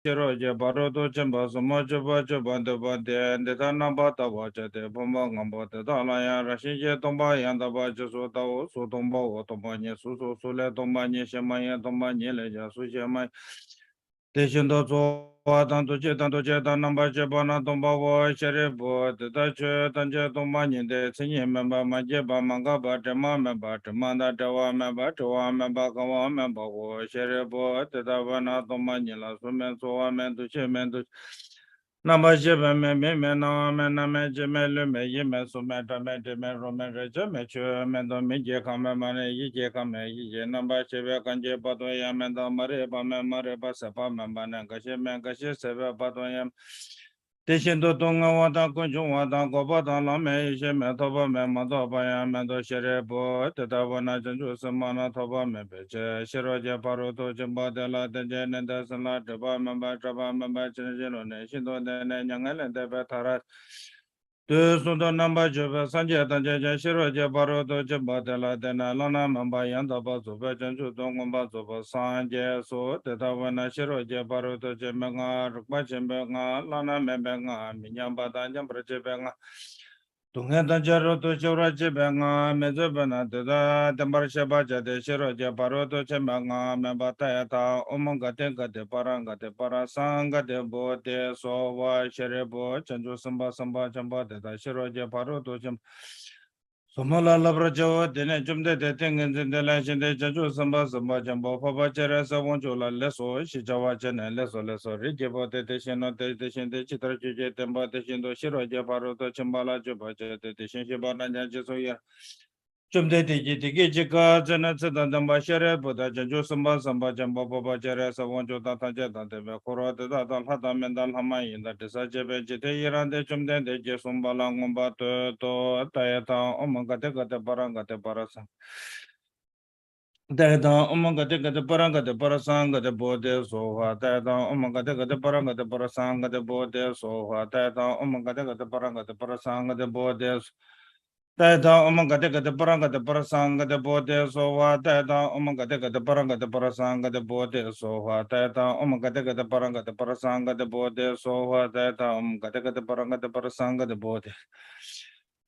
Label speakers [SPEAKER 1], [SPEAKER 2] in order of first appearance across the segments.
[SPEAKER 1] Shiroja Baroto Chamba Sumochaba Chabanda and the Tanabata Wachate, Pumba Gambota, Dalaya, Rashija Tomba, and the Bachasota, Sotombo, Otomania, Suso, Sule, Tombania, Shamaya, Tombania, Leja, Sushama. Descendo tanto c'è number Jabana Tombawa, Sherebo, the Dutch, Tanja Tombani, the senior member, Majeba Mangaba, member, Manda Tawa member, Toa member, Kawa member, Sherebo, the Davana Tomanila, Sumen, so I meant to Chemen to Number Jeba, Memena, Mena, Jemel, Mayim, so Meta, Roman Regime, Mendo, Media, Kamamane, Yija, Kame, number Cheva, Kanje, Patoya, Menda, Mareba, Mareba, Sapa, Mambana, Gashem, Gashi, Seva, Patoyam. Descendo Tonga, Wata, Kunju, Wata, Gobata, Lame, Metoba, Mamatoba, Mendo, Sherebo, Tavana, Janju, Samana, Toba, Mebeche, Shiroja, Paroto, Jambadela, the Jen and the Salat, Taba, Mamba, Traba, Mamba, Chinjino, Nation, the Yangal, and the Batarat. Tu Sundo number Java Sanja Tanja Shiroja Baroto Jabatela Dena Lana Mamba Yanda Basu Vajanju Dongomba Zoba Sanja So Tetavana Shiroja Baroto Jemanga Rukbachembenga Lana Membenga Minyamba Danjam Prajebenga Tungeta Jaroto Choraje Benga Mezebana Deda Dembarsha de Shiroja Baroto Chembanga Membatayata Omanga Tenga de Paranga de Parasanga de Bote Sova Sherebo Chanjo Samba Samba Chamba de Shiroja Baroto Chem Somala Labrajo, Dene Jumde de Tengen in the legend de Jaju Samba Samba Jambo Papa Cheresa Wonjola Leso Shijawa Chen and Leso Rigibo de Teshino de Chitra Temba de Shindo Shiroja Baroto Chambala Jubaja de Shibana Jasoya Chumde Tiki Chika Janatsa Damba Shere Buddha Jaju Samba Samba Jambo Papa Cheresa Wonjo Tata Jeta de Koro de Datan Hata Mendal Hamay in the Desaje Jete Iran de Chumde de Jesumba Langumba to Tayata Omanga de Baranga de Barasa. Dada Omanga de Baranga de Barasanga de Bode Soha, Dada Omanga de Baranga de Barasanga de Bode Soha, Dada Omanga de Baranga de Barasanga de Bodes. Dada Omanga de Baranga de Barasanga de Bode Soha, Dada Omanga de Baranga de Barasanga de Bode Soha, Dada Omanga de Baranga de Barasanga de Bode Soha, Dada Omanga de Baranga de Barasanga de Bode.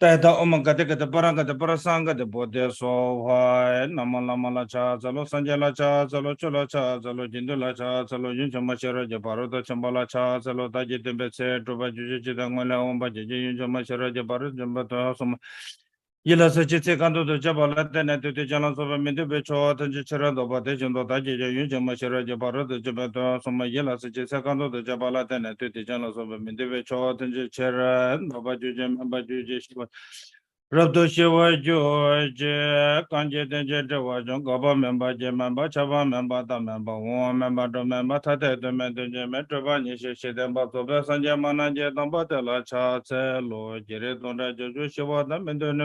[SPEAKER 1] Tata Omanga de Baranga de Barasanga de Bode Soha, Namala Cha, Zalo Sanjala Cha, Zalo Chola Cha, Zalo Jindula Cha, Zalo Yunjamashara Jabaro, Chambala Cha, Zalo Taji Tibetse, Truba Juji Dangala, Omba Jiji Yunjamashara Jabaro, Jambata Soma. Yila Sachi Kanto to Jabala, then at the Jalan of a Mindibecho, Tanjara, the Batation of Taji Yunjamashara Jabaro, the Jabata, Soma Yela Sachi Sakando, the Jabala, then at the Jalan of a Mindibecho, Tanjara, Baba Jujam, Bajuji. Rabdo Shiva George, Kanje Denja Wajon, Gaba member, Jemamba, Chava member, the member, one member, the member, Tate, the member, Metrovani, Shedamba, Sanjamana, Jetambatella, Chatselo, Jeretonda, Joshua, the Mendon,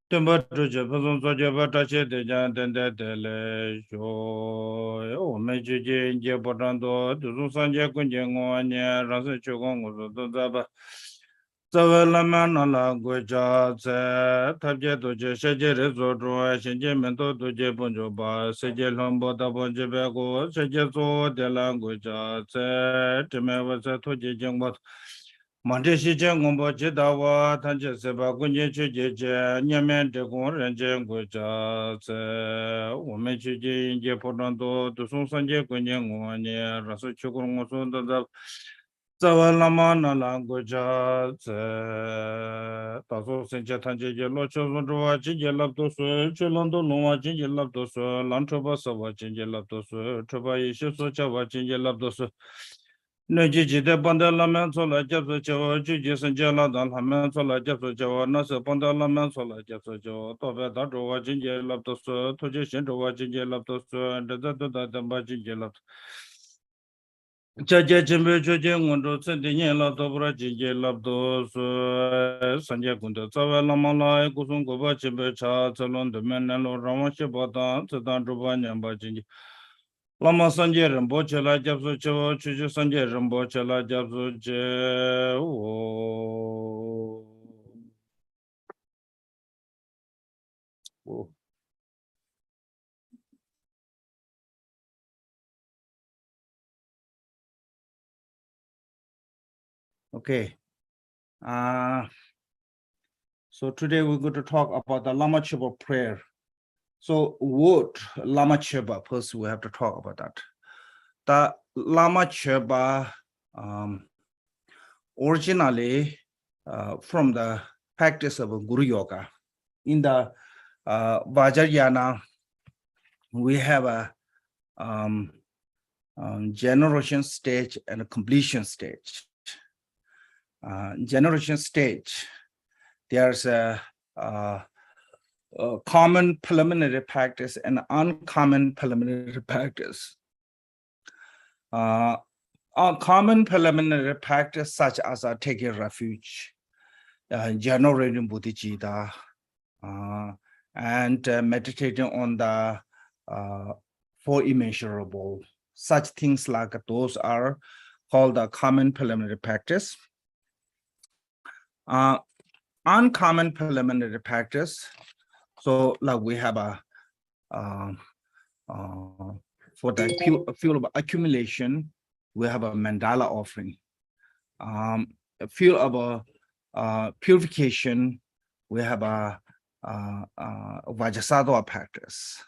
[SPEAKER 1] Timber to Jefferson, Sojava, Tache, the Jan, and the Tele, oh, Major Jane, Jeporando, to Sanja Kunjango, and Rasa Chugong, the Savelamana Guja, Tabje to Shajere Zodro, Shenjamento to Jepunjoba, Sejelombo, the Bonjebego, Sejeso, the language, Timeva to Jimbo. Monteshi Jangombo Jedawa, Tanjeseba, Gunje, Nyaman, the Gon, and Janguja, Umechi, Jeponando, to Sunsanje, Kunyango, Rasu Chukun, the Lama language, Tazo Senja Tanje, Locho, Jinja Laptos, Chilando, Loma, Jinja Laptos, Lantroba Sava, Jinja Laptos, Troba Isha Socha, Jinja Laptos. Najiji de Bandala Mansola, Jaso, Jujis and Jala, Mansola, Jaso, Nasa Bandala Mansola, Jaso, Toba, Dato, Jinja Laptos, Tojishin, Jinja Laptos, and the Bajinja Chaja Jimbe Joje Wondo Sending Labdobra Jiji Labdos Sanja Gunda Savala Mala Kusungo Bachimbe Cha Salon the Menelo Ramashibata Sedan Rubanya Bajinji Lama Sanje Rambochela Jabso Chuju Sanje Rambochela Jabso Je. Okay. So today we're going to talk about the Lama Chopa prayer. So what Lama Chopa? First, we have to talk about that. The Lama Chopa originally from the practice of Guru Yoga. In the Vajrayana, we have a generation stage and a completion stage. Generation stage, there's a common preliminary practice and uncommon preliminary practice. A common preliminary practice such as taking refuge, generating bodhicitta, and meditating on the four immeasurable. Such things like those are called the common preliminary practice. Uncommon preliminary practice. So like we have a for the field of accumulation, we have a mandala offering. A field of purification, we have a Vajrasattva practice.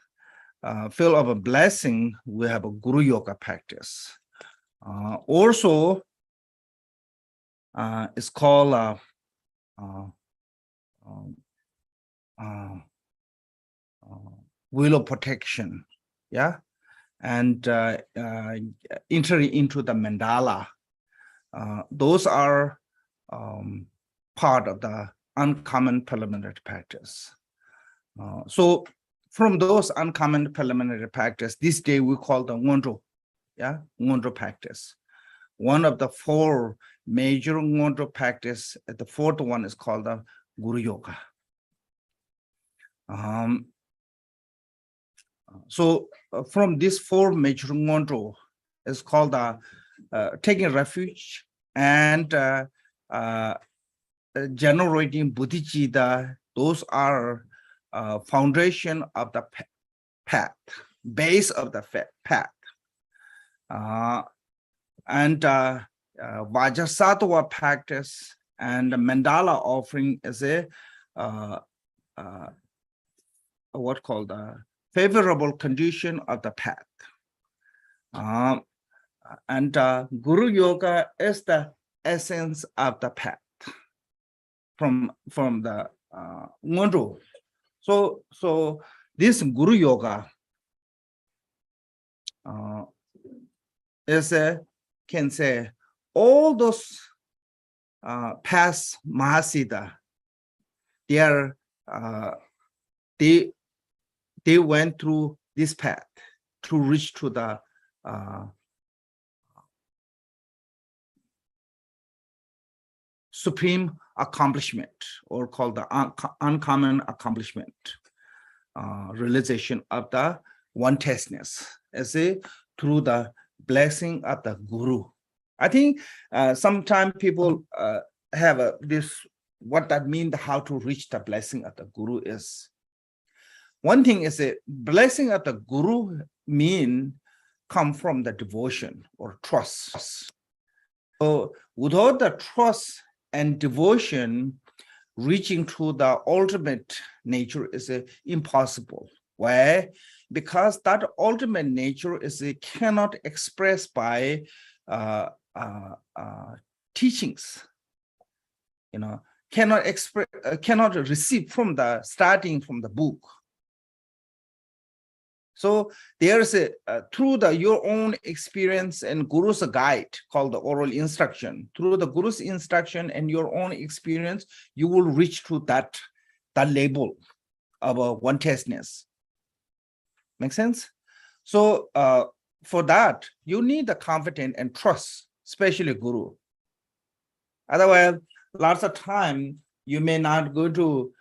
[SPEAKER 1] Field of a blessing, we have a Guru Yoga practice. Also, it's called will of protection, yeah, and entering into the mandala. Those are part of the uncommon preliminary practice. So from those uncommon preliminary practice, this day we call the Ngondro, yeah, Ngondro practice. One of the four major Ngondro practice, the fourth one is called the Guru Yoga. So from these four major Ngondro is called taking refuge and generating bodhicitta. Those are foundation of the path, base of the path. And Vajrasattva practice and mandala offering is a what called a favorable condition of the path. And Guru Yoga is the essence of the path from the Ngondro. So this Guru Yoga is can say all those past Mahasiddha, they went through this path to reach to the supreme accomplishment, or called the uncommon accomplishment, realization of the one-testness, as through the blessing of the Guru. I think sometimes people have this, what that means, how to reach the blessing of the Guru is. One thing is a blessing of the Guru come from the devotion or trust. So without the trust and devotion, reaching to the ultimate nature is impossible. Why? Because that ultimate nature is cannot express by teachings. Cannot express, cannot receive from the starting from the book. So there's through your own experience and Guru's guide called the oral instruction. Through the Guru's instruction and your own experience, you will reach to that label of one-testness. Make sense? So for that, you need the confidence and trust, especially Guru. Otherwise, lots of time you may not go to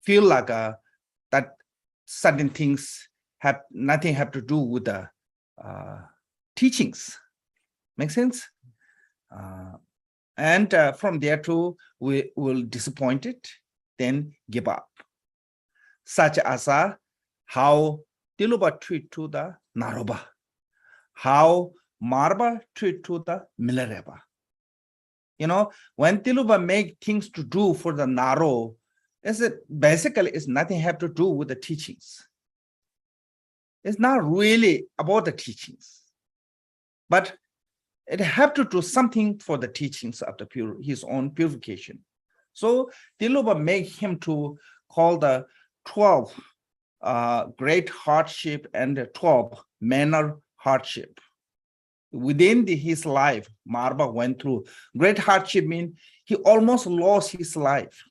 [SPEAKER 1] feel like that certain things have nothing have to do with the teachings. Make sense? And from there too, we will disappointed, then give up.
[SPEAKER 2] such as how Tiluba treat to the Naroba, how Marba treat to the Milereba. When Tiluba make things to do for the Naro, basically it's nothing have to do with the teachings. It's not really about the teachings, but it have to do something for the teachings of his own purification. So Tiluba make him to call the 12 great hardship and the 12 minor hardship. Within his life, Marba went through great hardship. Mean he almost lost his life.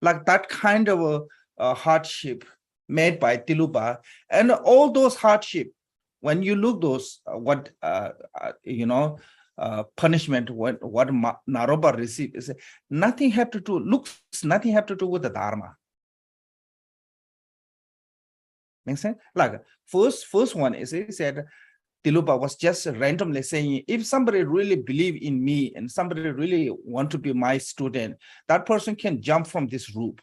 [SPEAKER 2] Like that kind of a hardship made by Tiluba, and all those hardship. When you look those punishment what Naroba received is nothing have to do nothing have to do with the Dharma. Makes sense? Like first one is he said Tiluba was just randomly saying, if somebody really believe in me and somebody really want to be my student, that person can jump from this roof.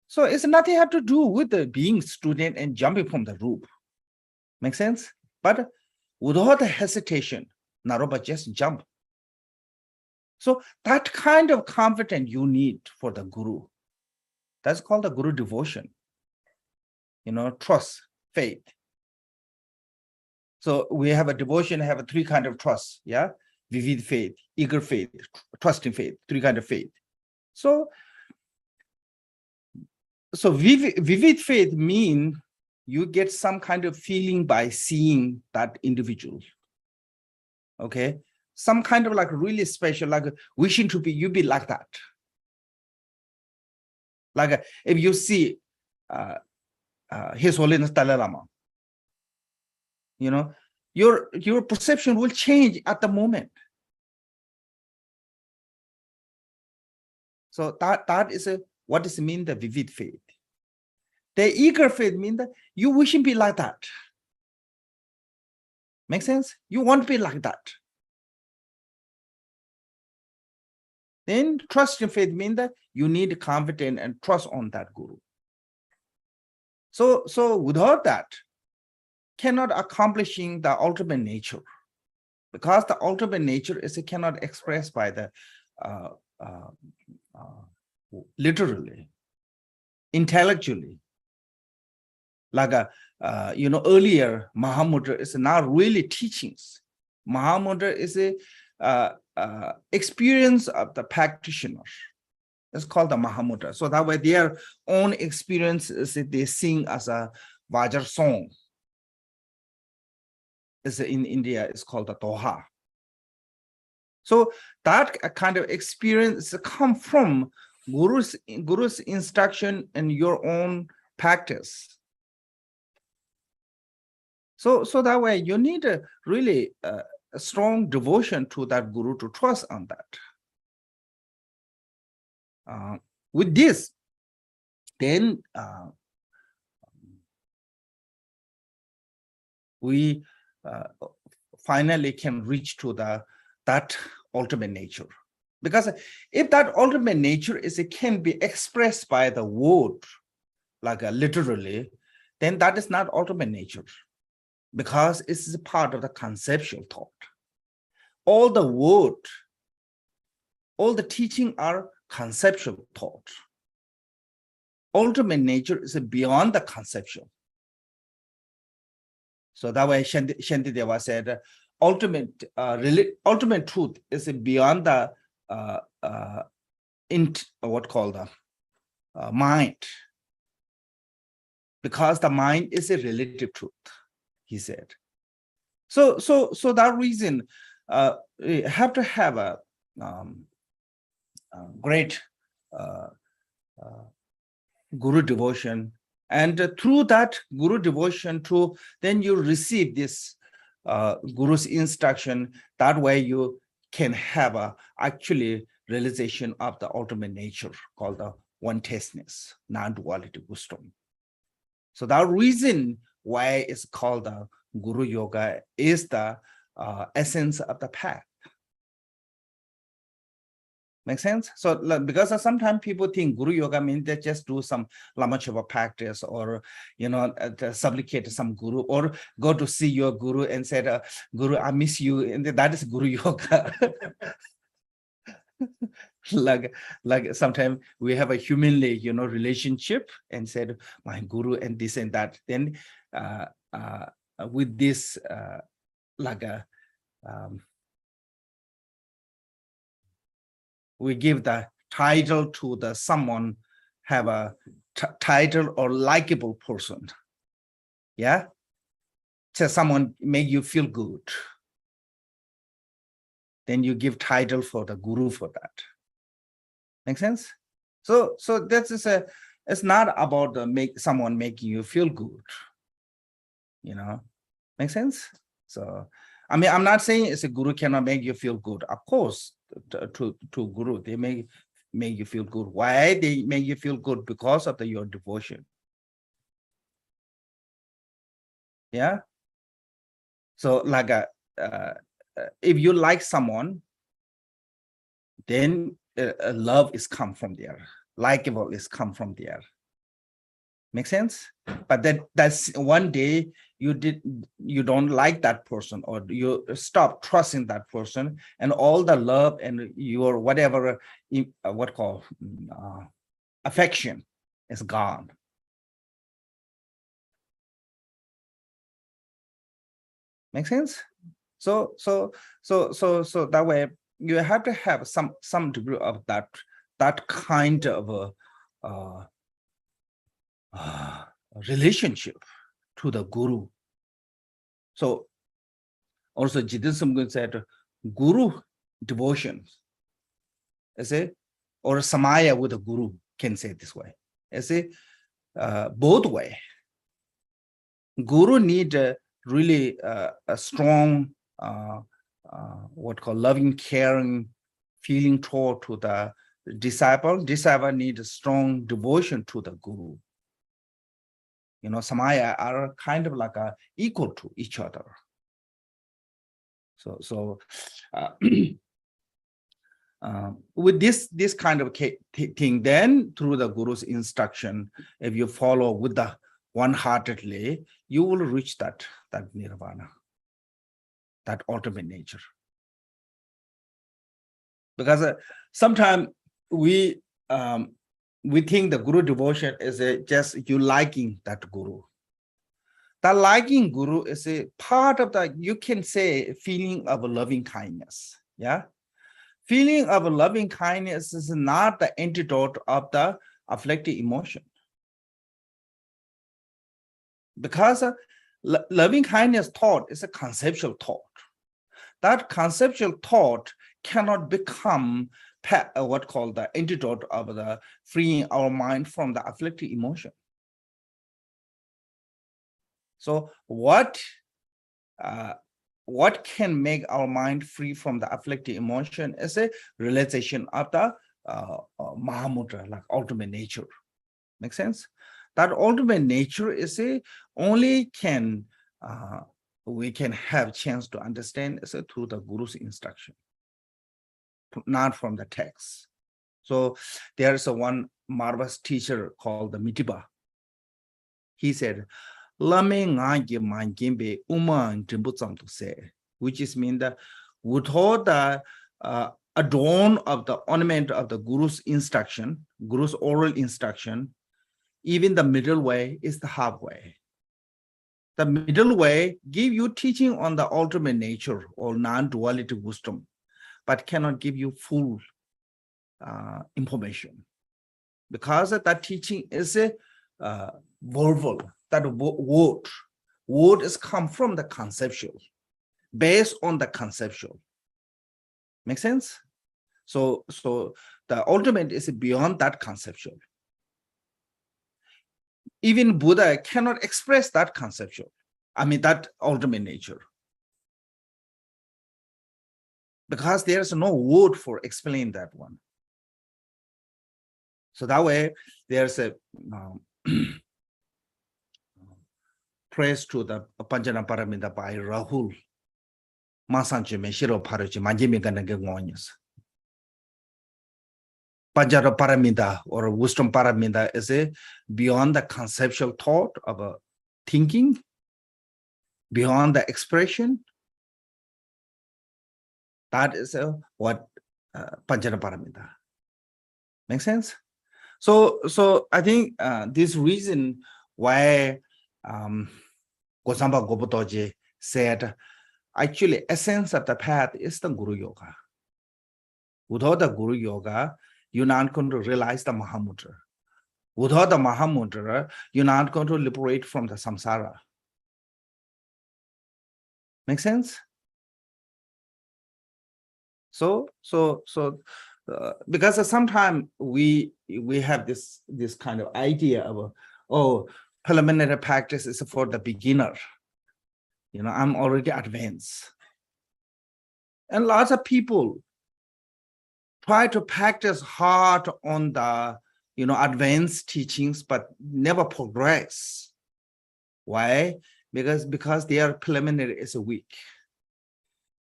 [SPEAKER 2] So it's nothing have to do with the being student and jumping from the roof. Make sense? But without hesitation, Naroba just jump. So that kind of confidence you need for the guru. That's called the guru devotion. Trust, faith. So we have a devotion, have a three kind of trust, yeah? Vivid faith, eager faith, trusting faith, three kind of faith. So vivid faith mean you get some kind of feeling by seeing that individual. Okay? Some kind of like really special, like wishing to be, you be like that. Like if you see His Holiness Dalai Lama, your perception will change at the moment. So that is what does it mean, the vivid faith. The eager faith means that you wish to be like that. Make sense? You want to be like that. Then trust in faith means that you need confidence and trust on that guru. So without that, cannot accomplishing the ultimate nature, because the ultimate nature is it cannot express by the literally, intellectually. Like earlier Mahamudra is not really teachings. Mahamudra is a experience of the practitioner. It's called the Mahamudra. So that way their own experience is they sing as a Vajar song. In India, it's called the Doha. So that kind of experience come from Guru's instruction and your own practice. So that way you need a really a strong devotion to that Guru to trust on that. With this, then we finally can reach to that ultimate nature. Because if that ultimate nature can be expressed by the word, like literally, then that is not ultimate nature, because it is part of the conceptual thought. All the word, all the teaching are conceptual thought. Ultimate nature is beyond the conceptual. So that way Shantideva said, ultimate truth is beyond the mind, because the mind is a relative truth, he said. So that reason we have to have a great guru devotion, and through that guru devotion, then you receive this guru's instruction. That way you can have a actually realization of the ultimate nature called the one-tasteness, non-duality wisdom. So that reason why it's called the Guru Yoga is the essence of the path. Make sense? So because sometimes people think Guru Yoga means they just do some Lama chopa practice or, supplicate some Guru or go to see your Guru and said, Guru, I miss you. And that is Guru Yoga. like sometimes we have a humanly, relationship and said, my Guru and this and that. Then with this, we give the title to the someone have a title or likable person. Yeah. So someone make you feel good. Then you give title for the Guru for that. Make sense? So that is it's not about someone making you feel good. Make sense? So I mean, I'm not saying it's a Guru cannot make you feel good. Of course, to Guru, they make you feel good. Why they make you feel good? Because of your devotion. Yeah. So like if you like someone, then love is come from there. Likeable is come from there. Make sense? But that's one day you don't like that person, or you stop trusting that person, and all the love and your whatever affection is gone. Make sense? So that way you have to have some degree of that kind of relationship to the Guru. So also Jidin Samgun said, Guru devotion, or Samaya with the Guru, can say it this way. Both way. Guru need really a strong, loving, caring feeling toward to the disciple. Disciple need a strong devotion to the Guru. Samaya are kind of like equal to each other. So with this kind of thing, then through the Guru's instruction, if you follow with the one-heartedly, you will reach that nirvana, that ultimate nature. Because sometimes we think the Guru devotion is just you liking that Guru. That liking Guru is a part of the, you can say, feeling of loving kindness. Yeah. Feeling of loving kindness is not the antidote of the afflicted emotion. Because loving kindness thought is a conceptual thought. That conceptual thought cannot become the antidote of the freeing our mind from the afflicted emotion. So what can make our mind free from the afflicted emotion is a realization of the Mahamudra, like ultimate nature. Make sense? That ultimate nature is we can have chance to understand through the Guru's instruction, not from the text. So there's one marvelous teacher called the Mitiba. He said, which is mean that without the adorn of the ornament of the Guru's instruction, Guru's oral instruction, even the middle way is the halfway. The middle way give you teaching on the ultimate nature or non-duality wisdom, but cannot give you full information, because that teaching is a verbal. That word is come from the conceptual, based on the conceptual. Make sense? So the ultimate is beyond that conceptual. Even Buddha cannot express that conceptual. I mean, that ultimate nature. Because there's no word for explain that one. So that way, there's a praise to the Panjana Paramita by Rahul. Panjara paramita or wisdom paramita is a beyond the conceptual thought of a thinking, beyond the expression. That is what Panjara paramita. Make sense? So I think this reason why Gosamba Gopotoji said, actually, essence of the path is the Guru Yoga. Without the Guru Yoga, you're not going to realize the Mahamudra. Without the Mahamudra, you're not going to liberate from the samsara. Make sense? So because sometimes we have this kind of idea of, oh, preliminary practice is for the beginner. You know, I'm already advanced. And lots of people try to practice hard on the, advanced teachings, but never progress. Why? Because their preliminary is weak.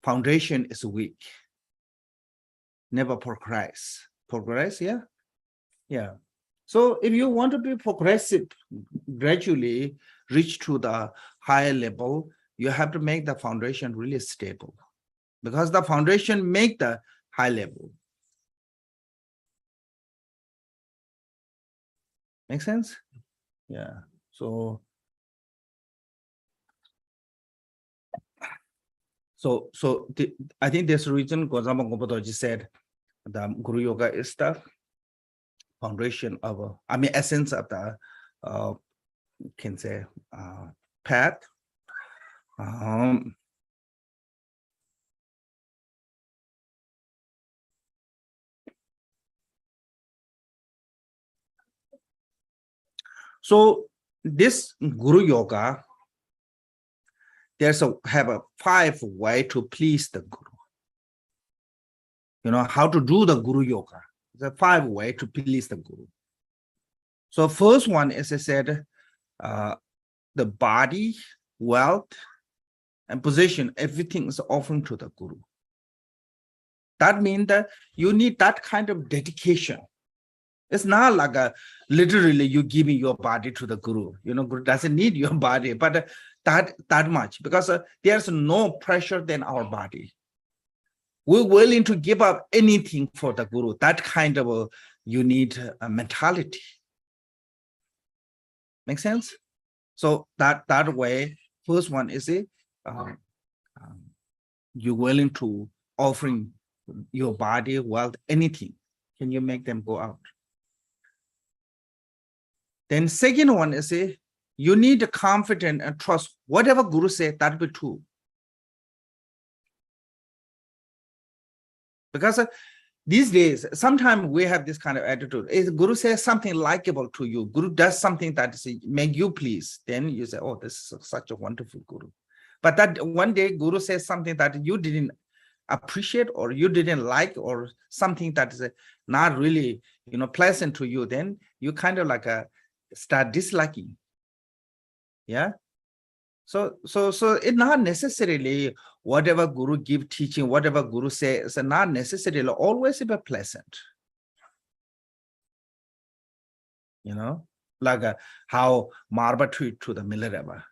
[SPEAKER 2] Foundation is weak. Never progress. Progress, yeah? Yeah. So if you want to be progressive, gradually reach to the higher level, you have to make the foundation really stable. Because the foundation make the high level. Make sense? Yeah. So I think there's a reason Gosama Gopotoji said the Guru Yoga is the foundation of, essence of the, can say, path. So this Guru Yoga, have a 5 way to please the Guru. How to do the Guru Yoga. There's a 5 way to please the Guru. So first one, as I said, the body, wealth, and position, everything is offering to the Guru. That means that you need that kind of dedication. It's not like literally you giving your body to the Guru. Guru doesn't need your body, but that much, because there's no pressure than our body. We're willing to give up anything for the Guru. That kind of you need a mentality. Make sense? So that way, first one is you're willing to offering your body, wealth, anything. Can you make them go out? Then second one is you need confidence and trust. Whatever Guru said, that will be true. Because these days, sometimes we have this kind of attitude. If Guru says something likable to you, Guru does something that make you please, then you say, oh, this is such a wonderful Guru. But that one day Guru says something that you didn't appreciate or you didn't like, or something that is not really, pleasant to you, then you kind of like start disliking. Yeah. So it's not necessarily whatever Guru give teaching, whatever Guru says, not necessarily always be pleasant. Like how Marba treat to the Milareва.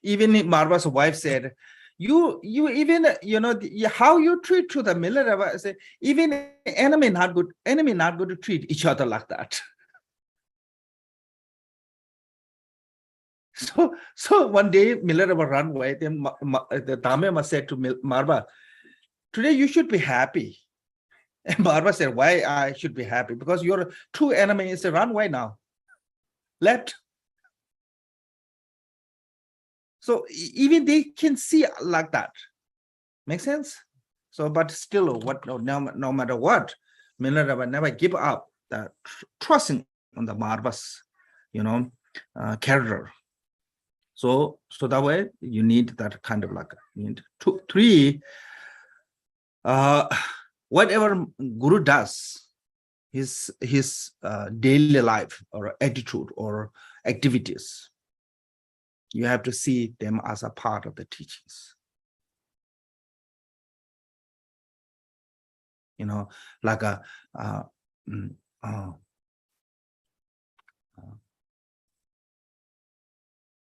[SPEAKER 2] Even Marba's wife said, you even, how you treat to the Milareva, say, even enemy not good to treat each other like that. So one day Milareva ran away. Then the Dhamma said to Marba, today you should be happy. And Marba said, why I should be happy? Because your true enemy is a runway now. Left. So even they can see like that. Make sense? So, but still, no matter what, Milareva never give up the trusting on the Marba's, character. So that way you need that kind of like, three, whatever Guru does, his daily life or attitude or activities, you have to see them as a part of the teachings. like a mm, uh,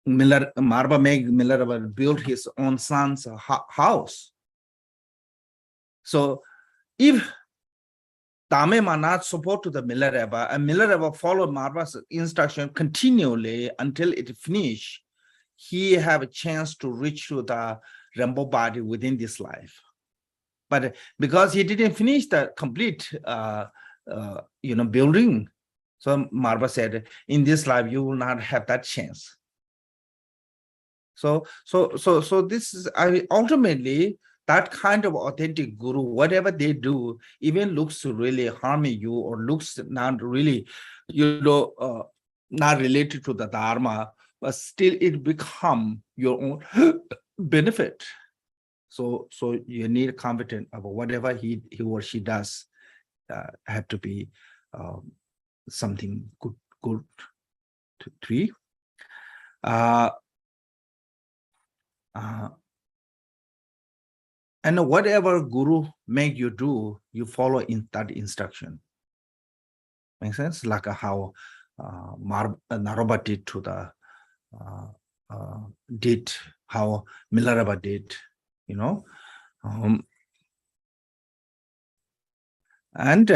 [SPEAKER 2] Marba Miller built his own son's house. So if Tamema not support to the Milareba, and Milareba followed Marba's instruction continually until it finished, he have a chance to reach to the Rambo body within this life. But because he didn't finish the complete building, so Marba said, in this life, you will not have that chance. So this is ultimately that kind of authentic guru, whatever they do, even looks really harming you or looks not really, not related to the Dharma, but still it become your own benefit. So you need confidence about whatever he or she does have to be something good to you. And whatever guru make you do, you follow in that instruction. Makes sense? Like how Naroba did to the did how Milaraba did, and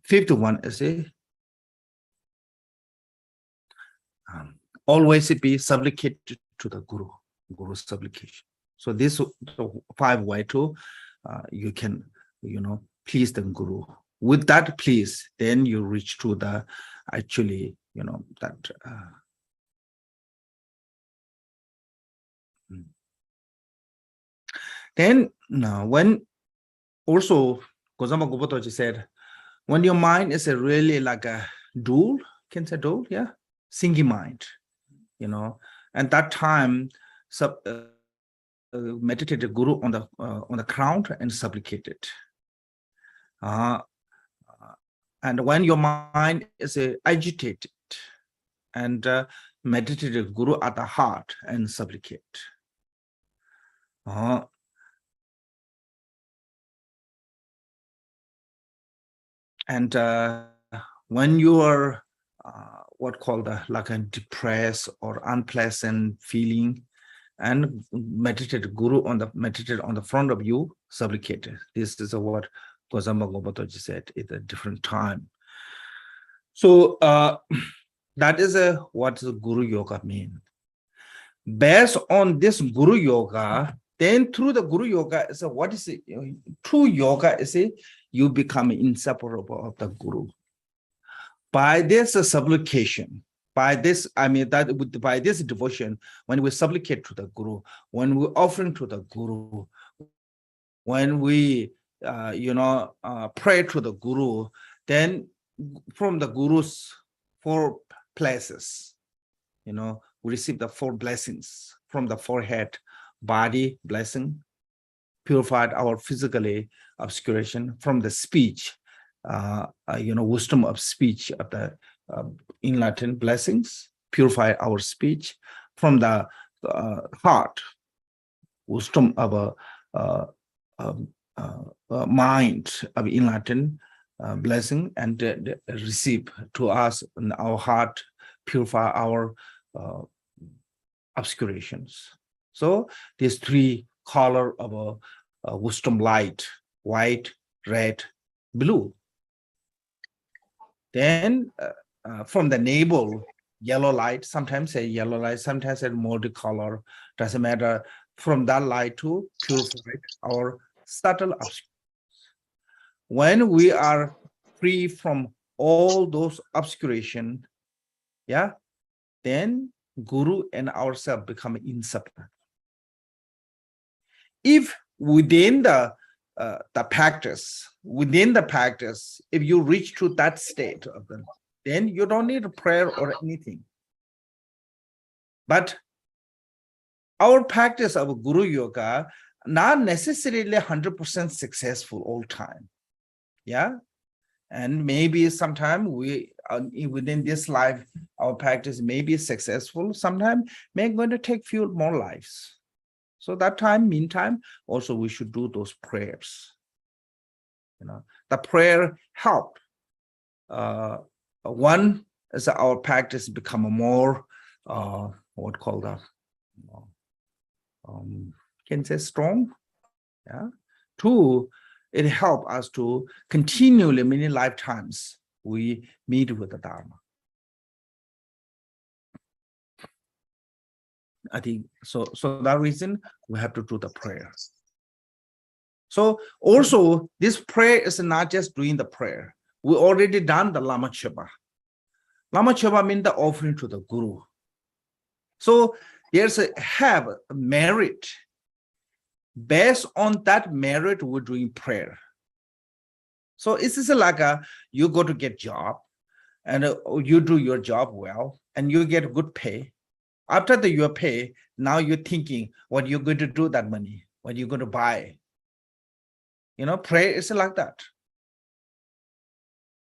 [SPEAKER 2] fifth one is always be supplicated to the guru supplication. So this the 5 way too, you can please the guru. With that please, then you reach to the actually that then when also Gozama Gobotoji said, when your mind is really like a dual, can say dual, yeah, singy mind, and that time meditated guru on the ground and supplicated. And when your mind is agitated, and meditated guru at the heart and supplicate. And when you are what called like a depressed or unpleasant feeling, and meditated guru meditated on the front of you, supplicated. This is what Gozamba Gobotoji said at a different time. So that is what the Guru Yoga means. Based on this Guru Yoga, then through the Guru Yoga, so what is it? True yoga is you become inseparable of the Guru. By this supplication, by this, I mean that by this devotion, when we supplicate to the Guru, when we offering to the Guru, when we pray to the Guru, then from the Guru's 4 places, we receive the 4 blessings from the forehead, body blessing, purified our physically obscuration, from the speech, wisdom of speech of the in Latin blessings, purify our speech, from the heart, wisdom of mind of in Latin blessing, and receive to us in our heart, purify our obscurations. So these 3 color of wisdom light, white, red, blue. Then from the navel, yellow light, sometimes say yellow light, sometimes say multicolor, doesn't matter. From that light to purify our subtle obscurations. When we are free from all those obscuration, yeah, then Guru and ourselves become inseparable. If within the practice, if you reach to that state of them, then you don't need a prayer or anything. But our practice of Guru Yoga, not necessarily 100% successful all time. Yeah. And maybe sometime we within this life, our practice may be successful. Sometimes may going to take few more lives. So that time, meantime, also we should do those prayers. The prayer help. One is our practice become more, what called that? Can say strong. Yeah. Two, it help us to continually many lifetimes we meet with the Dharma. I think so that reason we have to do the prayer. So also this prayer is not just doing the prayer. We already done the Lama chopa. Lama chopa means the offering to the Guru. So there's have merit. Based on that merit, we're doing prayer. So it's just like you go to get job and you do your job well and you get good pay. After your pay, now you're thinking what you're going to do that money, what you're going to buy. Prayer is like that.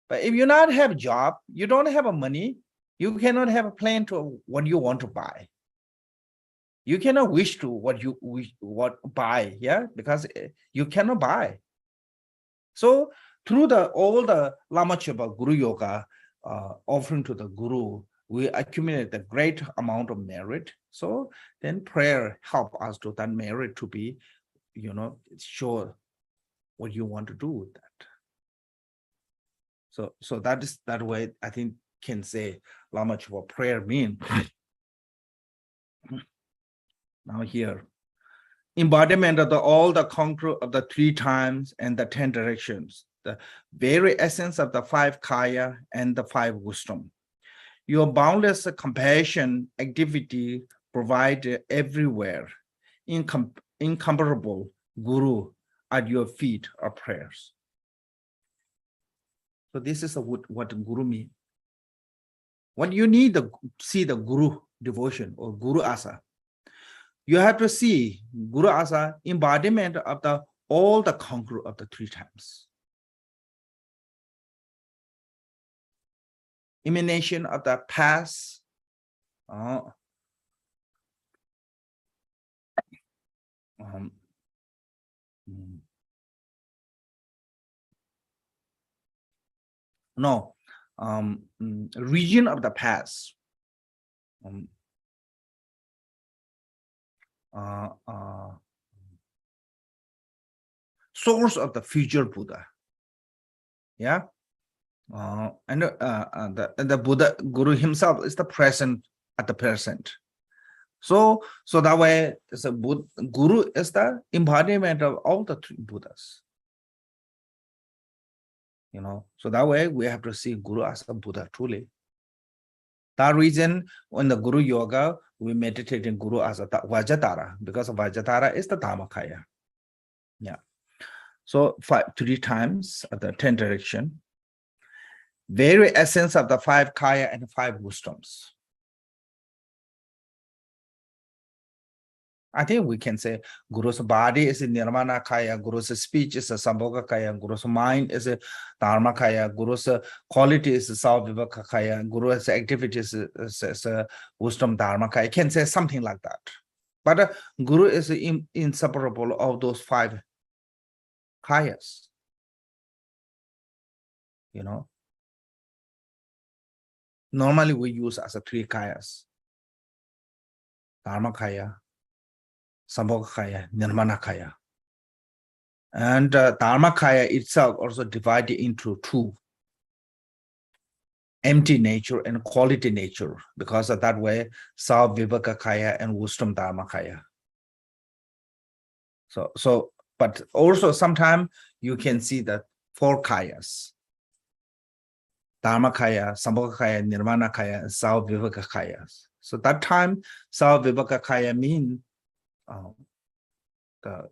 [SPEAKER 2] But if you not have a job, you don't have a money, you cannot have a plan to what you want to buy. You cannot wish to what you buy, yeah, because you cannot buy. So through all the Lama chopa Guru Yoga offering to the Guru, we accumulate a great amount of merit. So then prayer help us to that merit to be, sure what you want to do with that. So that is that way I think can say Lama chopa prayer mean. Now here, embodiment of all the contour of the 3 times and the 10 directions, the very essence of the 5 kaya and the 5 wisdom. Your boundless compassion activity provide everywhere, incomparable Guru at your feet are prayers. So this is what Guru means. What you need to see the Guru devotion or Guru Asa. You have to see Guru Asa embodiment of all the contour of the 3 times. Emanation of the past, region of the past, source of the future Buddha. Yeah. And the Buddha Guru himself is the present at the present. So that way, Guru is the embodiment of all the 3 Buddhas. So that way we have to see Guru as a Buddha truly. That reason, when the Guru Yoga, we meditate in Guru as a Vajradhara, because Vajradhara is the Dhammakaya. Yeah. So 3 times at the 10 direction. Very essence of the 5 kaya and 5 wisdoms. I think we can say Guru's body is a Nirvana Kaya, Guru's speech is a Sambhoga Kaya, Guru's mind is a Dharma Kaya, Guru's quality is a Savivaka Kaya, Guru's activities is a wisdom Dharma Kaya. Can say something like that. But Guru is inseparable of those 5 Kayas. Normally we use as a 3 Kayas. Dharma Kaya, Sambhoga Kaya, Nirvana Kaya. And Dharma Kaya itself also divided into 2. Empty nature and quality nature, because of that way, Savivaka Kaya and wisdom Dharma Kaya. But also sometimes you can see that 4 Kayas. Dharma Kaya, Sambhoga Kaya, Nirvana Kaya, and Savivaka Kaya. So that time, Savivaka Kaya means the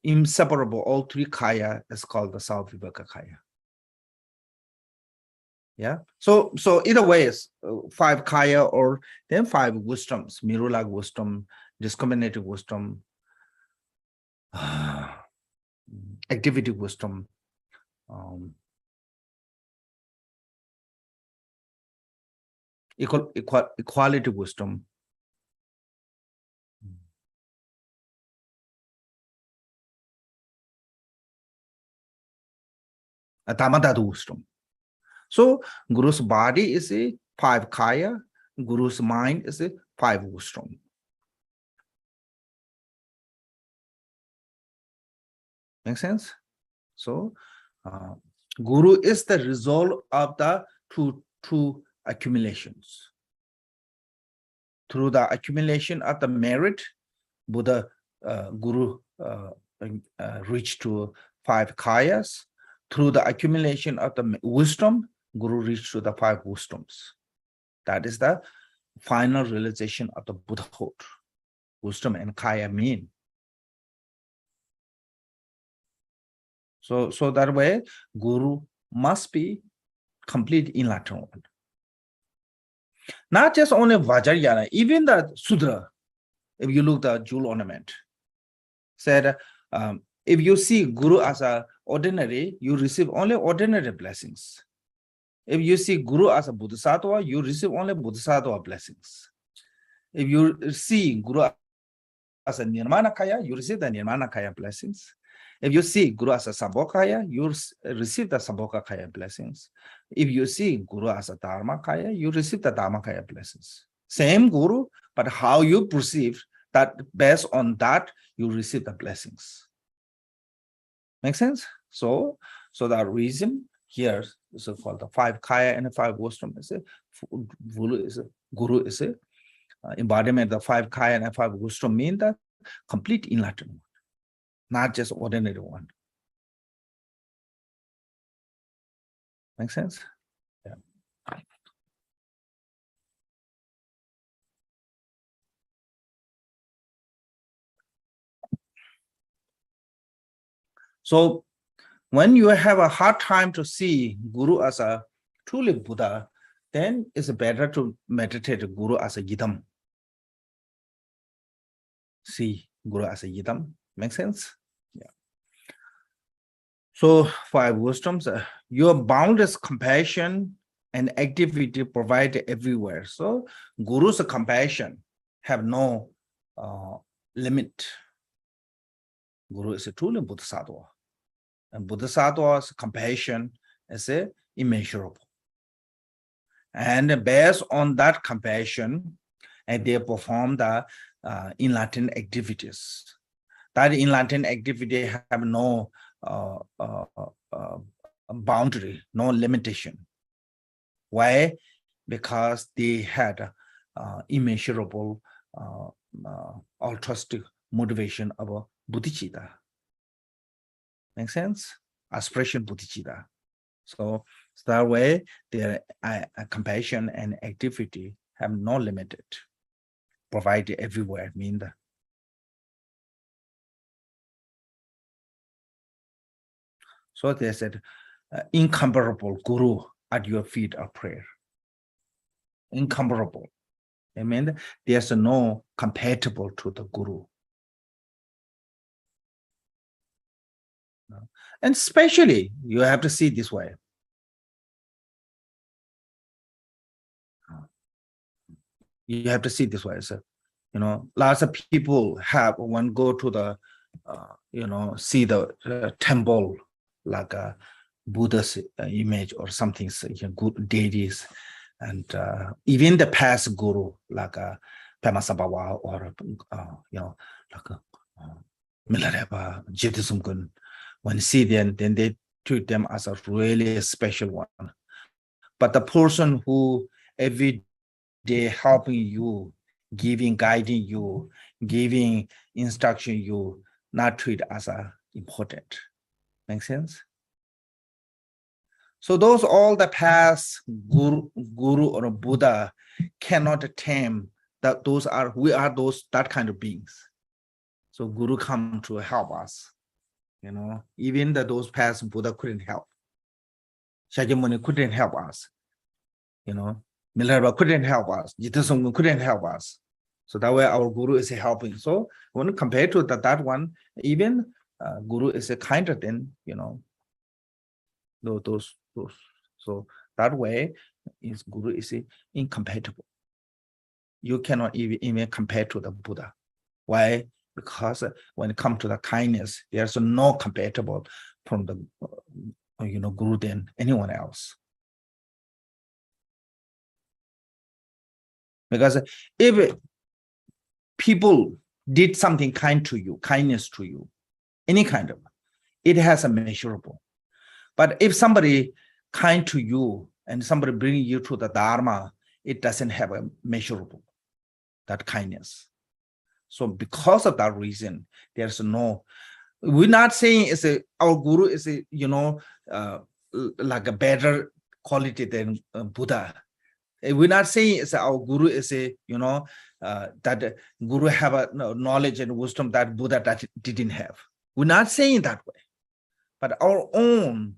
[SPEAKER 2] inseparable, all 3 Kaya is called the Savivaka Kaya. Yeah. So either way is 5 kaya or then 5 wisdoms, Mirula wisdom, discriminative wisdom, activity wisdom, equality wisdom. Tamadadu wisdom. So Guru's body is a 5 kaya, Guru's mind is a 5 wisdom. Make sense? So Guru is the result of the two accumulations. Through the accumulation of the merit, Buddha Guru reached to 5 kayas. Through the accumulation of the wisdom, Guru reached to the 5 wisdoms. That is the final realization of the Buddhahood. Wisdom and kaya mean. So that way, Guru must be complete enlightened one. Not just only Vajrayana, even the Sudra, if you look at the jewel ornament, said, if you see Guru as a ordinary, you receive only ordinary blessings. If you see Guru as a Bodhisattva, you receive only Bodhisattva blessings. If you see Guru as a Nirmanakaya, you receive the Nirmanakaya blessings. If you see Guru as a Sambhogakaya, you receive the Sambhogakaya blessings. If you see Guru as a Dharmakaya, you receive the Dharmakaya blessings. Same Guru, but how you perceive that, based on that, you receive the blessings. Make sense? So the reason here is called the 5 kaya and the 5 wisdom. Guru is a embodiment of the 5 kaya and the 5 wisdom, mean that complete enlightenment, not just ordinary one. Make sense? Yeah. So when you have a hard time to see Guru as a truly Buddha, then it's better to meditate Guru as a Yidam. See Guru as a Yidam. Make sense? Yeah. So 5 wisdoms, your boundless compassion and activity provided everywhere. So Guru's compassion have no limit. Guru is a truly Bodhisattva. And Bodhisattva's compassion is immeasurable. And based on that compassion, and they perform the enlightened activities. That enlightened activity have no boundary, no limitation. Why? Because they had immeasurable altruistic motivation of bodhicitta. Make sense? Aspiration bodhicitta. So that way, their compassion and activity have no limited, provided everywhere. Mean that. So they said, incomparable Guru at your feet of prayer. Incomparable. I mean, there's no compatible to the Guru. And especially, you have to see this way. You have to see this way. So, lots of people have, when go to the, see the temple, like a Buddha's image or something, good deities, and even the past guru, like Pemasambhava or, like Milarepa, Jidisumgun, when you see them, then they treat them as a really special one. But the person who every day helping you, guiding you, giving instruction you, not treat as important. Make sense? So those all the past guru or Buddha cannot tame that. We are that kind of beings. So Guru come to help us. Even those past Buddha couldn't help. Shakyamuni couldn't help us. Milarepa couldn't help us. Jidisumgun couldn't help us. So that way our Guru is helping. So when compared to that one, even Guru is a kinder than, those. So that way is Guru is incompatible. You cannot even compare to the Buddha. Why? Because when it comes to the kindness, there's no compatible from the Guru than anyone else. Because if people did something kindness to you, any kind of, it has a measurable. But if somebody kind to you and somebody bring you to the Dharma, it doesn't have a measurable, that kindness. So because of that reason, there's no, we're not saying our Guru is like a better quality than Buddha. We're not saying our Guru is that Guru have a knowledge and wisdom that Buddha that didn't have. We're not saying that way, but our own,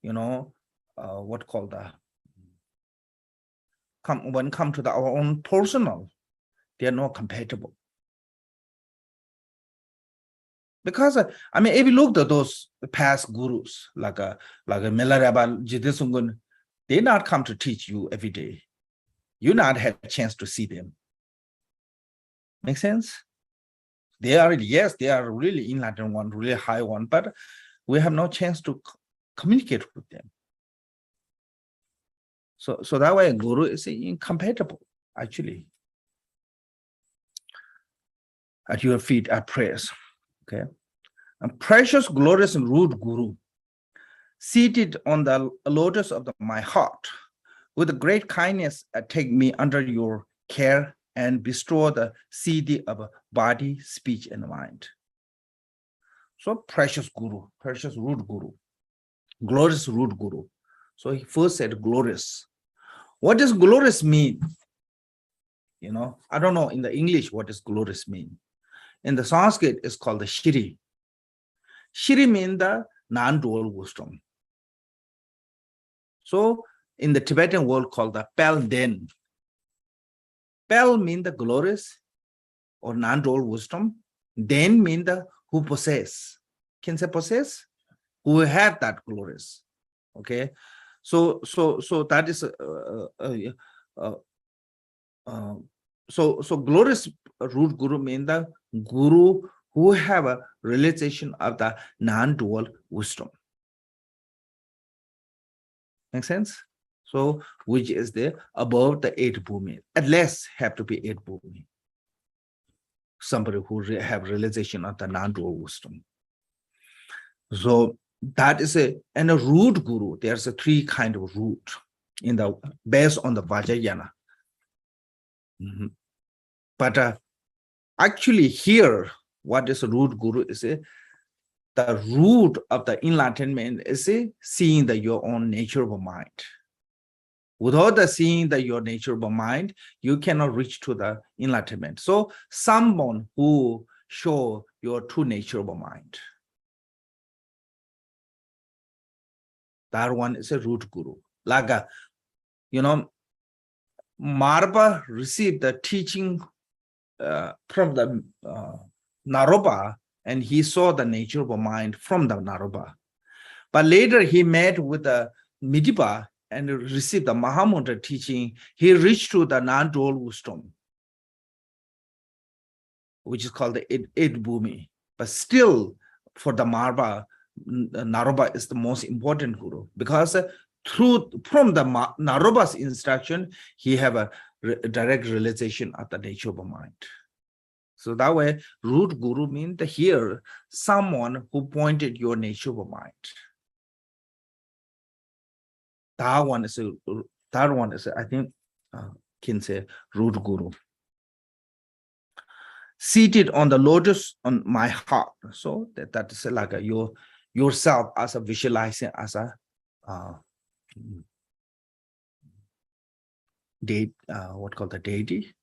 [SPEAKER 2] what called when come to our own personal, they are not compatible. Because if you look at those past gurus like Milarepa, Jiddisungun, they not come to teach you every day. You not have a chance to see them. Make sense? They are really enlightened one, really high one, but we have no chance to communicate with them. So that way, Guru is incompatible, actually. At your feet are prayers. Okay. And precious, glorious, and rude Guru, seated on the lotus of my heart, with great kindness, take me under your care and bestow the siddhi of body, speech, and mind. So precious Guru, precious rude Guru, glorious rude Guru. So he first said glorious. What does glorious mean? I don't know in the English what does glorious mean. In the Sanskrit, it's called the Shri. Shri means the non-dual wisdom. So in the Tibetan world called the Pelden. Pel means the glorious or non-dual wisdom. Den means the who possess. Can say possess? Who have that glorious. Okay. So that is so glorious root Guru means the Guru who have a realization of the non-dual wisdom. Make sense? So which is the above the 8 bhumi. At least have to be 8 bhumi. Somebody who have realization of the non-dual wisdom. So that is a root Guru. There's a 3 kind of root in the based on the Vajrayana. But actually here, what is a root Guru is the root of the enlightenment is seeing your own nature of mind. Without the seeing your nature of mind, you cannot reach to the enlightenment. So someone who show your true nature of mind. That one is a root Guru. Like, Marpa received the teaching from the Naropa, and he saw the nature of mind from the Naropa. But later he met with the Midipa and received the Mahamudra teaching. He reached to the non-dual wisdom, which is called the Ed Bhumi. But still, for the Marpa, Naropa is the most important Guru, because from the Naropa's instruction, he have a direct realization of the nature of mind. So that way, root Guru means here someone who pointed your nature of mind. That one is I think can say root Guru. Seated on the lotus on my heart. So that is like yourself as a visualizing as a what called the deity.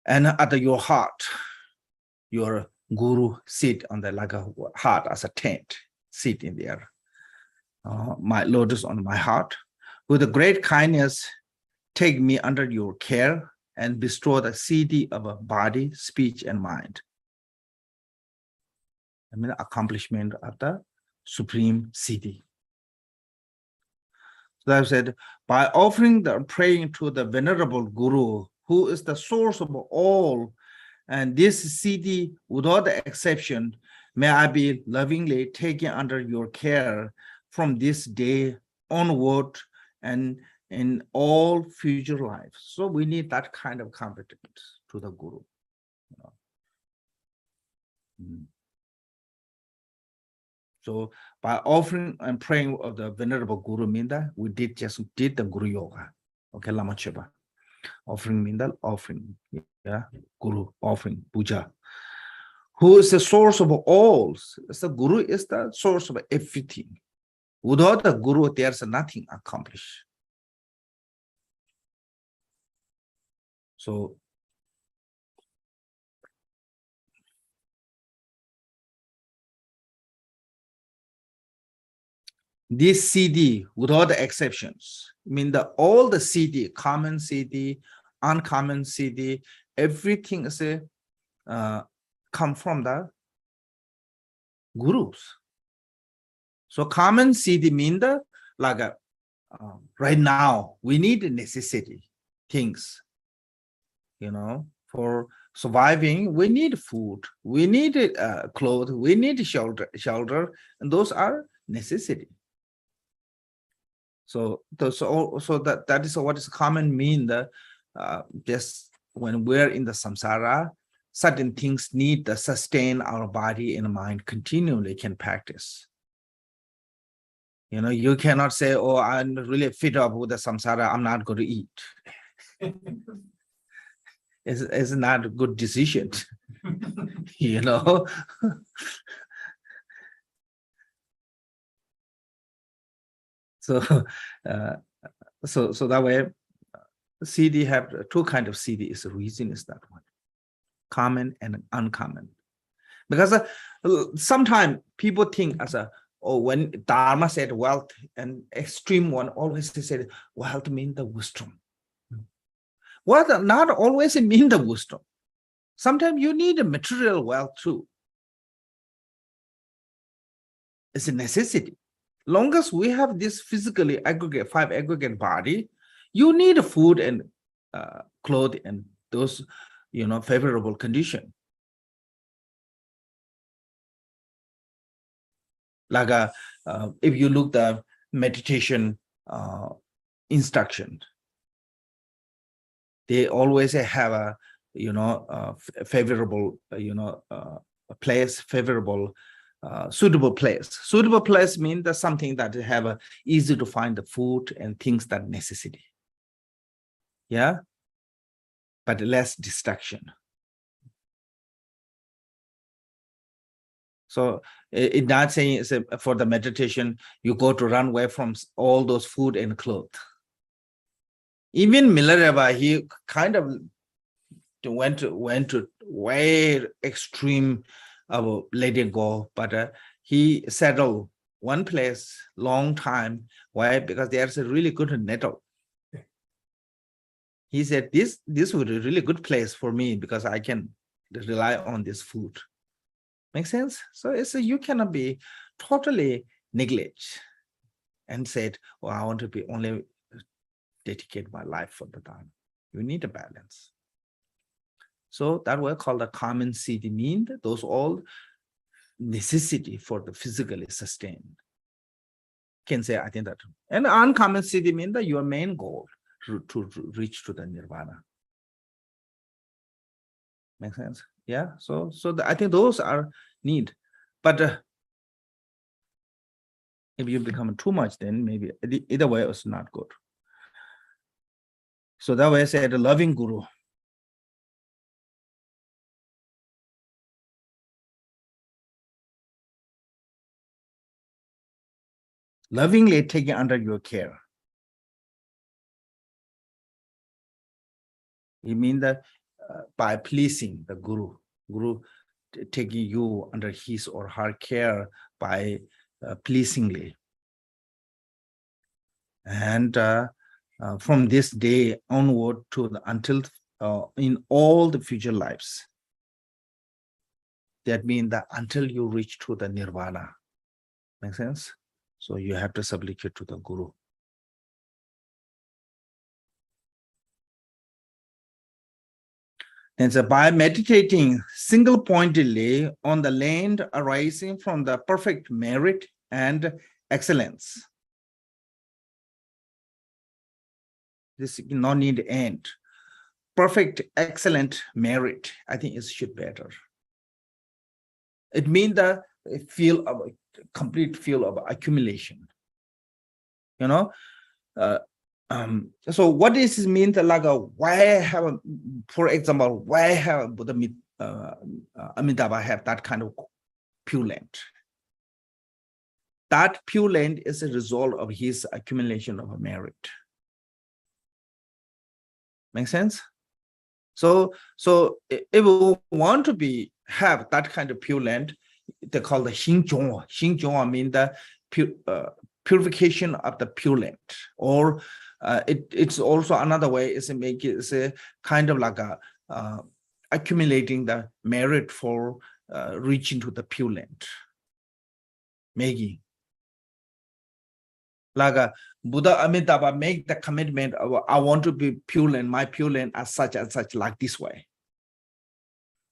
[SPEAKER 2] And at your heart, your Guru sit on the like a heart as a tent, sit in there. My lotus on my heart, with a great kindness, take me under your care and bestow the siddhi of a body, speech, and mind. Accomplishment of the supreme siddhi. So I said, by offering the praying to the venerable Guru, who is the source of all, and this CD, without exception, may I be lovingly taken under your care from this day onward and in all future lives. So we need that kind of competence to the Guru. So by offering and praying of the venerable Guru Minda, we did the Guru Yoga. Okay, Lama Chopa. Offering Minda, offering, yeah, Guru, offering, puja. Who is the source of all? The Guru is the source of everything. Without the Guru, there's nothing accomplished. So this CD, without the exceptions, mean that all the CD, common CD, uncommon CD, everything is come from the gurus. So common CD mean the like right now we need necessity things, for surviving. We need food, we need clothes, we need shelter, and those are necessity. So that is what is common mean the just when we're in the samsara, certain things need to sustain our body and mind continually can practice. You cannot say, oh, I'm really fed up with the samsara, I'm not going to eat. It's not a good decision. So so that way CD have two kind of CD. Is the reason is that one, common and uncommon. Because sometimes people think as when Dharma said wealth, and extreme one always said wealth means the wisdom. Wealth not always mean the wisdom. Sometimes you need a material wealth too. It's a necessity. Long as we have this physically aggregate, 5 aggregate body, you need food and clothes and those, favorable condition. Like if you look the meditation instruction, they always have a favorable place, favorable suitable place. Suitable place means that something that have a easy to find the food and things that necessity. Yeah, but less distraction. So it's not saying it's for the meditation you go to run away from all those food and clothes. Even Milarepa, he kind of went to way extreme of letting go, but he settled one place long time. Why? Because there's a really good nettle. He said this would be a really good place for me because I can rely on this food. Make sense? So it's you cannot be totally neglect and said, oh, I want to be only dedicate my life for the Dharma. You need a balance. So that we call the common CD mean those all necessity for the physically sustained. Can say I think that. And uncommon CD mean that your main goal to reach to the nirvana. Make sense? Yeah. So I think those are need, but if you become too much, then maybe either way it's not good. So that way I said, loving Guru. Lovingly taken under your care. It means that by pleasing the Guru taking you under his or her care by pleasingly. And from this day onward to until in all the future lives. That means that until you reach to the nirvana. Make sense? So you have to supplicate to the Guru. And so by meditating single-pointedly on the land arising from the perfect merit and excellence, this no need end. Perfect, excellent merit, I think it should better. It means the feel of complete feel of accumulation. You know, so what this means, like why have, for example, why have Buddha Amitabha have that kind of pure land? That pure land is a result of his accumulation of merit. Make sense? So if we want to have that kind of pure land, they call the Xingzhong. Xingzhong means the purification of the pure land, or it's also another way is make it a kind of like a accumulating the merit for reaching to the pure land. Making like a Buddha Amitabha make the commitment of I want to be pure land, my pure land as such like this way.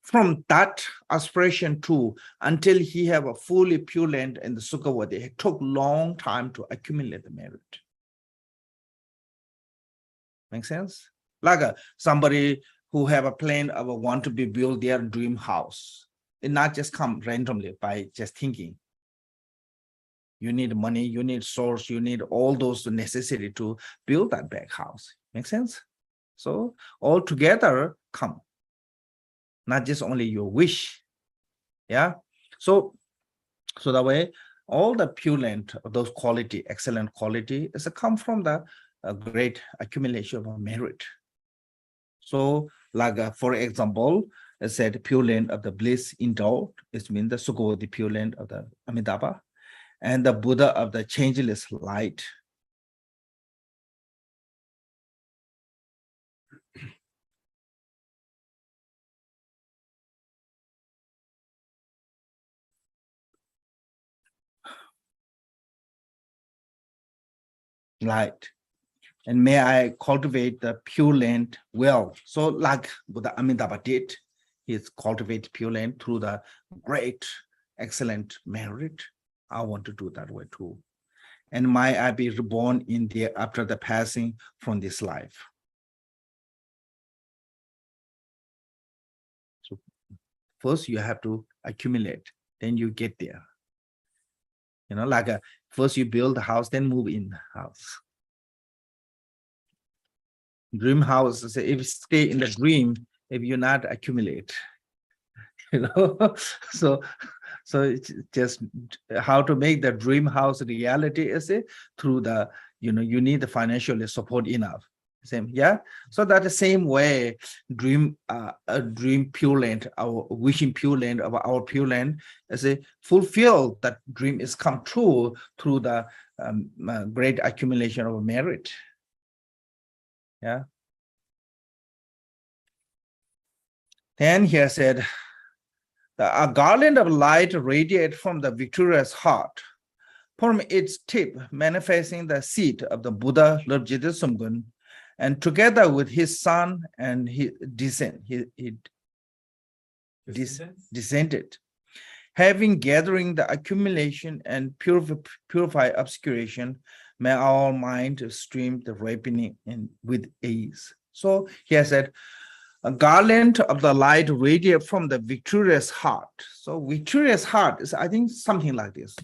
[SPEAKER 2] From that aspiration to until he have a fully pure land in the Sukhavati, it took long time to accumulate the merit. Make sense? Like somebody who have a plan of want to be build their dream house. It not just come randomly by just thinking. You need money, you need source, you need all those necessary to build that big house. Make sense? So all together come. Not just only your wish. Yeah. So that way, all the pure land of those quality, excellent quality, is a come from the great accumulation of merit. So, like for example, I said pure land of the bliss endowed, it means the Sukhavati pure land of the Amitabha, and the Buddha of the changeless light. Light. And may I cultivate the pure land well. So like Buddha Amitabha did, he's cultivated pure land through the great, excellent merit. I want to do that way too. And may I be reborn in there after the passing from this life. So first you have to accumulate, then you get there. You know, like first you build the house, then move in the house. Dream house, if you stay in the dream, if you not accumulate, you know, so it's just how to make the dream house reality is it through the, you know, you need the financial support enough. Same, yeah. So that the same way, dream pure land, our wishing pure land of our pure land, as a fulfill that dream is come true through the great accumulation of merit. Yeah. Then here said, a garland of light radiate from the victorious heart, from its tip manifesting the seed of the Buddha Lobjita Sumgun, and together with his son and his descended, having gathering the accumulation and purify obscuration, may our mind stream the ripening with ease. So he said, a garland of the light radiate from the victorious heart. So victorious heart is, I think, something like this.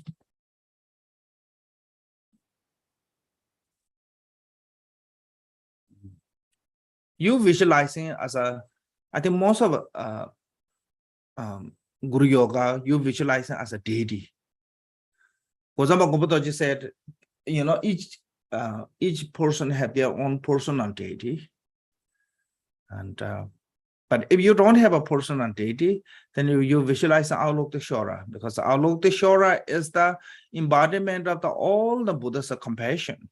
[SPEAKER 2] You visualizing as a, I think most of Guru Yoga, you visualizing as a deity. For example, Gopataji said, you know, each person have their own personal deity. And but if you don't have a personal deity, then you visualize the Avalokiteshvara, because Avalokiteshvara is the embodiment of all the Buddha's compassion.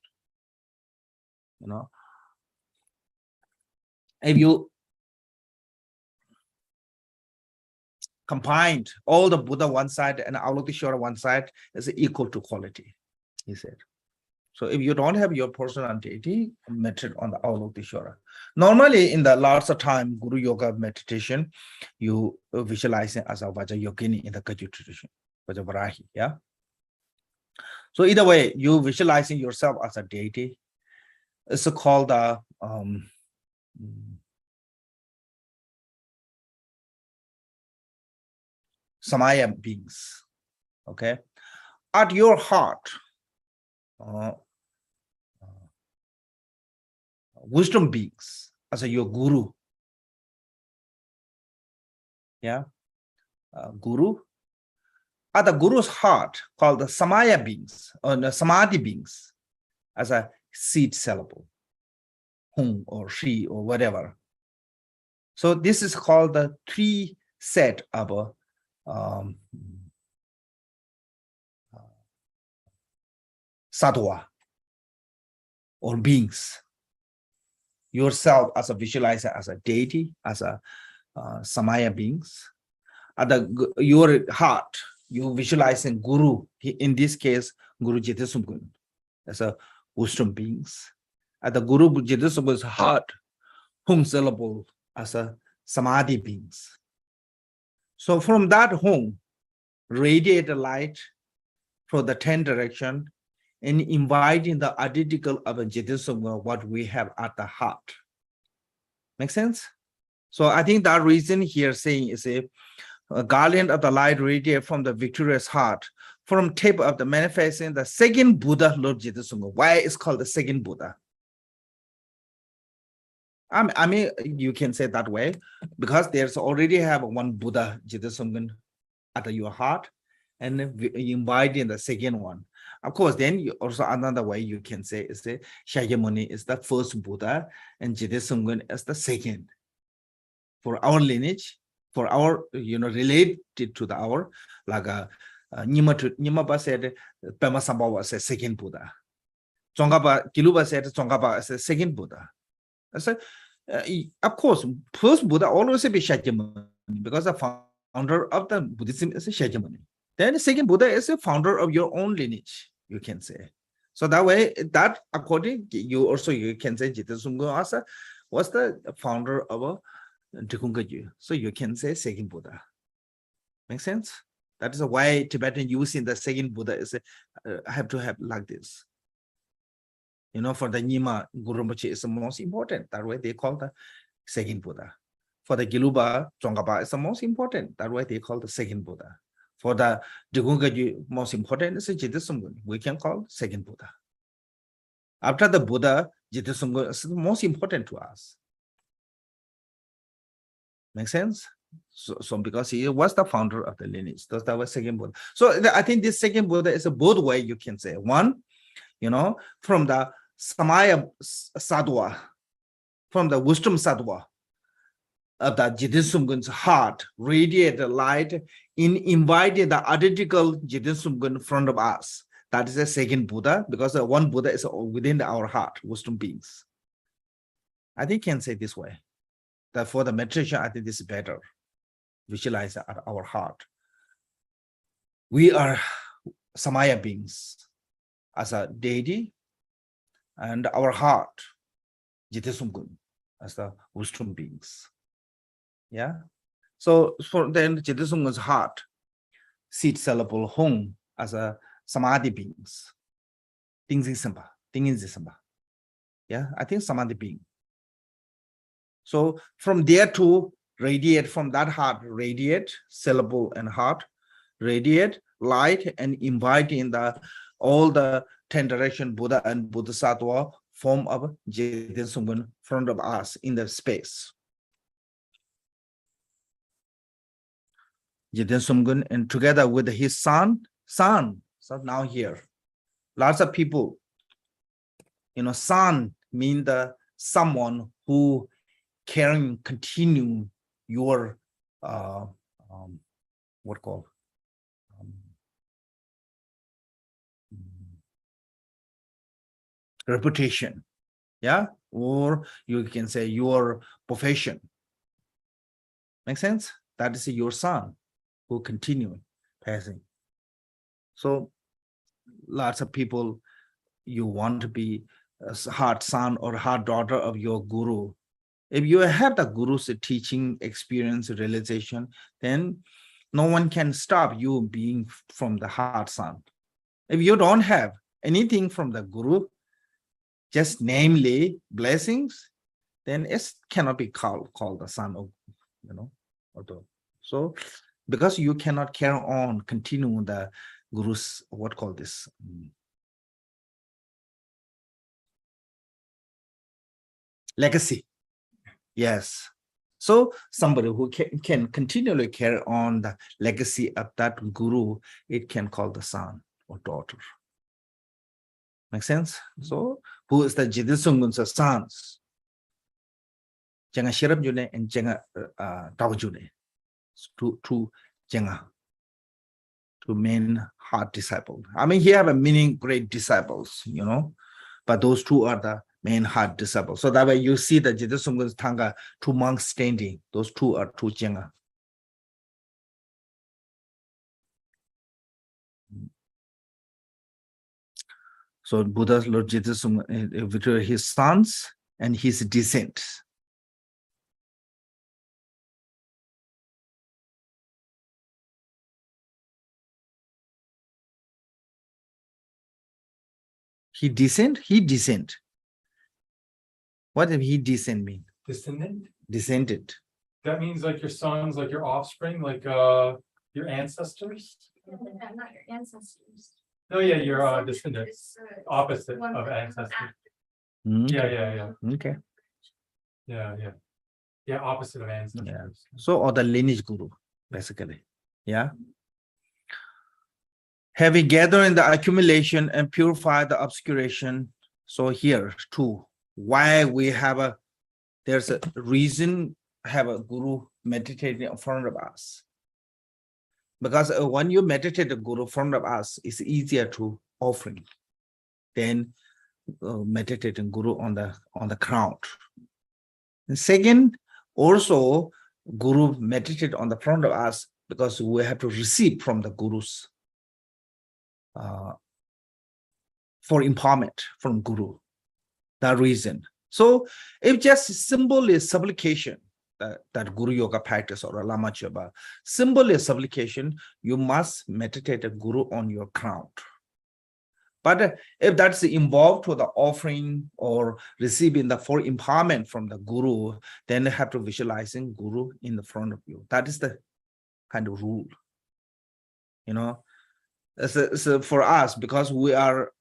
[SPEAKER 2] You know, if you combined all the Buddha one side and Avalokiteshvara one side, is equal to quality, he said. So if you don't have your personal deity, meditate on the Avalokiteshvara. Normally, in the lots of time, Guru Yoga meditation, you visualize it as a Vajrayogini in the Kaju tradition, Vajravarahi, yeah? So either way, you visualizing yourself as a deity. It's called the Samaya beings, okay? At your heart, wisdom beings as your guru, yeah? Guru. At the guru's heart, called the Samaya beings, or the Samadhi beings, as a seed syllable, hum or she or whatever. So this is called the three set of sattva or beings. Yourself as a visualizer, as a deity, as a Samaya beings. At your heart, you visualizing Guru, in this case, Guru Jitisumgun, as a wisdom beings. At the Guru Jitisumgun's heart, hum syllable as a Samadhi beings. So from that home, radiate the light for the 10 direction and inviting the identical of a Jitisumga, what we have at the heart. Make sense? So I think that reason here saying is a guardian of the light radiate from the victorious heart, from tip of the manifesting the second Buddha, Lord Jitisumga. Why it's called the second Buddha? I mean, you can say that way, because there's already have one Buddha Jitisumgan at your heart, and inviting the second one. Of course, then you also another way you can say is the Shakyamuni is the first Buddha and Jitisumgan is the second. For our lineage, for our, related to the our, like Nyimaba said, Pema Sambhava was a second Buddha. Tsongkhapa, Kiluba said Tsongkhapa is a second Buddha. So, of course, first Buddha always be Shakyamuni, because the founder of the Buddhism is a Shakyamuni. Then the second Buddha is a founder of your own lineage, you can say. So that way, that according you can say Jitisumga was the founder of Tikungaju. So you can say second Buddha. Make sense? That is why Tibetan using the second Buddha is have to have like this. For the Nyima, Guru Rinpoche is the most important. That way they call the second Buddha. For the Giluba, Tsongkhapa is the most important. That way they call the second Buddha. For the Tikungaju, most important is Jitisumgun. We can call second Buddha. After the Buddha, Jitisumgun is the most important to us. Make sense? So because he was the founder of the lineage, that was second Buddha. So I think this second Buddha is a both way you can say. One, from the Samaya Sattva, from the wisdom Sattva of the Jitisumgun's heart, radiate the light in inviting the identical Jitisumgun in front of us. That is the second Buddha, because the one Buddha is within our heart, wisdom beings. I think you can say this way. That for the meditation, I think this is better. Visualize at our heart. We are Samaya beings as a deity, and our heart, Jitisumgun, as the wisdom beings. Yeah. So for then Jitisumgun's heart, seed syllable home as a Samadhi beings. Tingin. Yeah, I think Samadhi being. So from there to radiate, from that heart, radiate, syllable and heart, radiate, light, and invite in all the 10 direction Buddha and Bodhisattva form of Jitisumgun in front of us in the space. Jitisumgun, and together with his son, so now here, lots of people, son mean the someone who can continue your reputation, yeah, or you can say your profession. Make sense? That is your son who continue passing. So lots of people you want to be a hard son or hard daughter of your guru. If you have the guru's teaching, experience, realization, then no one can stop you being from the hard son. If you don't have anything from the guru, just namely blessings, then it cannot be called the son of, so because you cannot carry on, continue the guru's, what call this? Legacy. Yes. So somebody who can continually carry on the legacy of that guru, it can call the son or daughter. Make sense? So who is the Jidisungun's sons? Janga Shirab June and Janga Tawajune. Two Janga. Two main hard disciples. I mean, he have a meaning great disciples, but those two are the main hard disciples. So that way you see the Jidisungun's Tanga, two monks standing. Those two are two Janga. So Buddha's Lord Jesus, which were his sons and his descendants. He descend. What does he descend mean?
[SPEAKER 3] Descendant?
[SPEAKER 2] Descended.
[SPEAKER 3] That means like your sons, like your offspring, like your ancestors?
[SPEAKER 4] Not your ancestors.
[SPEAKER 3] No, yeah, your descendants, opposite of ancestors. Yeah.
[SPEAKER 2] Okay.
[SPEAKER 3] Yeah, opposite of ancestors.
[SPEAKER 2] Yeah. So, or the lineage guru, basically. Yeah. Having gathered in the accumulation and purified the obscuration. So here too, why we have there's a reason have a guru meditating in front of us. Because when you meditate the guru in front of us, it's easier to offering than meditating guru on the ground. And second, also guru meditate on the front of us because we have to receive from the gurus for empowerment from guru. That reason. So if just symbol is supplication, that Guru Yoga practice or a Lama chopa, symbol is supplication, you must meditate a guru on your crown. But if that's involved with the offering or receiving the full empowerment from the guru, then you have to visualizing guru in the front of you. That is the kind of rule. So for us, because we are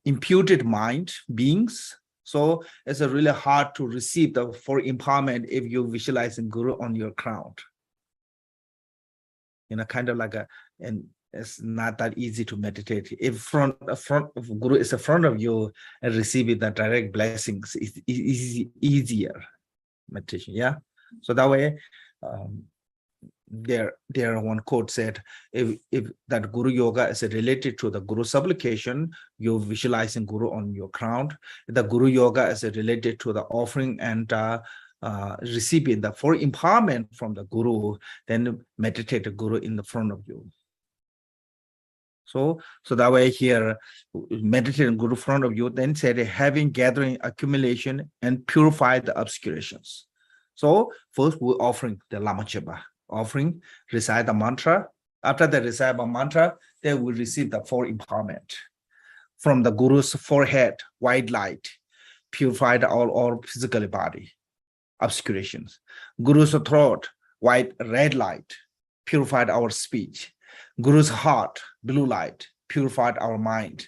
[SPEAKER 2] imputed mind beings. So it's really hard to receive the full empowerment if you visualizing guru on your crown. Kind of like and it's not that easy to meditate. If front of guru is in front of you and receiving the direct blessings, it's easier meditation. Yeah. So that way, there one quote said, if that guru yoga is related to the guru supplication, you're visualizing guru on your crown. If the guru yoga is related to the offering and receiving the full empowerment from the guru, then meditate the guru in the front of you. So that way here, meditating guru in front of you, then said having gathering accumulation and purify the obscurations. So first we're offering the Lama chopa. Offering, recite the mantra. After the recite the mantra, they will receive the full empowerment from the guru's forehead, white light, purified all physical body, obscurations. Guru's throat, white red light, purified our speech. Guru's heart, blue light, purified our mind.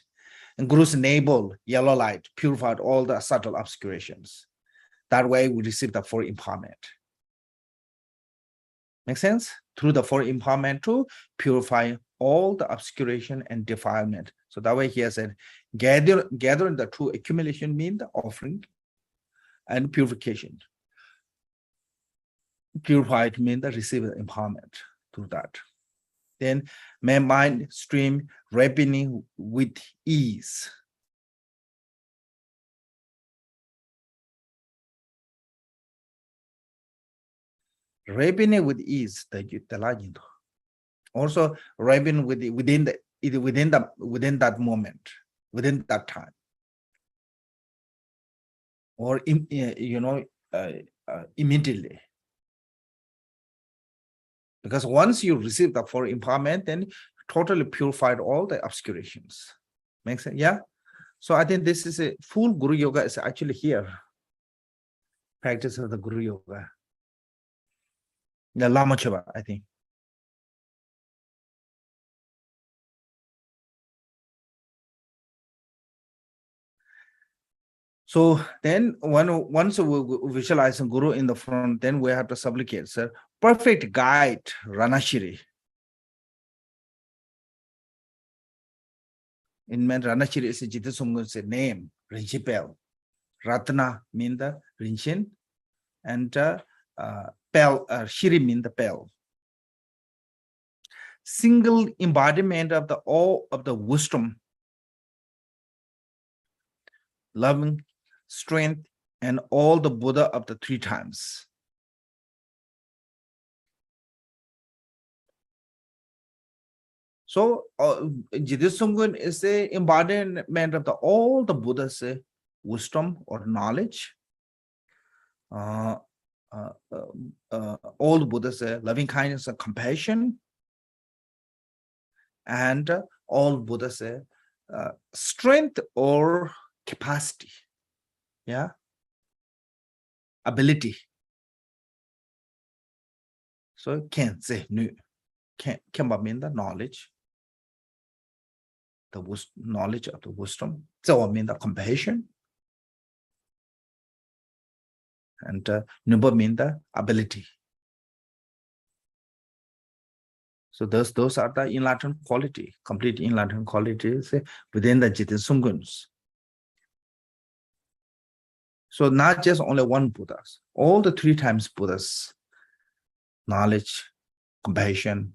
[SPEAKER 2] And Guru's navel, yellow light, purified all the subtle obscurations. That way we receive the full empowerment. Make sense? Through the full empowerment to purify all the obscuration and defilement. So that way he said, gathering the true accumulation means the offering and purification. Purified means the receive empowerment through that. Then may mind stream ripening with ease. Ripening with ease, the large. Also ripen within the either within that moment, within that time, or immediately. Because once you receive the full empowerment, then totally purified all the obscurations. Makes sense? Yeah. So I think this is a full Guru Yoga is actually here. Practice of the Guru Yoga. The Lama chopa, I think. So then once we visualize the Guru in the front, then we have to supplicate, sir, perfect guide, Ranashiri. In man, Ranashiri is a Jitasumgun's name, Rinchipel. Ratna means the Rinchin, and Pel, Shiri means the Pel. Single embodiment of the all of the wisdom, loving, strength, and all the Buddha of the 3 times. So Jidisumgun is the embodiment of all the Buddha's wisdom or knowledge. All the Buddha's loving kindness and compassion, and all Buddha's strength or capacity, yeah, ability. So can say nu, can mean the knowledge, the knowledge of the wisdom. So mean the compassion, and nuba mean the ability. So those are the enlightened quality, complete enlightened qualities within the Jidisumguns. So not just only one Buddha, all the 3 times Buddhas, knowledge, compassion,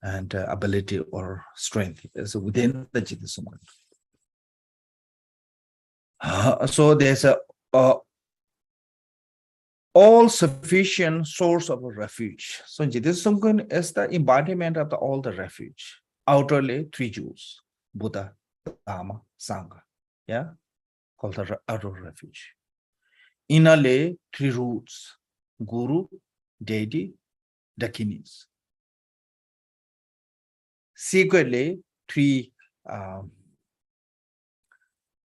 [SPEAKER 2] and ability or strength is within the Jidisumgun. So there's a all-sufficient source of refuge. So Jidisumgun is the embodiment of all the refuge. Outerly 3 jewels, Buddha, Lama, Sangha, yeah, called the outer refuge. Innerly 3 roots, Guru, Deity, Dakinis. Secretly 3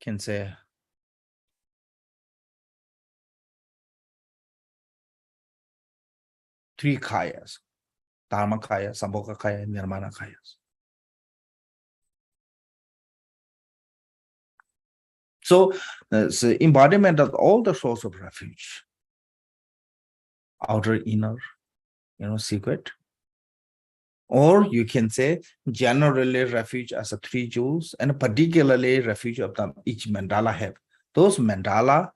[SPEAKER 2] can say 3 kayas, Dharma kaya, Sambhoga kaya, Nirmana kayas. So it's the embodiment of all the source of refuge. Outer, inner, secret. Or you can say generally refuge as a 3 jewels, and particularly refuge of each mandala have. Those mandala,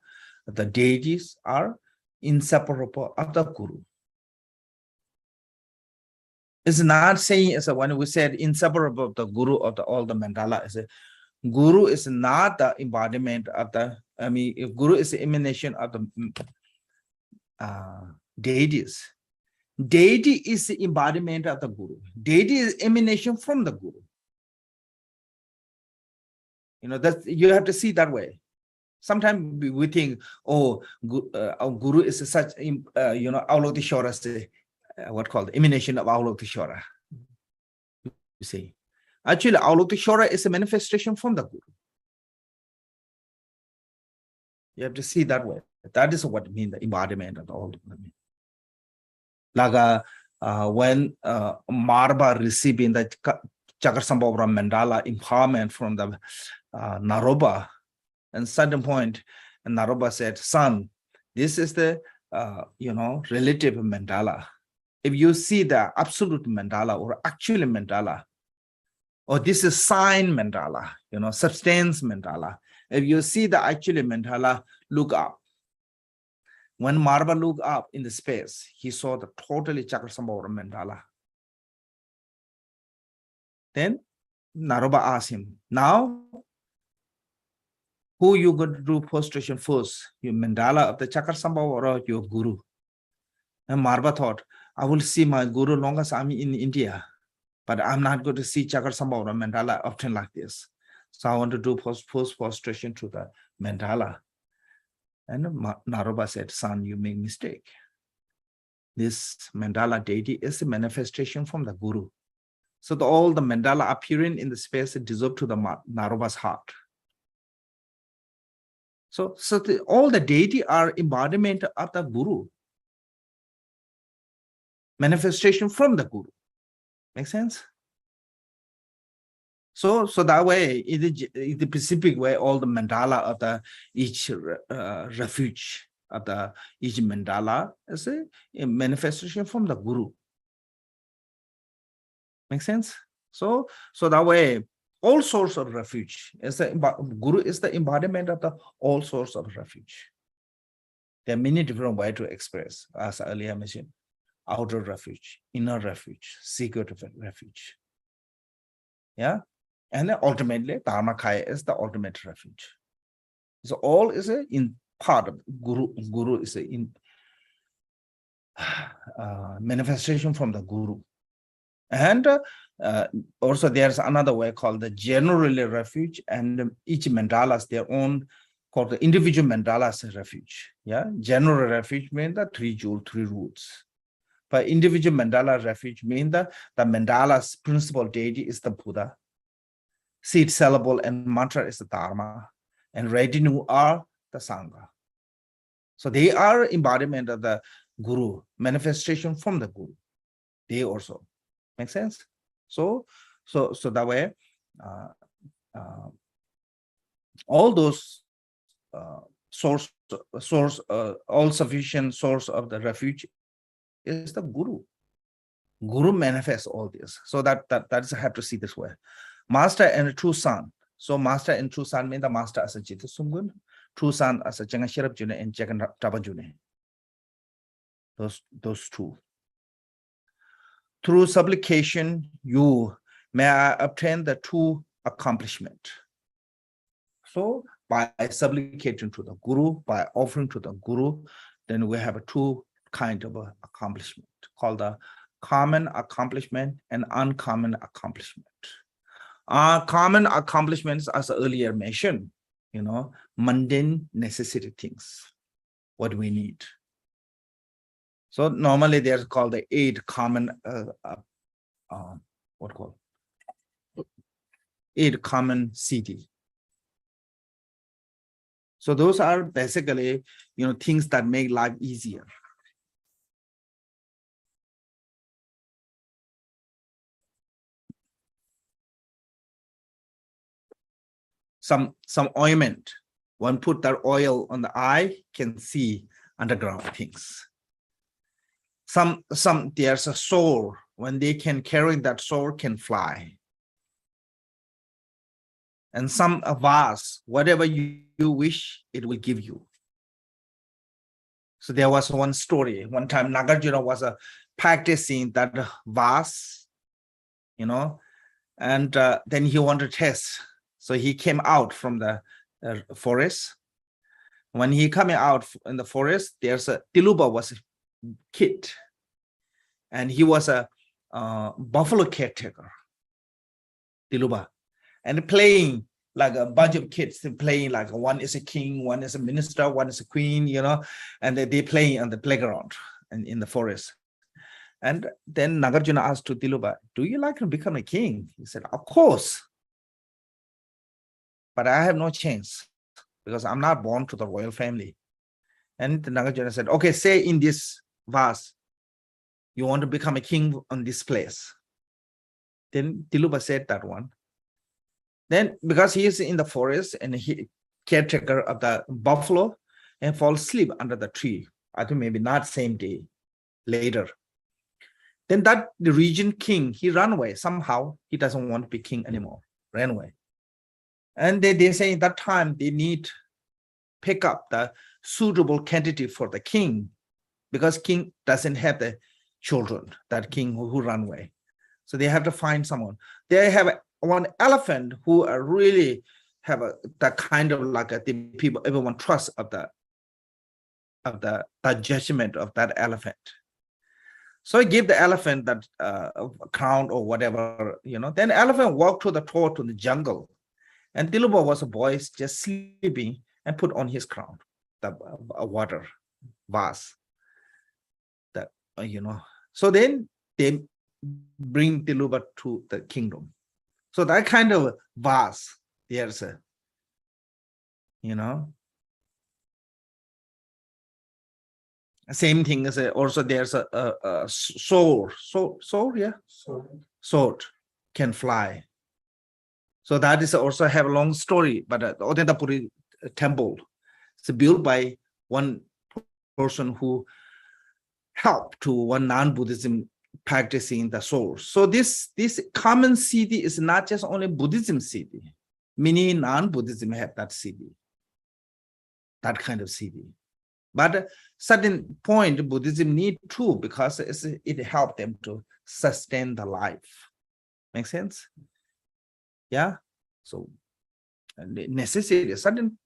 [SPEAKER 2] the deities are inseparable of the Guru. It's not saying as when we said inseparable of the Guru of all the mandala, is Guru is not the embodiment of the, if Guru is the emanation of the deities. Deity is the embodiment of the Guru. Deity is emanation from the Guru. That you have to see that way. Sometimes we think, our Guru is such, Avalokiteshvara, what called emanation of Avalokiteshvara. You see, actually, Avalokiteshvara is a manifestation from the Guru. You have to see that way. That is what it means, the embodiment of all. Like when Marba receiving the Chakra-sambhava mandala empowerment from the Naropa, and certain point, Naropa said, son, this is the relative mandala. If you see the absolute mandala or actual mandala, or this is sign mandala, substance mandala. If you see the actual mandala, look up. When Marba looked up in the space, he saw the totally Chakra-sambhava mandala. Then Naropa asked him, now, who you going to do prostration first? Your mandala of the Chakra-sambhava or your Guru? And Marba thought, I will see my Guru long as I'm in India. but I'm not going to see Chakra Sambhava mandala often like this. So I want to do post prostration to the mandala. And Naropa said, son, you make mistake. This mandala deity is a manifestation from the Guru. So all the mandala appearing in the space deserve to the Naropa's heart. So all the deity are embodiment of the Guru. Manifestation from the Guru. Make sense? So that way, in the specific way, all the mandala of the each refuge of the each mandala is a manifestation from the Guru. Make sense? So that way, all source of refuge is the Guru is the embodiment of the all source of refuge. There are many different ways to express, as earlier mentioned: outer refuge, inner refuge, secret refuge. Yeah. And then ultimately, Dharmakaya is the ultimate refuge. So all is in part of Guru. Guru is in manifestation from the Guru. And also there's another way called the generally refuge, and each mandala is their own, called the individual mandalas refuge. Yeah, general refuge means the 3 jewels, 3 roots. But individual mandala refuge means the mandala's principal deity is the Buddha. Seed syllable and mantra is the Dharma, and retinue are the Sangha. So they are embodiment of the Guru, manifestation from the Guru. They also make sense. So that way, all those source, all sufficient source of the refuge is the Guru. Guru manifests all this. So that's have to see this way. Master and true son. So master and true son mean the master as a Jita Sungun, true son as a Janga Shirab June and Jagan Taba June. Those two. Through supplication, you may obtain the true accomplishment. So by supplicating to the Guru, by offering to the Guru, then we have a two kind of accomplishment called the common accomplishment and uncommon accomplishment. Common accomplishments, as earlier mentioned, mundane necessity things, what we need. So normally they're called the 8 common, 8 common city. So those are basically, things that make life easier. Some ointment, one put that oil on the eye, can see underground things. Some there's a soul, when they can carry that soul, can fly. And some a vase, whatever you wish, it will give you. So there was one story. One time Nagarjuna was practicing that vase, and then he wanted to test. So he came out from the forest. When he coming out in the forest, there's a Tiluba was a kid, and he was a buffalo caretaker, Tiluba, and playing like a bunch of kids, playing like one is a king, one is a minister, one is a queen, and they playing on the playground and in the forest. And then Nagarjuna asked to Tiluba, "Do you like to become a king?" He said, "Of course. But I have no chance because I'm not born to the royal family." And the Nagarjuna said, "Okay, say in this vase, you want to become a king on this place." Then Tiluba said that one. Then because he is in the forest and he caretaker of the buffalo and fall asleep under the tree. I think maybe not same day, later. Then the region king, he ran away. Somehow he doesn't want to be king anymore, ran away. And they say at that time they need pick up the suitable candidate for the king, because king doesn't have the children, that king who ran away. So they have to find someone. They have one elephant who really have that kind of like the people, everyone trusts of the judgment of that elephant. So he gave the elephant that crown or whatever, Then elephant walked to the tour to the jungle, and Tiluba was a boy just sleeping and put on his crown, the water vase. That So then they bring Tiluba to the kingdom. So that kind of vase, there's a, same thing as also there's a sword, yeah, sword can fly. So that is also have a long story, but the Odentapuri temple is built by one person who helped to one non-Buddhism practicing the source. So this common city is not just only Buddhism city. Many non-Buddhism have that city, that kind of city. But at certain point, Buddhism need too, because it helped them to sustain the life. Make sense? Yeah. So necessary, certain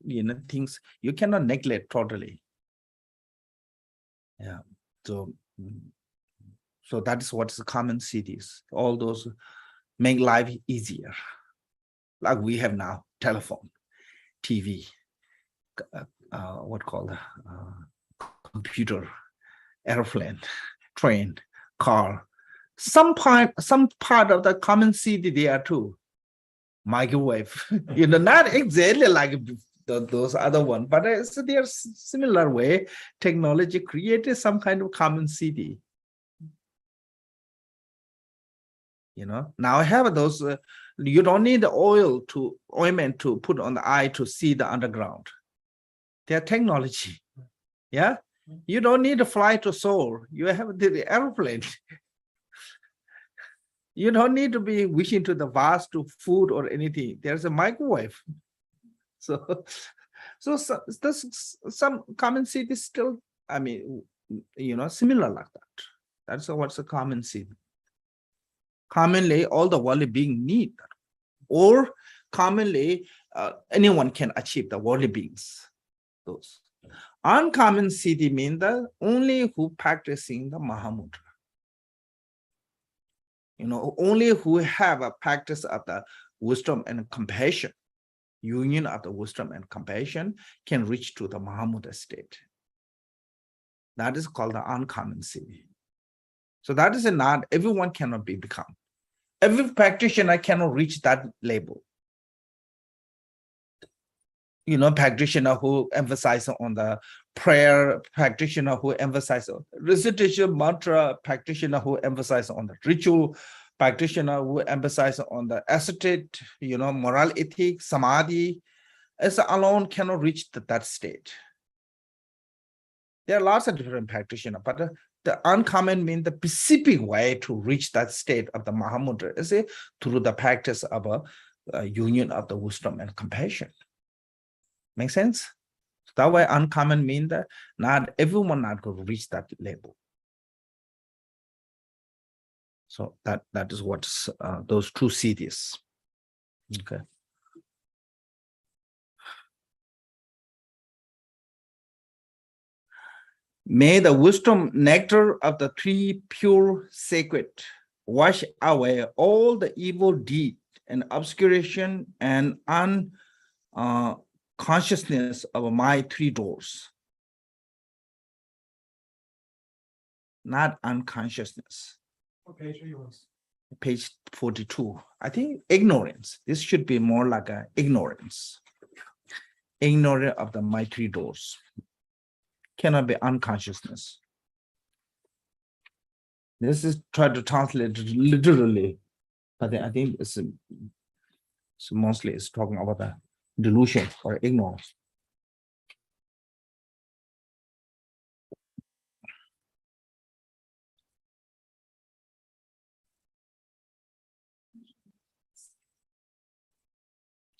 [SPEAKER 2] things you cannot neglect totally. Yeah. So that is what's the common cities. All those make life easier. Like we have now, telephone, TV, computer, airplane, train, car. Some part of the common city there too. Microwave, not exactly like those other ones, but there's similar way. Technology created some kind of common city. Now I have those. You don't need the ointment to put on the eye to see the underground. Their technology, yeah. You don't need to fly to Seoul. You have the airplane. You don't need to be wishing to the vast to food or anything. There's a microwave. So there's some common cities still, similar like that. That's what's a common city. Commonly, all the worldly beings need that. Or commonly, anyone can achieve the worldly beings. Those. Uncommon city means the only who practicing the Mahamudra. Only who have a practice of the wisdom and compassion, union of the wisdom and compassion, can reach to the Mahamudra state. That is called the uncommon city. So that is not everyone cannot become. Every practitioner cannot reach that level. Practitioner who emphasize on the prayer, practitioner who emphasize on recitation mantra, practitioner who emphasize on the ritual, practitioner who emphasize on the ascetic, moral ethics, samadhi, as alone cannot reach that state. There are lots of different practitioners, but the uncommon means the specific way to reach that state of the Mahamudra is through the practice of a union of the wisdom and compassion. Make sense? That way uncommon means that not everyone not going to reach that level. So that is what's those two cities. Okay. May the wisdom nectar of the three pure sacred wash away all the evil deed and obscuration and unconsciousness of my three doors. Not unconsciousness.
[SPEAKER 3] What page are you on?
[SPEAKER 2] Page 42. I think ignorance. This should be more like a ignorance. Ignorance of the my three doors. Cannot be unconsciousness. This is try to translate literally, but I think it's mostly it's talking about the delusion or ignorance.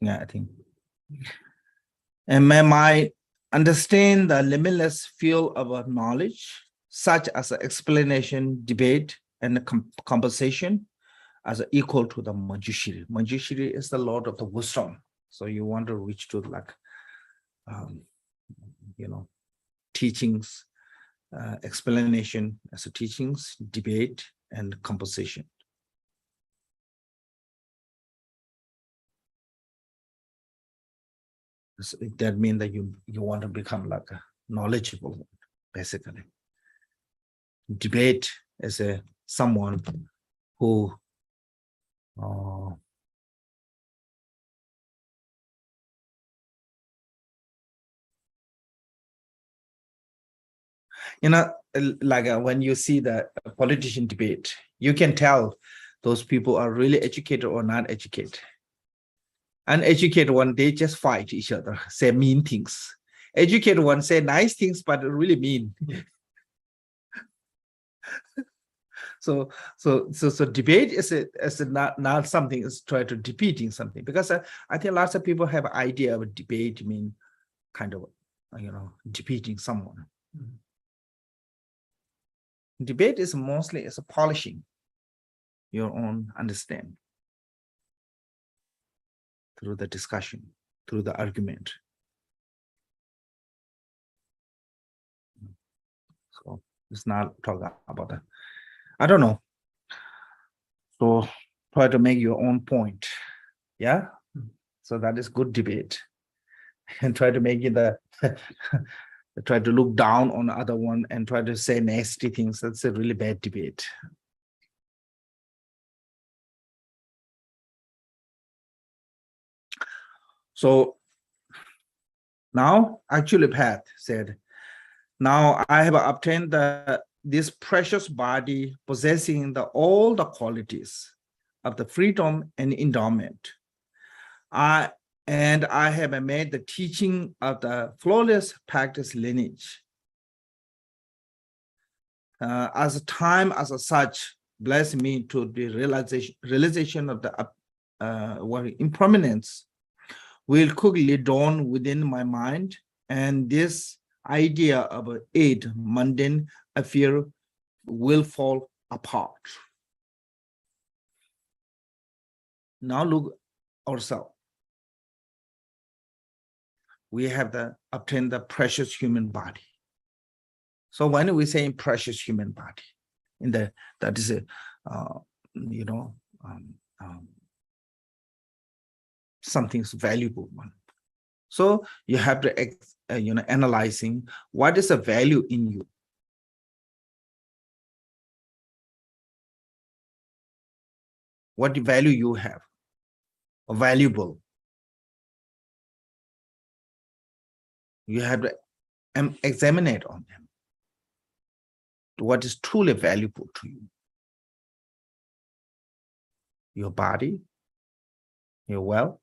[SPEAKER 2] Yeah, I think. And may my understand the limitless field of knowledge, such as explanation, debate, and conversation, as equal to the Manjushri. Manjushri is the Lord of the wisdom. So you want to reach to like, teachings, explanation as a teachings, debate, and composition. So that means that you want to become like a knowledgeable, basically. Debate is someone who like when you see the politician debate, you can tell those people are really educated or not educated. Uneducated one, they just fight each other, say mean things. Educated one say nice things, but really mean. So debate is not something is try to defeating something, because I think lots of people have an idea of debate mean kind of defeating someone. Debate is mostly a polishing your own understanding through the discussion, through the argument. So it's not talking about that. I don't know. So try to make your own point. Yeah. So that is good debate. And try to make it try to look down on the other one and try to say nasty things. That's a really bad debate. So now actually Pat said, now I have obtained this precious body possessing all the qualities of the freedom and endowment. And I have made the teaching of the flawless practice lineage. As a time as a such, bless me to the realization of the impermanence will quickly dawn within my mind, and this idea of aid mundane affair will fall apart. Now look ourselves. We have obtained the precious human body. So when we say precious human body, that is something's valuable one. So you have to analyzing what is the value in you. What value you have, or valuable. You have to examine it on them. What is truly valuable to you? Your body, your wealth,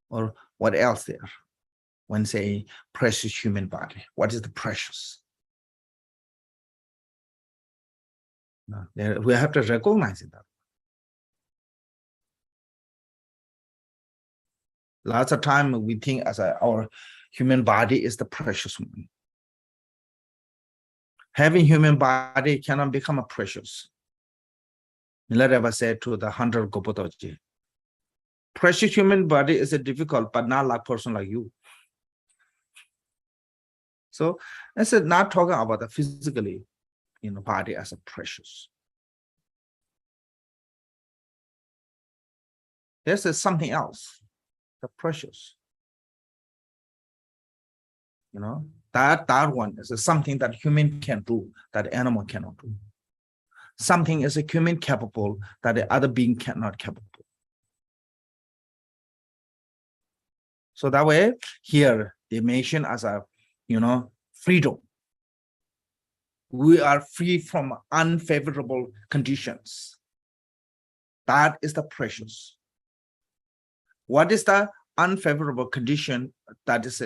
[SPEAKER 2] or what else there? When say precious human body, what is the precious? We have to recognize it. Lots of time we think as our human body is the precious one. Having human body cannot become a precious. Milarepa said to the 100 Gopotoji, precious human body is a difficult, but not like person like you. So I said, not talking about the physically, body as a precious. There's something else, the precious. That one is something that human can do that animal cannot do. Something is a human capable that the other being cannot capable. So that way, here they mention as a, freedom. We are free from unfavorable conditions. That is the precious. What is the unfavorable condition? That is,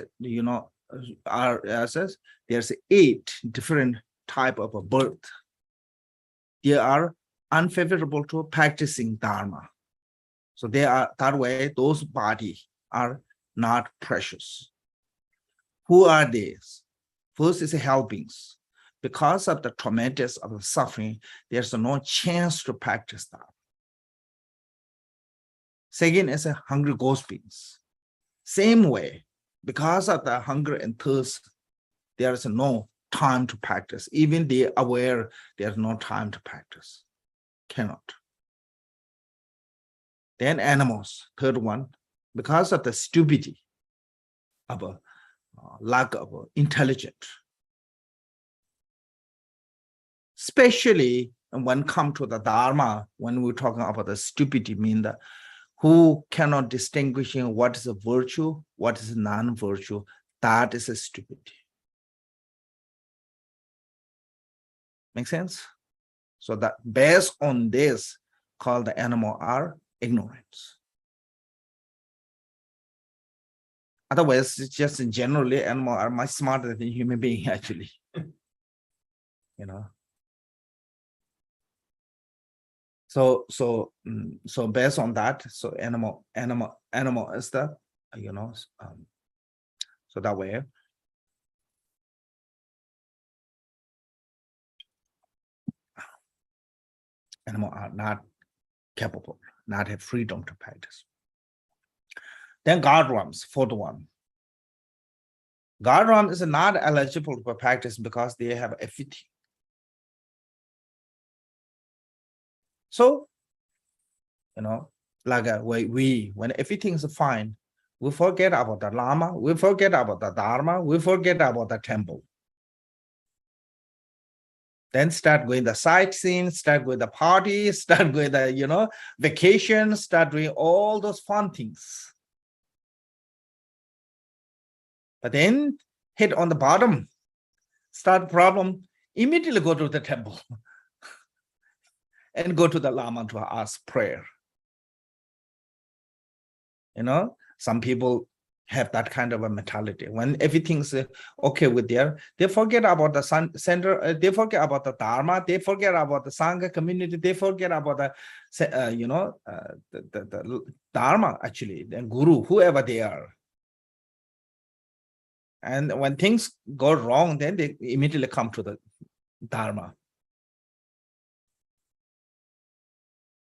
[SPEAKER 2] there's 8 different type of a birth. They are unfavorable to practicing Dharma. So they are that way, those bodies are not precious. Who are these? First is helpings. Because of the traumatic of the suffering, there's no chance to practice that. Second is a hungry ghost beings. Same way, because of the hunger and thirst, there is no time to practice. Even they aware there's no time to practice. Cannot. Then animals, third one, because of the stupidity of a lack of intelligence. Especially when come to the Dharma, when we're talking about the stupidity, mean that who cannot distinguish what is a virtue, what is non-virtue, that is a stupidity. Make sense? So that based on this, called the animal are ignorance. Otherwise, it's just generally animal are much smarter than human being actually. You know. So based on that, so animal is the, you know, so that way. Animal are not capable, not have freedom to practice. Then guardrams, fourth one. Guardram is not eligible for practice because they have everything. So, you know, like when everything is fine, we forget about the Lama, we forget about the Dharma, we forget about the temple. Then start going the sightseeing, start with the party, start with the, you know, vacation, start doing all those fun things. But then hit on the bottom, start problem, immediately go to the temple and go to the Lama to ask prayer. You know, some people have that kind of a mentality. When everything's okay with there, they forget about the center, they forget about the Dharma, they forget about the Sangha community, they forget about the, you know, the Dharma actually, the Guru, whoever they are. And when things go wrong, then they immediately come to the Dharma.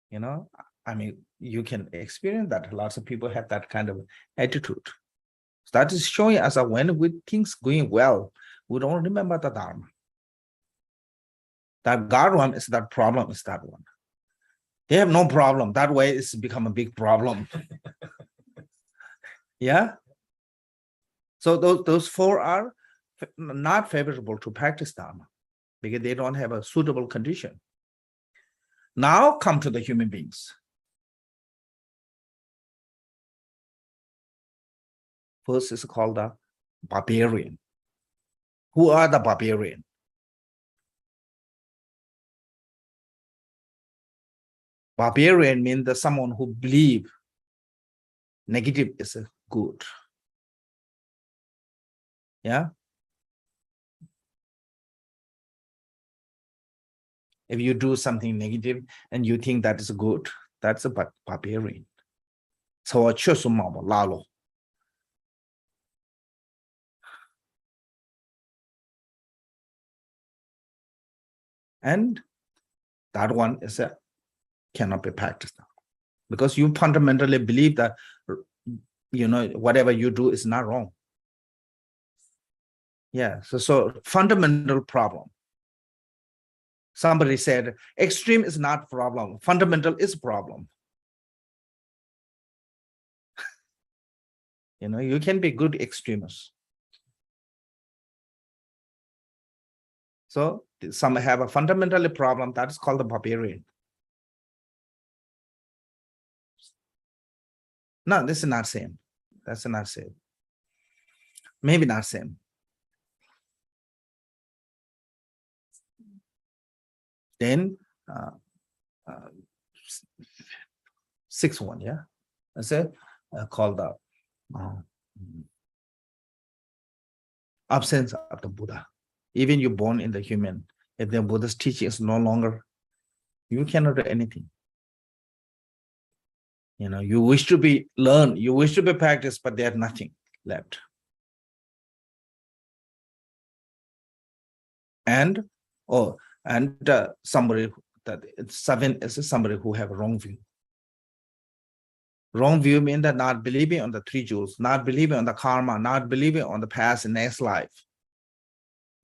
[SPEAKER 2] You know, I mean, you can experience that. Lots of people have that kind of attitude. So that is showing us that when with things going well, we don't remember the Dharma. That Guardram is that problem, is that one. They have no problem. That way it's become a big problem. Yeah. So those four are not favorable to practice Dharma because they don't have a suitable condition. Now come to the human beings. First is called the barbarian. Who are the barbarian? Barbarian means that someone who believe negative is good. Yeah. If you do something negative and you think that is good, that's a barbarian. So lalo. And that one is cannot be practiced because you fundamentally believe that, you know, whatever you do is not wrong. Yeah, so fundamental problem. Somebody said extreme is not problem, fundamental is problem. You know, you can be good extremists. So some have a fundamental problem that is called the barbarian. No, this is not same. That's not same. Maybe not same. Then sixth one, yeah. I said called the absence of the Buddha. Even you born in the human, if the Buddha's teaching is no longer, you cannot do anything. You know, you wish to be learn, you wish to be practiced, but there's nothing left. And somebody that seven is somebody who have a wrong view. Wrong view means that not believing on the three jewels, not believing on the karma, not believing on the past and next life.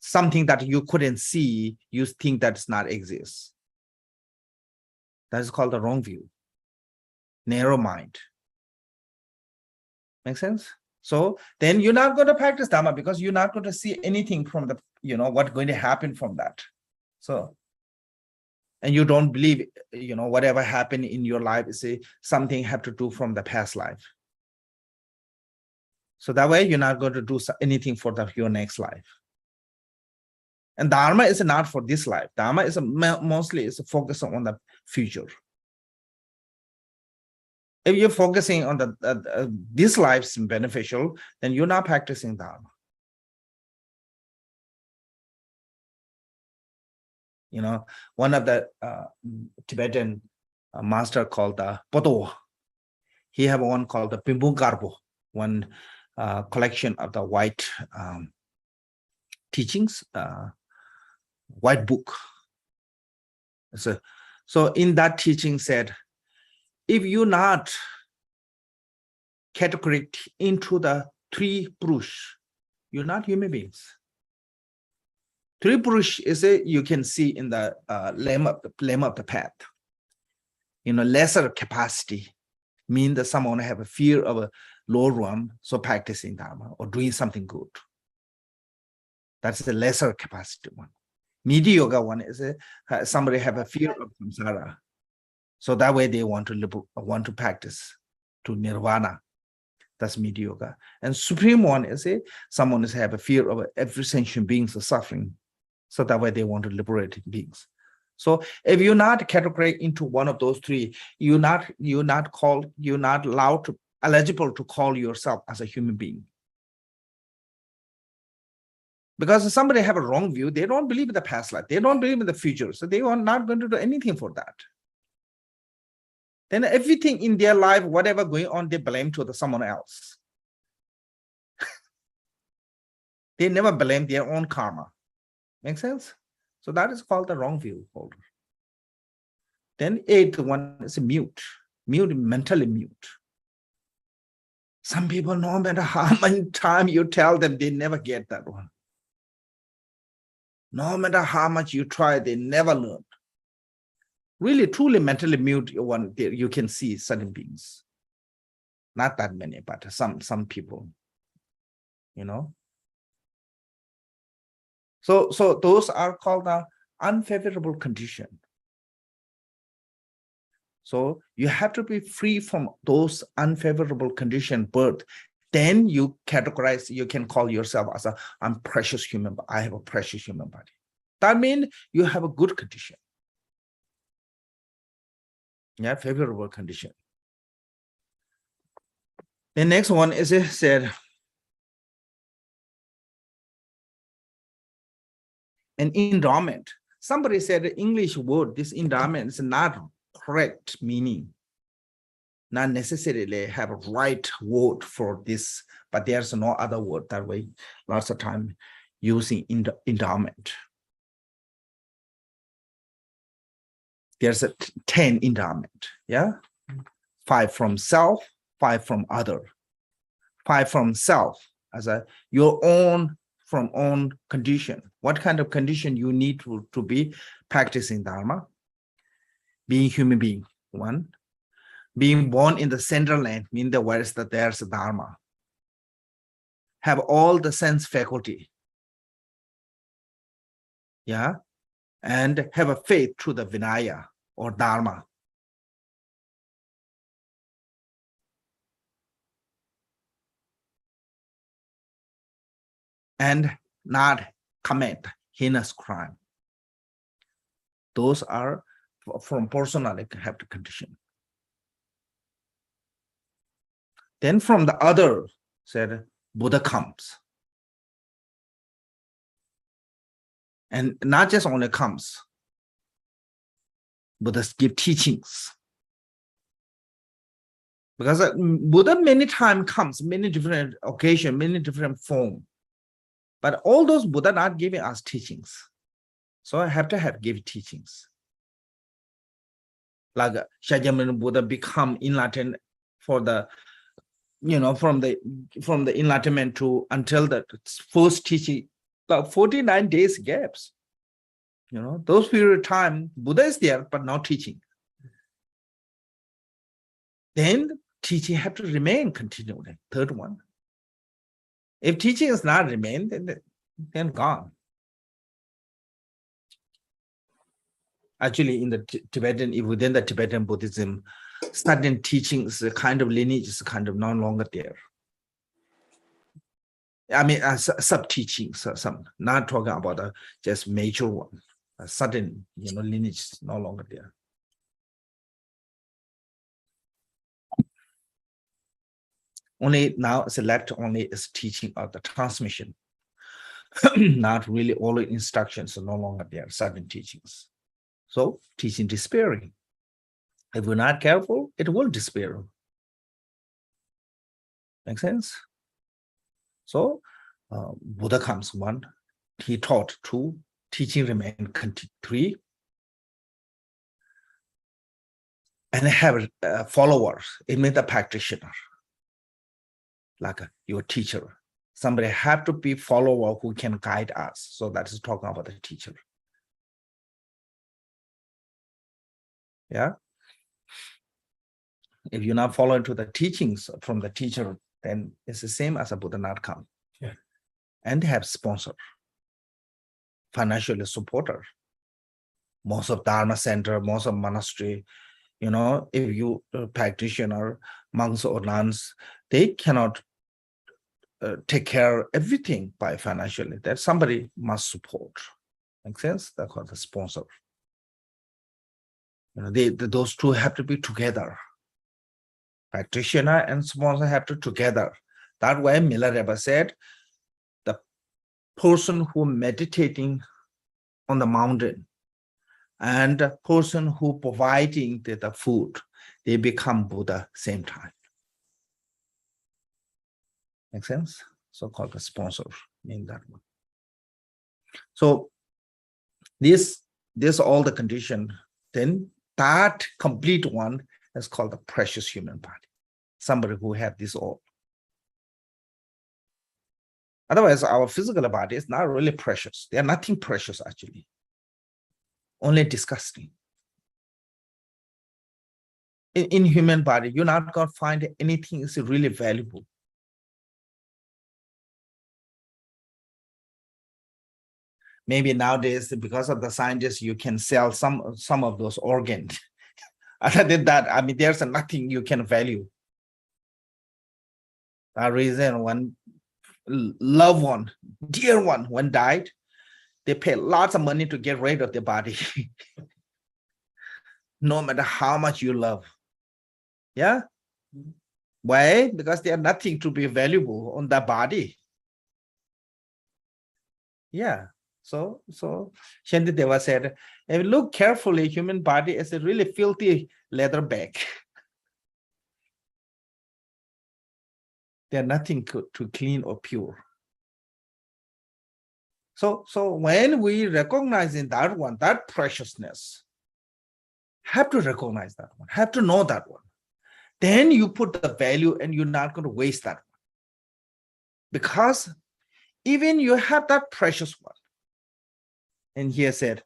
[SPEAKER 2] something that you couldn't see, you think that's not exists. That is called the wrong view. Narrow mind. Make sense? So then you're not going to practice Dharma because you're not going to see anything from the, what's going to happen from that. So, and you don't believe, whatever happened in your life is something have to do from the past life. So that way you're not going to do anything for your next life. And Dharma is not for this life. Dharma is mostly focused on the future. If you're focusing on this life's beneficial, then you're not practicing Dharma. One of the Tibetan master called Poto, he have one called the Pimbungarbo, one collection of the white teachings, white book. So in that teaching said, if you not categorize into the three purush, you're not human beings. Three purush is you can see in the Lama of the path. Lesser capacity mean that someone have a fear of a lower realm, so practicing Dharma or doing something good. That's the lesser capacity one. Mediocre one is somebody have a fear of samsara. So that way they want to practice to nirvana. That's mediocre. And supreme one is someone is have a fear of every sentient beings suffering. So that way they want to liberate beings. So if you're not categorized into one of those three, you're not eligible to call yourself as a human being. Because if somebody have a wrong view, they don't believe in the past life, they don't believe in the future, so they are not going to do anything for that. Then everything in their life, whatever going on, they blame to someone else. They never blame their own karma. Make sense? So that is called the wrong view holder. Then eighth one is mute, mentally mute. Some people, no matter how many times you tell them, they never get that one. No matter how much you try, they never learn. Really, truly mentally mute one, you can see certain beings. Not that many, but some people, So those are called the unfavorable condition. So you have to be free from those unfavorable condition birth. Then you categorize, you can call yourself as I'm precious human, I have a precious human body. That means you have a good condition. Yeah, favorable condition. The next one is said, an endowment. Somebody said the English word, this endowment is not correct meaning. Not necessarily have a right word for this, but there's no other word that way. Lots of time using endowment. There's 10 endowment, yeah? 5 from self, 5 from other. 5 from self as your own from own condition. What kind of condition you need to be practicing Dharma? Being human being, 1. Being born in the central land, mean the where is that there's Dharma. Have all the sense faculty. Yeah. And have a faith through the Vinaya or Dharma. And not commit heinous crime. Those are from personality have the condition. Then from the other, said Buddha comes. And not just only comes, Buddha give teachings. Because Buddha many times comes, many different occasions, many different forms. But all those Buddha not giving us teachings. So I have to give teachings. Like Shakyamuni Buddha become enlightened for the, from the enlightenment to until the first teaching Like 49 days gaps. Those period of time, Buddha is there, but not teaching. Then teaching have to remain continually. Third one. If teaching is not remain, then gone. Actually, in the Tibetan, within the Tibetan Buddhism, certain teachings, kind of lineage is kind of no longer there. I mean, sub teachings, some not talking about just major one. Certain, lineage is no longer there. Only now select only is teaching of the transmission. Not really all instructions are no longer there, certain teachings. So teaching despairing. If we're not careful, it will despair. Make sense? So Buddha comes one, he taught two, teaching remain three, and have followers. It means a practitioner, like your teacher. Somebody have to be follower who can guide us. So that is talking about the teacher. Yeah. If you're not following to the teachings from the teacher, then it's the same as a Buddha not come.
[SPEAKER 3] Yeah.
[SPEAKER 2] And have sponsor, financially supporter. Most of Dharma center, most of monastery, if you practitioner, monks or nuns, they cannot take care of everything by financially. That somebody must support. Make sense? That's called the sponsor. Those two have to be together. Practitioner and sponsor have to together. That way, Miller Rebbe said, the person who meditating on the mountain and the person who providing the food, they become Buddha same time. Make sense? So-called the sponsor in that one. So this all the condition, then that complete one is called the precious human body. Somebody who have this all. Otherwise, our physical body is not really precious. They are nothing precious actually. Only disgusting. In human body, you're not going to find anything is really valuable. Maybe nowadays, because of the scientists, you can sell some of those organs. Other than that, I mean, there's nothing you can value. That reason when loved one, dear one, when died, they pay lots of money to get rid of their body. No matter how much you love. Yeah? Why? Because there's nothing to be valuable on that body. Yeah. So Shantideva said, if you look carefully, human body is a really filthy leather bag. There's nothing to clean or pure. So when we recognize in that one, that preciousness, have to recognize that one, have to know that one. Then you put the value and you're not going to waste that one. Because even you have that precious one. And here said,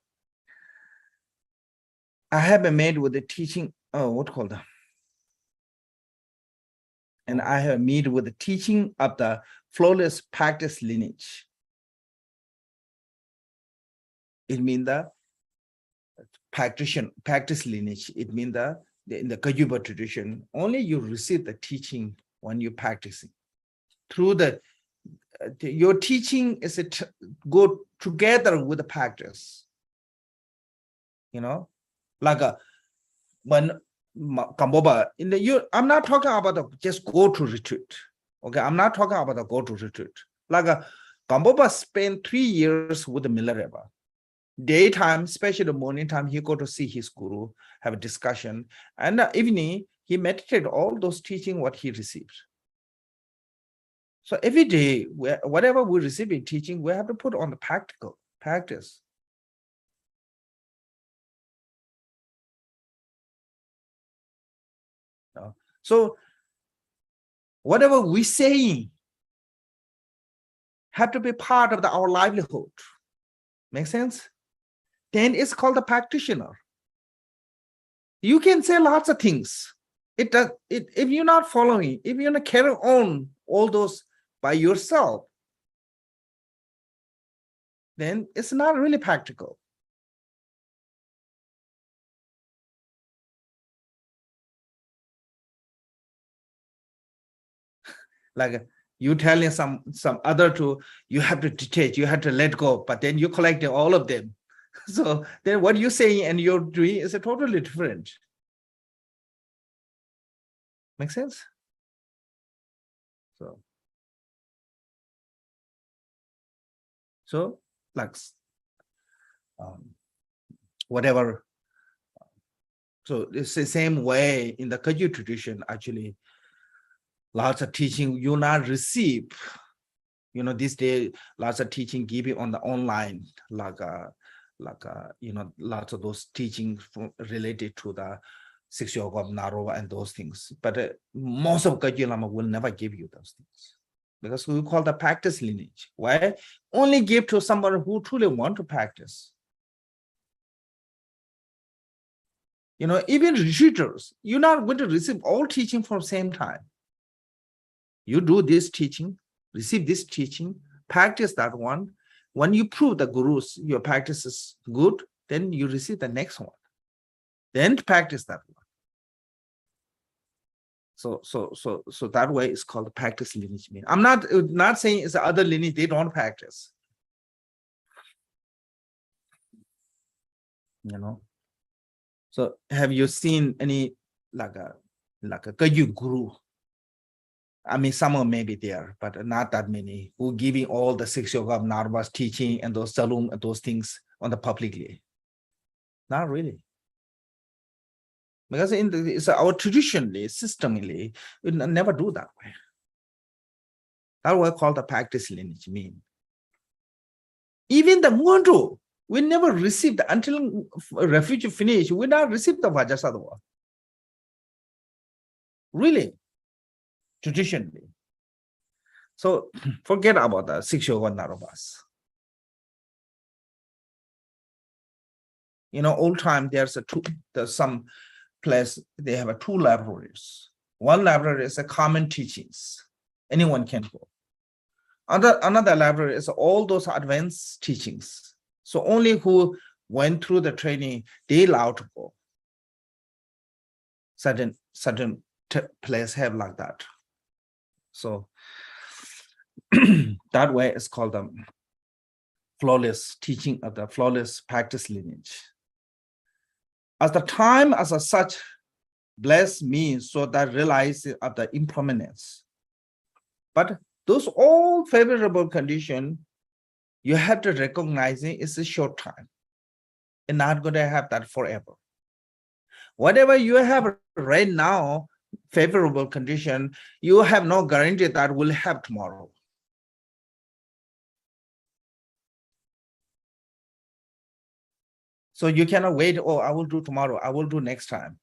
[SPEAKER 2] I have been made with the teaching, and I have made with the teaching of the flawless practice lineage. It means the practice lineage. It means in the Kajuba tradition, only you receive the teaching when you're practicing. Through your teaching is go together with the practice. Like when Kamboba I'm not talking about just go to retreat. Okay, I'm not talking about the go to retreat. Like Kamboba spent 3 years with the Milarepa. Daytime, especially the morning time, he go to see his guru, have a discussion, and the evening he meditated all those teaching what he received. So every day, whatever we receive in teaching, we have to put on the practical practice. So whatever we saying have to be part of our livelihood. Make sense? Then it's called the practitioner. You can say lots of things. If you're not following, if you're not carrying on all those by yourself, then it's not really practical. Like you telling some other to, you have to detach, you have to let go, but then you're collecting all of them. So then what you're saying and you're doing is a totally different. Make sense? So like whatever. So it's the same way in the Kagyu tradition, actually, lots of teaching you not receive. This day, lots of teaching given on the online, like lots of those teaching related to the six yoga of Narova and those things. But most of Kagyu Lama will never give you those things, because we call the practice lineage. Why? Only give to someone who truly want to practice. Even retreaters, you're not going to receive all teaching from the same time. You do this teaching, receive this teaching, practice that one. When you prove the gurus, your practice is good, then you receive the next one. Then practice that one. So that way it's called practice lineage. I'm not saying it's the other lineage, they don't practice. So have you seen any like a Kagyu guru? I mean, some may be there, but not that many who giving all the six yoga of Narva's teaching and those salum and those things on the publicly. Not really. Because it's our traditionally, systemically, we never do that way. That's what I call the practice lineage mean. Even the Muandu, we never received until refuge finish, we not received the Vajasadava. Really, traditionally. So forget about the six yoga Narvas. Old time there's some place they have two libraries. One library is a common teachings, anyone can go. Another library is all those advanced teachings. So only who went through the training, they allowed to go. Certain place have like that. So that way it's called the flawless teaching of the flawless practice lineage. As the time as a such bless me, so that realize of the impermanence. But those all favorable conditions, you have to recognize it's a short time. You're not going to have that forever. Whatever you have right now, favorable condition, you have no guarantee that will have tomorrow. So you cannot wait, oh, I will do tomorrow, I will do next time.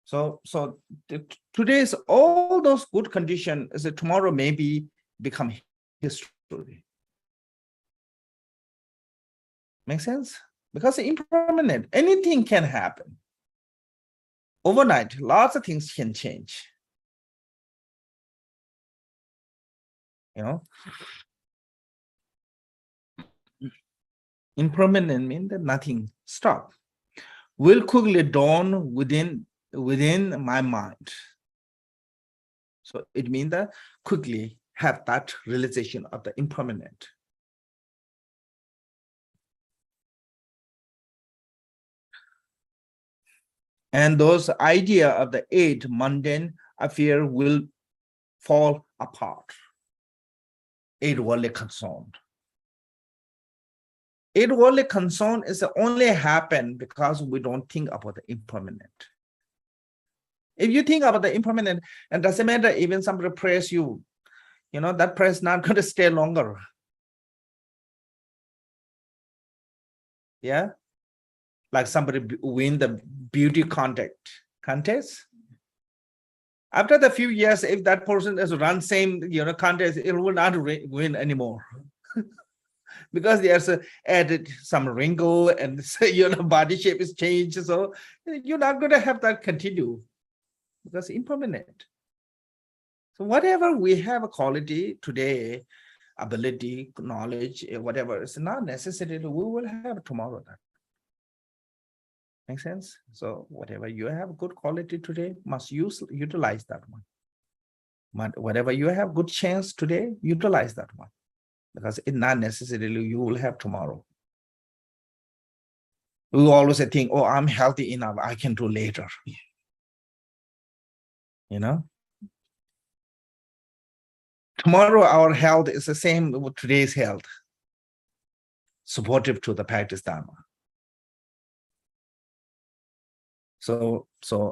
[SPEAKER 2] So today's all those good conditions is that tomorrow maybe become history. Make sense? Because it's impermanent, anything can happen. Overnight, lots of things can change. Impermanent means that nothing stops. Will quickly dawn within my mind. So it means that quickly have that realization of the impermanent. And those idea of the eight mundane affair will fall apart. Eight worldly concern. Eight worldly concern is only happen because we don't think about the impermanent. If you think about the impermanent, and doesn't matter even somebody praise you, that praise is not going to stay longer. Yeah, like somebody win the beauty contest. After the few years, if that person has run same contest, it will not win anymore. Because there's added some wrinkle and body shape is changed. So you're not going to have that continue because impermanent. So whatever we have a quality today, ability, knowledge, whatever, it's not necessarily we will have tomorrow. Make sense? So whatever you have good quality today, must utilize that one. But whatever you have good chance today, utilize that one. Because it's not necessarily you will have tomorrow. We always think, oh, I'm healthy enough, I can do later. Tomorrow our health is the same with today's health, supportive to the practice Dharma. So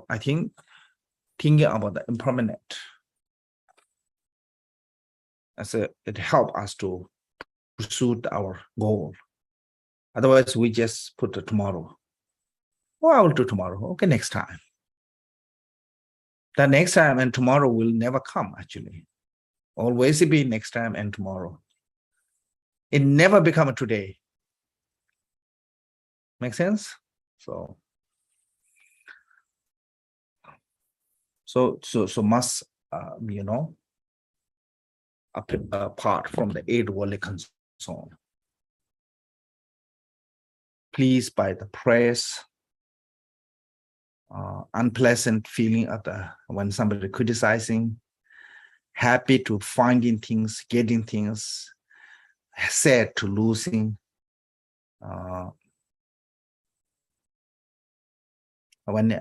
[SPEAKER 2] I think thinking about the impermanent, it helps us to pursue our goal. Otherwise, we just put it tomorrow. Oh, I will do tomorrow. Okay, next time. The next time and tomorrow will never come, actually. Always be next time and tomorrow. It never become a today. Make sense? So must, apart from the 8 worldly concern, pleased by the praise, unpleasant feeling of when somebody criticizing, happy to finding things, getting things, sad to losing, when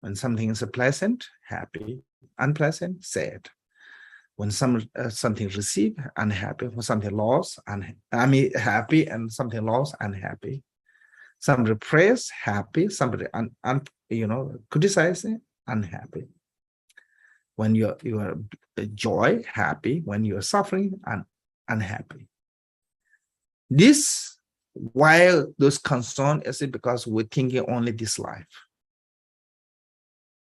[SPEAKER 2] when something is pleasant, happy, unpleasant, sad. When something received, unhappy. When something lost, happy, and something lost, unhappy. Somebody praise, happy. Somebody criticizing, unhappy. When you are joy, happy. When you are suffering, unhappy. This, while those concern is it because we're thinking only this life.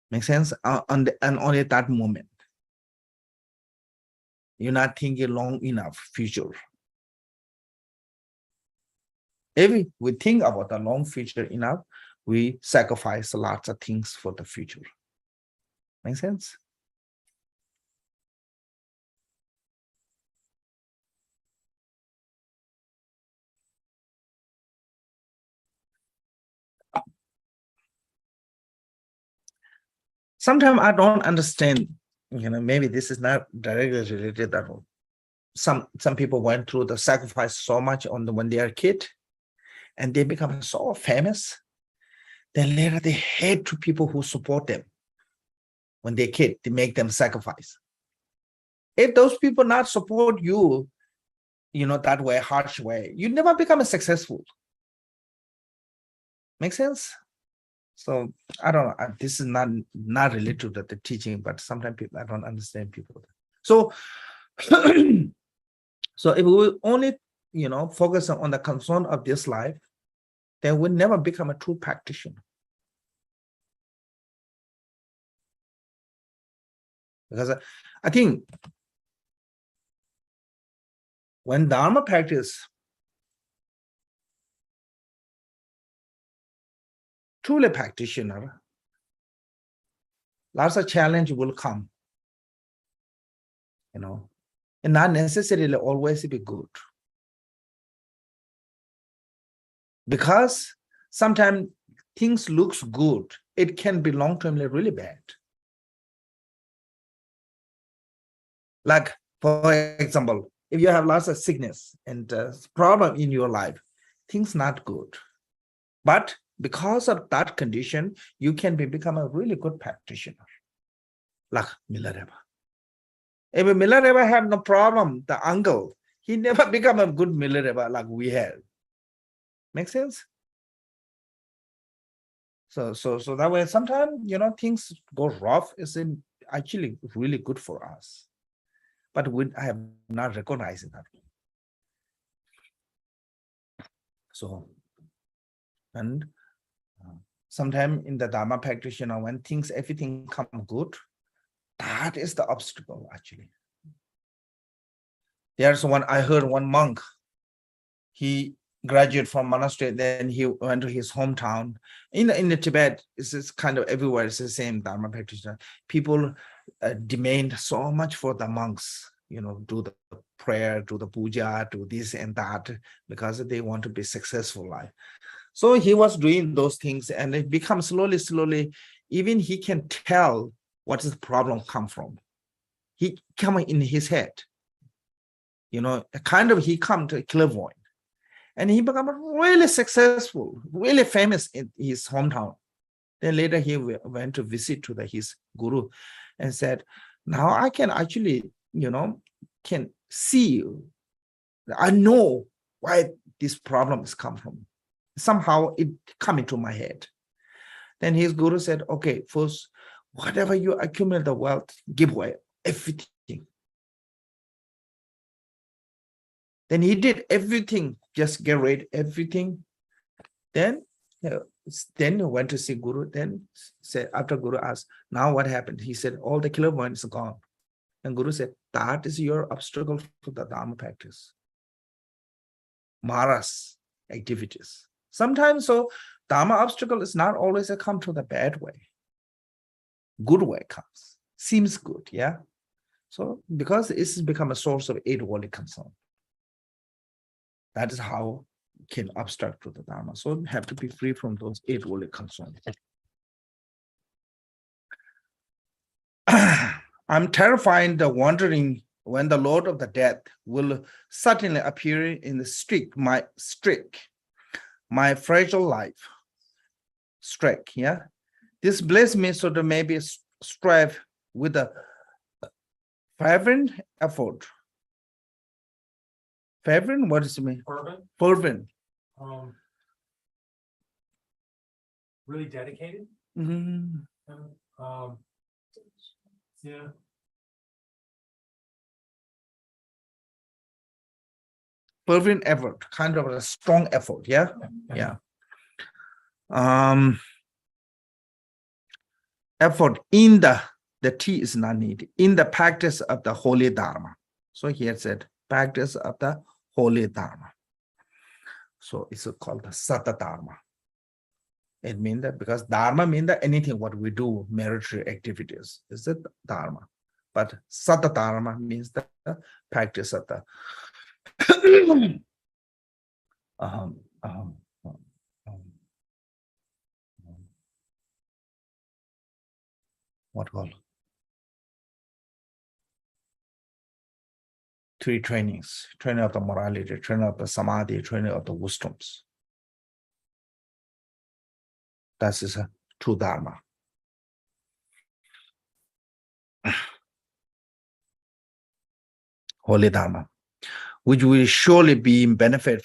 [SPEAKER 2] Make sense? And only that moment. You're not thinking long enough future. If we think about the long future enough, we sacrifice lots of things for the future. Make sense? Sometimes I don't understand, maybe this is not directly related that all. Some people went through the sacrifice so much when they are a kid, and they become so famous. Then later they hate to people who support them. When they're kid, they make them sacrifice. If those people not support you, that way, harsh way, you never become successful. Make sense? So I don't know. This is not related to the teaching, but sometimes people, I don't understand people. So, so if we only, focus on the concern of this life, then we'll never become a true practitioner. Because I think when Dharma practice, truly practitioner, lots of challenge will come, and not necessarily always be good. Because sometimes things looks good, it can be long-termly really bad. Like, for example, if you have lots of sickness and problem in your life, things not good. But because of that condition, you can become a really good practitioner. Like Milarepa. If Milarepa had no problem, the uncle, he never become a good Milarepa like we had. Make sense? So that way, sometimes, things go rough is actually really good for us. But I have not recognized that. So, and sometime in the Dharma practitioner, when everything come good, that is the obstacle actually. There's I heard one monk, he graduated from monastery, then he went to his hometown. In the Tibet, it's kind of everywhere, it's the same Dharma practitioner. People demand so much for the monks, do the prayer, do the puja, do this and that, because they want to be successful life. So he was doing those things, and it becomes slowly, even he can tell what is the problem come from. He come in his head, kind of he come to a clairvoyant. And he became really successful, really famous in his hometown. Then later he went to visit to his guru and said, now I can actually, can see, I know why this problem has come from. Somehow it come into my head. Then his guru said, okay, first, whatever you accumulate the wealth, give away everything. Then he did everything, just get rid everything. Then he went to see Guru. Then said, after Guru asked, now what happened? He said, all the clairvoyance is gone. And Guru said, that is your obstacle for the Dharma practice. Maras activities. Sometimes Dharma obstacle is not always a come to the bad way. Good way comes. Seems good, yeah? So because it's become a source of 8 worldly concern. That is how can obstruct to the Dharma. So we have to be free from those 8 worldly concerns. I'm terrified the wondering when the Lord of the Death will suddenly appear in the streak, my fragile life. Strike, yeah. This bless me so that maybe strive with a fervent effort. Fervent, what does it mean?
[SPEAKER 3] Fervent,
[SPEAKER 2] Fervent.
[SPEAKER 3] really dedicated.
[SPEAKER 2] Mhm.
[SPEAKER 3] Yeah.
[SPEAKER 2] Fervent effort, kind of a strong effort, yeah? Yeah. Effort in the T is not needed, in the practice of the holy Dharma. So here it said, practice of the holy Dharma. So it's called the Satta Dharma. It means that because Dharma means that anything what we do, military activities, is it Dharma. But Satta Dharma means the practice of the what called 3 trainings: training of the morality, training of the samadhi, training of the wisdoms. That is a true Dharma. Holy Dharma, which will surely be in benefit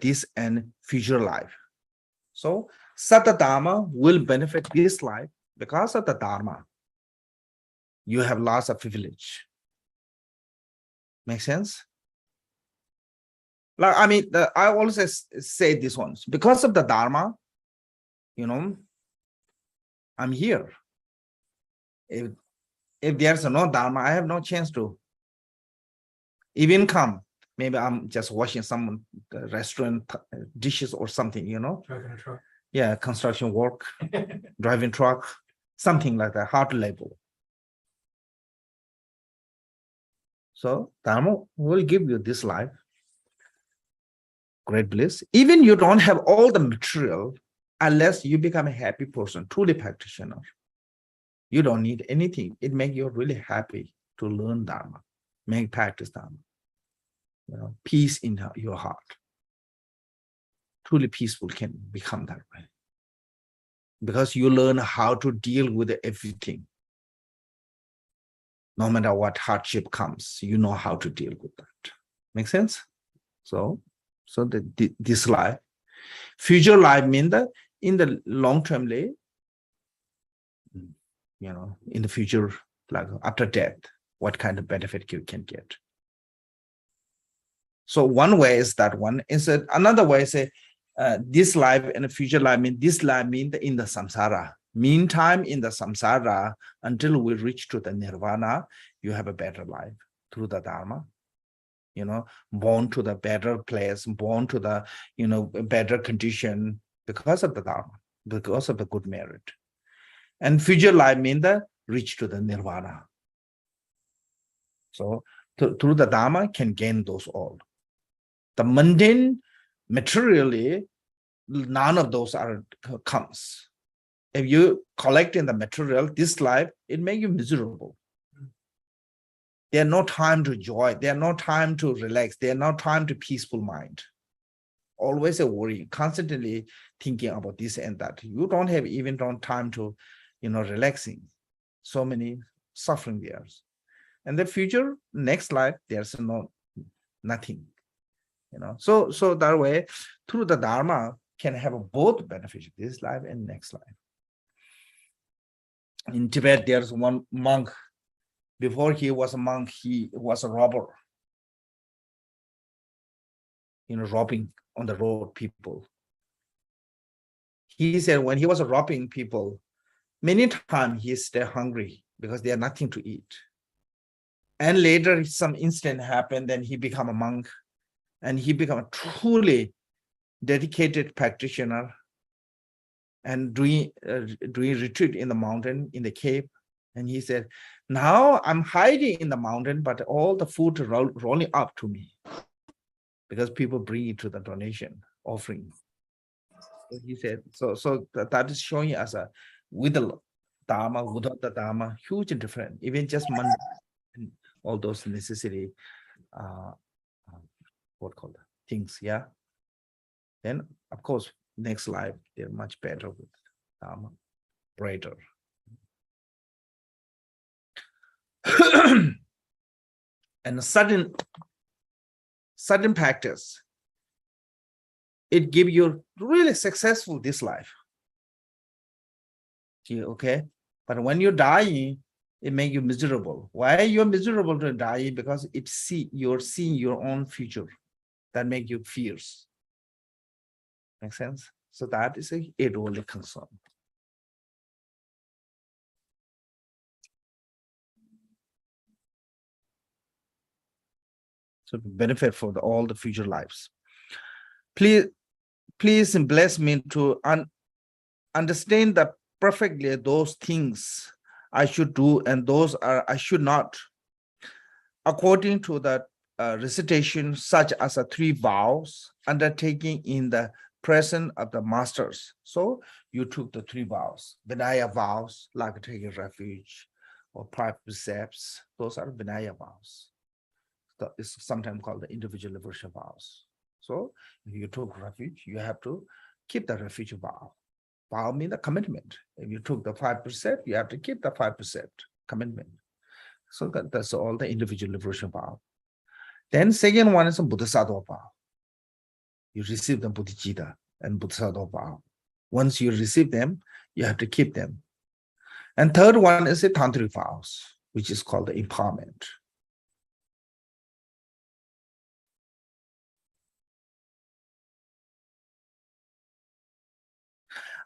[SPEAKER 2] this and future life. So Satta Dharma will benefit this life because of the Dharma. You have lots of privilege. Make sense? Like, I mean, I always say this ones, because of the Dharma, I'm here. If there's no Dharma, I have no chance to even come. Maybe I'm just washing some restaurant dishes or something,
[SPEAKER 3] Driving a truck.
[SPEAKER 2] Yeah, construction work, driving truck, something like that, hard labor. So Dharma will give you this life, great bliss. Even you don't have all the material, unless you become a happy person, truly practitioner. You don't need anything. It makes you really happy to learn Dharma, make practice Dharma. Peace in your heart. Truly peaceful can become that way. Because you learn how to deal with everything. No matter what hardship comes, you know how to deal with that. Make sense? So this life. Future life means that in the long term, in the future, like after death, what kind of benefit you can get. So one way is that one. Is that another way is this life and the future life mean this life mean in the samsara. Meantime, in the samsara, until we reach to the nirvana, you have a better life through the dharma. Born to the better place, born to the better condition because of the dharma, because of the good merit. And future life mean the reach to the nirvana. So through the dharma can gain those all. The mundane, materially, none of those comes. If you collect in the material, this life, it makes you miserable. There's no time to joy. There's no time to relax. There's no time to peaceful mind. Always a worry, constantly thinking about this and that. You don't have even time to, relaxing. So many suffering there. And the future, next life, there's nothing. So that way, through the dharma, can have both benefits, this life and next life. In Tibet, there's one monk. Before he was a monk, he was a robber. Robbing on the road people. He said when he was robbing people, many times he stayed hungry because they had nothing to eat. And later some incident happened, then he became a monk, and he became a truly dedicated practitioner and doing retreat in the mountain, in the cave. And he said, now I'm hiding in the mountain, but all the food rolling up to me because people bring it to the donation offering. So he said, so that is showing us with the dharma, without the dharma, huge difference. Even just all those necessary, things, yeah. Then of course, next life they're much better with dharma, brighter. And sudden practice, it give you really successful this life. Okay, but when you die, it make you miserable. Why you're miserable to die? Because you're seeing your own future that make you fierce. Make sense? So that is a really concern. So benefit for all the future lives. Please bless me to understand that perfectly those things I should do and those I should not, according to the recitation such as 3 vows undertaking in the presence of the masters. So you took the 3 vows, Vinaya vows, like taking refuge or 5 precepts. Those are Vinaya vows. It's sometimes called the individual liberation vows. So if you took refuge, you have to keep the refuge vow. Vow means the commitment. If you took the 5 precepts, you have to keep the 5 precept commitment. So that's all the individual liberation vow. Then second one is a Bodhisattva vow. You receive the Bodhicitta and Bodhisattva vow. Once you receive them, you have to keep them. And third one is a tantric vows, which is called the empowerment.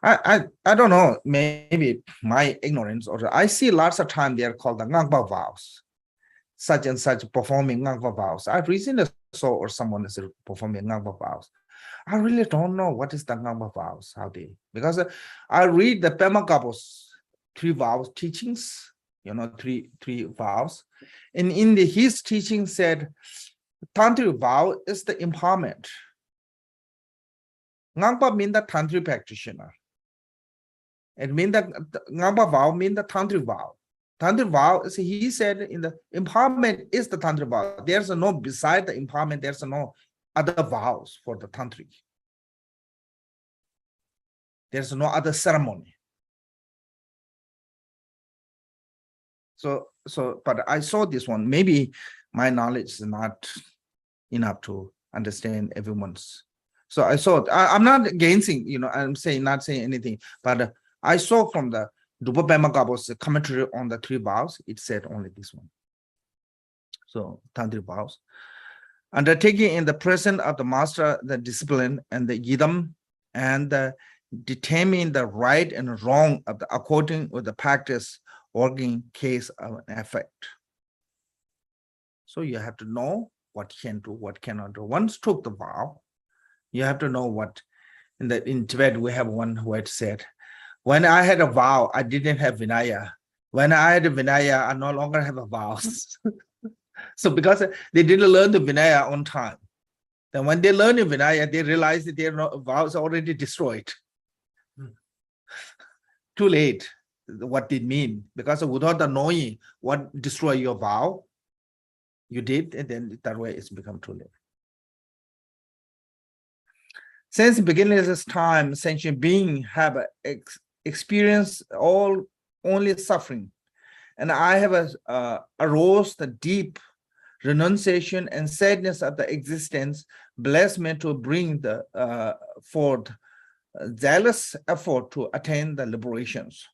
[SPEAKER 2] I don't know, maybe my ignorance, or I see lots of time they are called the Ngangpa vows, such and such performing Ngangpa vows. I recently saw or someone is performing Ngangpa vows. I really don't know what is the Ngangpa vows, because I read the Pema Kapo's 3 vows teachings, 3 vows, and in his teaching said, tantric vow is the empowerment. Ngangpa means the tantric practitioner. It means that Ngangpa vow means the tantric vow. Tantric vow is, he said, in the empowerment is the tantric vow. There's no beside the empowerment. There's no other vows for the tantric. There's no other ceremony. So, but I saw this one. Maybe my knowledge is not enough to understand everyone's So I saw, I'm not against, I'm saying, not saying anything, but I saw from the Drupa Pema Gabo's commentary on the 3 vows, it said only this one. So, Tantric vows. Undertaking in the presence of the master, the discipline and the yidam, and determining the right and wrong of the according with the practice, working case of an effect. So you have to know what can do, what cannot do. Once took the vow, you have to know what. In Tibet, we have one word said, when I had a vow, I didn't have Vinaya. When I had a Vinaya, I no longer have a vow. So because they didn't learn the Vinaya on time. Then when they learn the Vinaya, they realize that their vows are already destroyed. Too late, what it mean. Because without knowing what destroy your vow, you did, and then that way it's become too late. Since the beginning of this time, sentient beings have experienced only suffering, and I have arose the deep renunciation and sadness of the existence, bless me to bring the forth zealous effort to attain the liberations.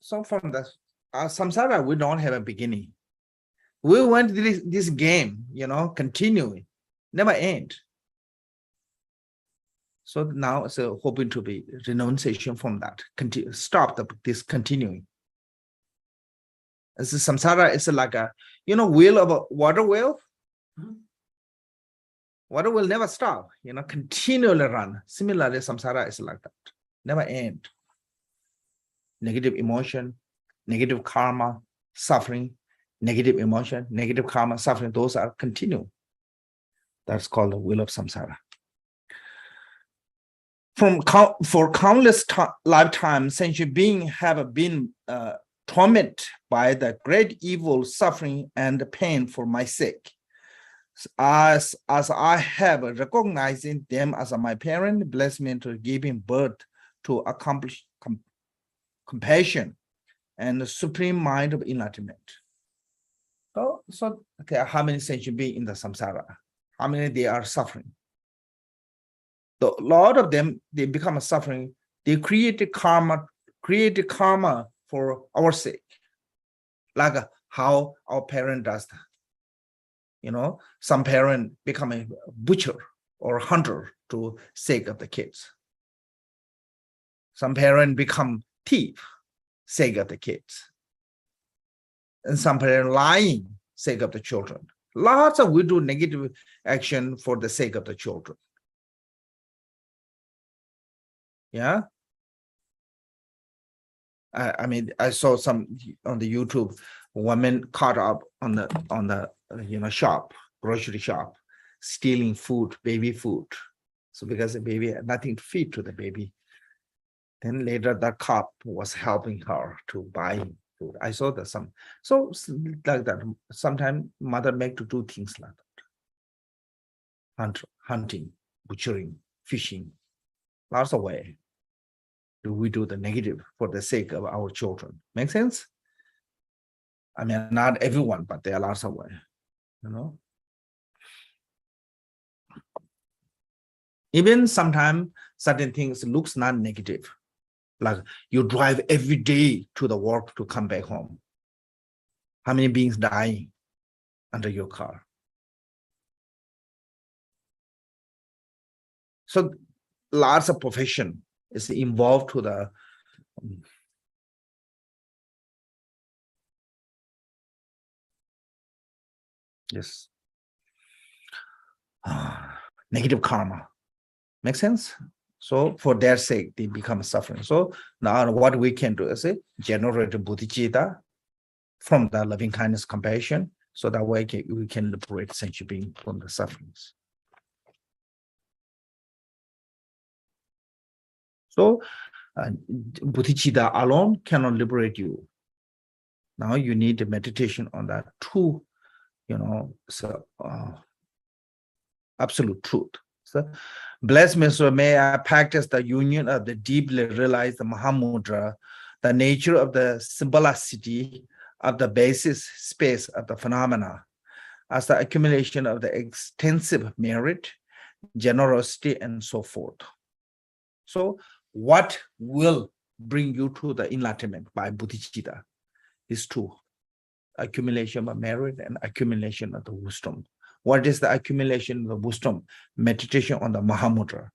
[SPEAKER 2] So from the samsara, we don't have a beginning. We want this game, continuing, never end. So now it's hoping to be renunciation from that. Stop this continuing. As samsara is like a, wheel of a water wheel. Water will never stop, continually run. Similarly, samsara is like that, never end. Negative emotion, negative karma, suffering, negative emotion, negative karma, suffering, those are continue. That's called the wheel of samsara. For countless lifetimes, sentient beings have been tormented by the great evil, suffering, and pain for my sake. As I have recognizing them as my parent, bless me to giving birth to accomplish compassion and the supreme mind of enlightenment. So okay, how many sentient beings in the samsara? How many they are suffering? A lot of them, they become suffering. They create karma for our sake, like how our parent does that. Some parent become a butcher or hunter to sake of the kids. Some parent become thief, sake of the kids. And some parent lying, sake of the children. Lots of we do negative action for the sake of the children. Yeah. I mean, I saw some on the YouTube, women caught up on the shop, grocery shop, stealing food, baby food. So because the baby had nothing to feed to the baby, then later the cop was helping her to buy food. I saw that so like that. Sometimes mother make to do things like that. Hunting, butchering, fishing, lots of way. Do we do the negative for the sake of our children? Make sense? I mean, not everyone, but there are lots of ways, Even sometimes certain things looks not negative. Like you drive every day to the work to come back home. How many beings dying under your car? So lots of profession is involved to the yes. Negative karma. Make sense? So for their sake, they become suffering. So now what we can do is generate bodhicitta from the loving kindness, compassion, so that way we can liberate sentient being from the sufferings. So bodhicitta alone cannot liberate you. Now you need a meditation on that true, absolute truth. So, bless me, so may I practice the union of the deeply realized Mahamudra, the nature of the symbolicity of the basis space of the phenomena as the accumulation of the extensive merit, generosity, and so forth. So what will bring you to the enlightenment by bodhicitta is two: accumulation of merit and accumulation of the wisdom. What is the accumulation of the wisdom? Meditation on the Mahamudra.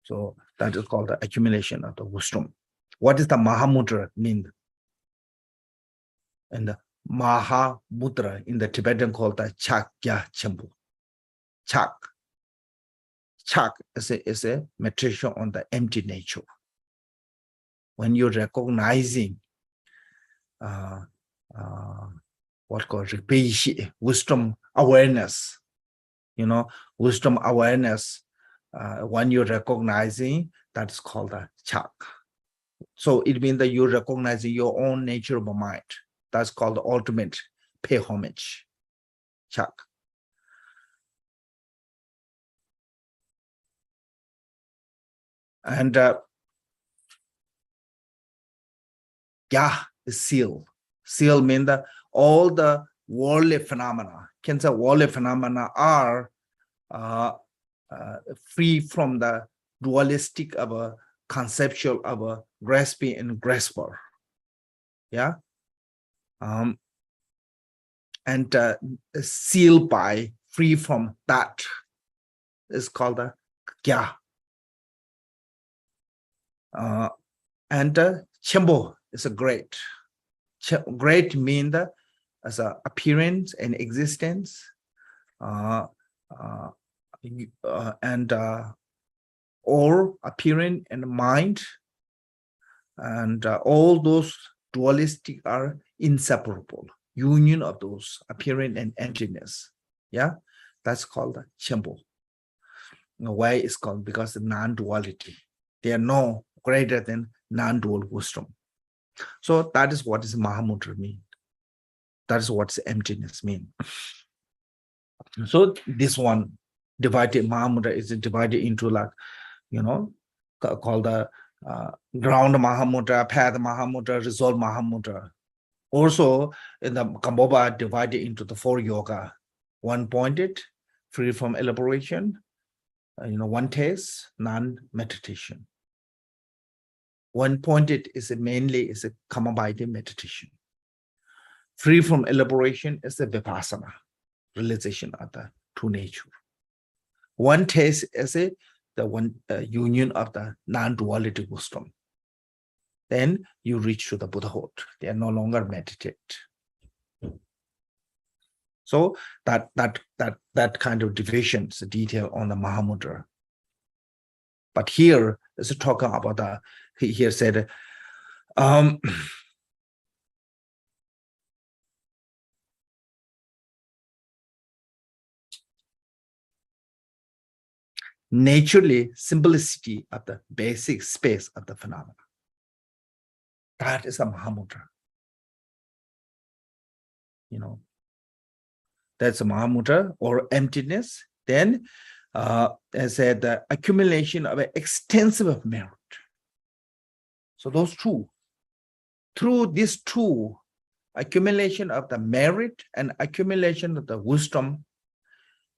[SPEAKER 2] So that is called the accumulation of the wisdom. What does the Mahamudra mean? And the Mahamudra in the Tibetan called the Chakya Chambu. Chak. Chak is a meditation on the empty nature. When you're recognizing what called wisdom awareness, wisdom awareness, when you're recognizing, that's called a chak. So it means that you're recognizing your own nature of mind. That's called the ultimate pay homage, chak. And is seal. Seal means that all the worldly phenomena, can say worldly phenomena are free from the dualistic of a conceptual of a grasping and grasper. Yeah. And seal by free from that is called the kya. And Chambo is a great. Great means the as a appearance and existence, and or appearance and mind, and all those dualistic are inseparable. Union of those appearance and emptiness. Yeah, that's called the Chambo. Why it's called? Because the non-duality. They are no greater than non-dual wisdom. So that is what is Mahamudra mean. That is what emptiness mean. So this one divided, Mahamudra is divided into like, called the ground Mahamudra, path Mahamudra, resolve Mahamudra. Also in the Kamboba divided into the 4 yoga: one pointed, free from elaboration, one taste, non-meditation. One pointed is mainly is a Kamabhaya meditation. Free from elaboration is the vipassana, realization of the true nature. One taste is the one union of the non-duality wisdom. Then you reach to the Buddhahood. They are no longer meditate. So that kind of division is a detail on the Mahamudra. But here is talking about the. He here said. Naturally, simplicity of the basic space of the phenomena. That is a Mahamudra. That's a Mahamudra or emptiness. Then, I said the accumulation of an extensive merit. So those two, through these two, accumulation of the merit and accumulation of the wisdom,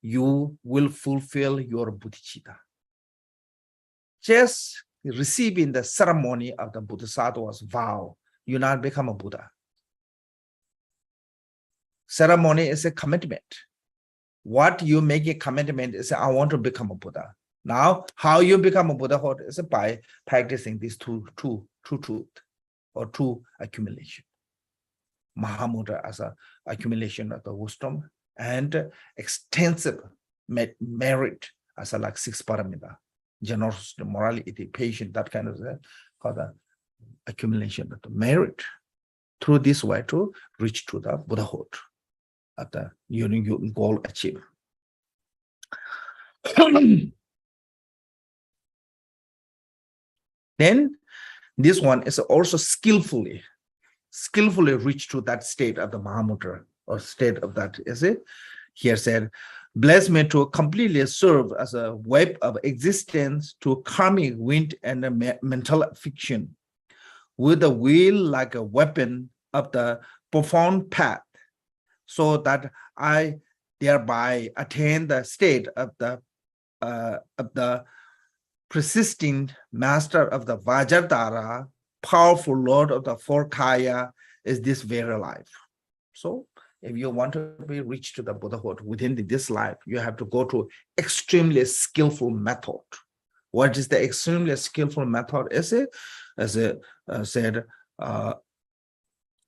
[SPEAKER 2] you will fulfill your bodhicitta. Just receiving the ceremony of the Bodhisattva's vow, you not become a Buddha. Ceremony is a commitment. What you make a commitment is, I want to become a Buddha. Now, how you become a Buddhahood is by practicing these two truth or two accumulation. Mahamudra as a accumulation of the wisdom and extensive merit as a like 6 paramita, generosity, morality, patience, that kind of called the accumulation of the merit. Through this way to reach to the Buddhahood at the goal achieved. Then this one is also skillfully reach to that state of the Mahamudra or state of that, is it? Here said, bless me to completely serve as a web of existence to karmic wind and a mental fiction, with the will like a weapon of the profound path, so that I thereby attain the state of the persisting master of the Vajradhara, powerful lord of the four kaya, is this very life. So if you want to be reached to the Buddhahood within this life, you have to go to extremely skillful method. What is the extremely skillful method? As I said,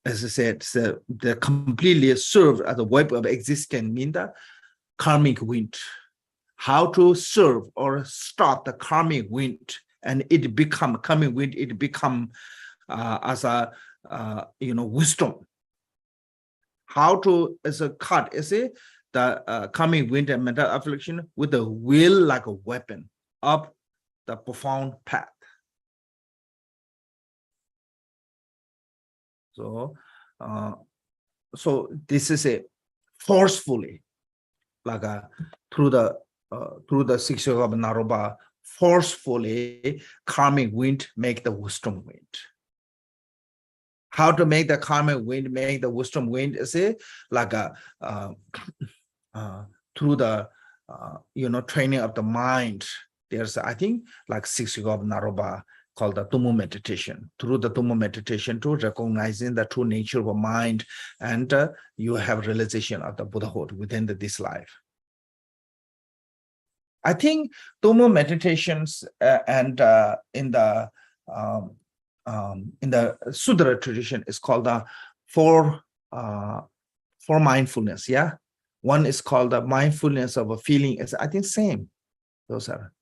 [SPEAKER 2] the completely serve as a web of existence mean the karmic wind. How to serve or start the karmic wind, and it become karmic wind. It become as a wisdom. How to as a cut the karmic wind and mental affliction with the will like a weapon up the profound path. So, so this is a forcefully, like through the 6 yoga of Naroba, forcefully karmic wind make the wisdom wind. How to make the karmic wind make the wisdom wind is like through the training of the mind. There's I think like 6 yoga of Naroba called the Tumu meditation. Through the Tumu meditation to recognizing the true nature of mind, and you have realization of the Buddhahood within this life. I think Tumu meditations and in the Sudra tradition is called the four mindfulness. Yeah, one is called the mindfulness of a feeling. Is I think same. Those are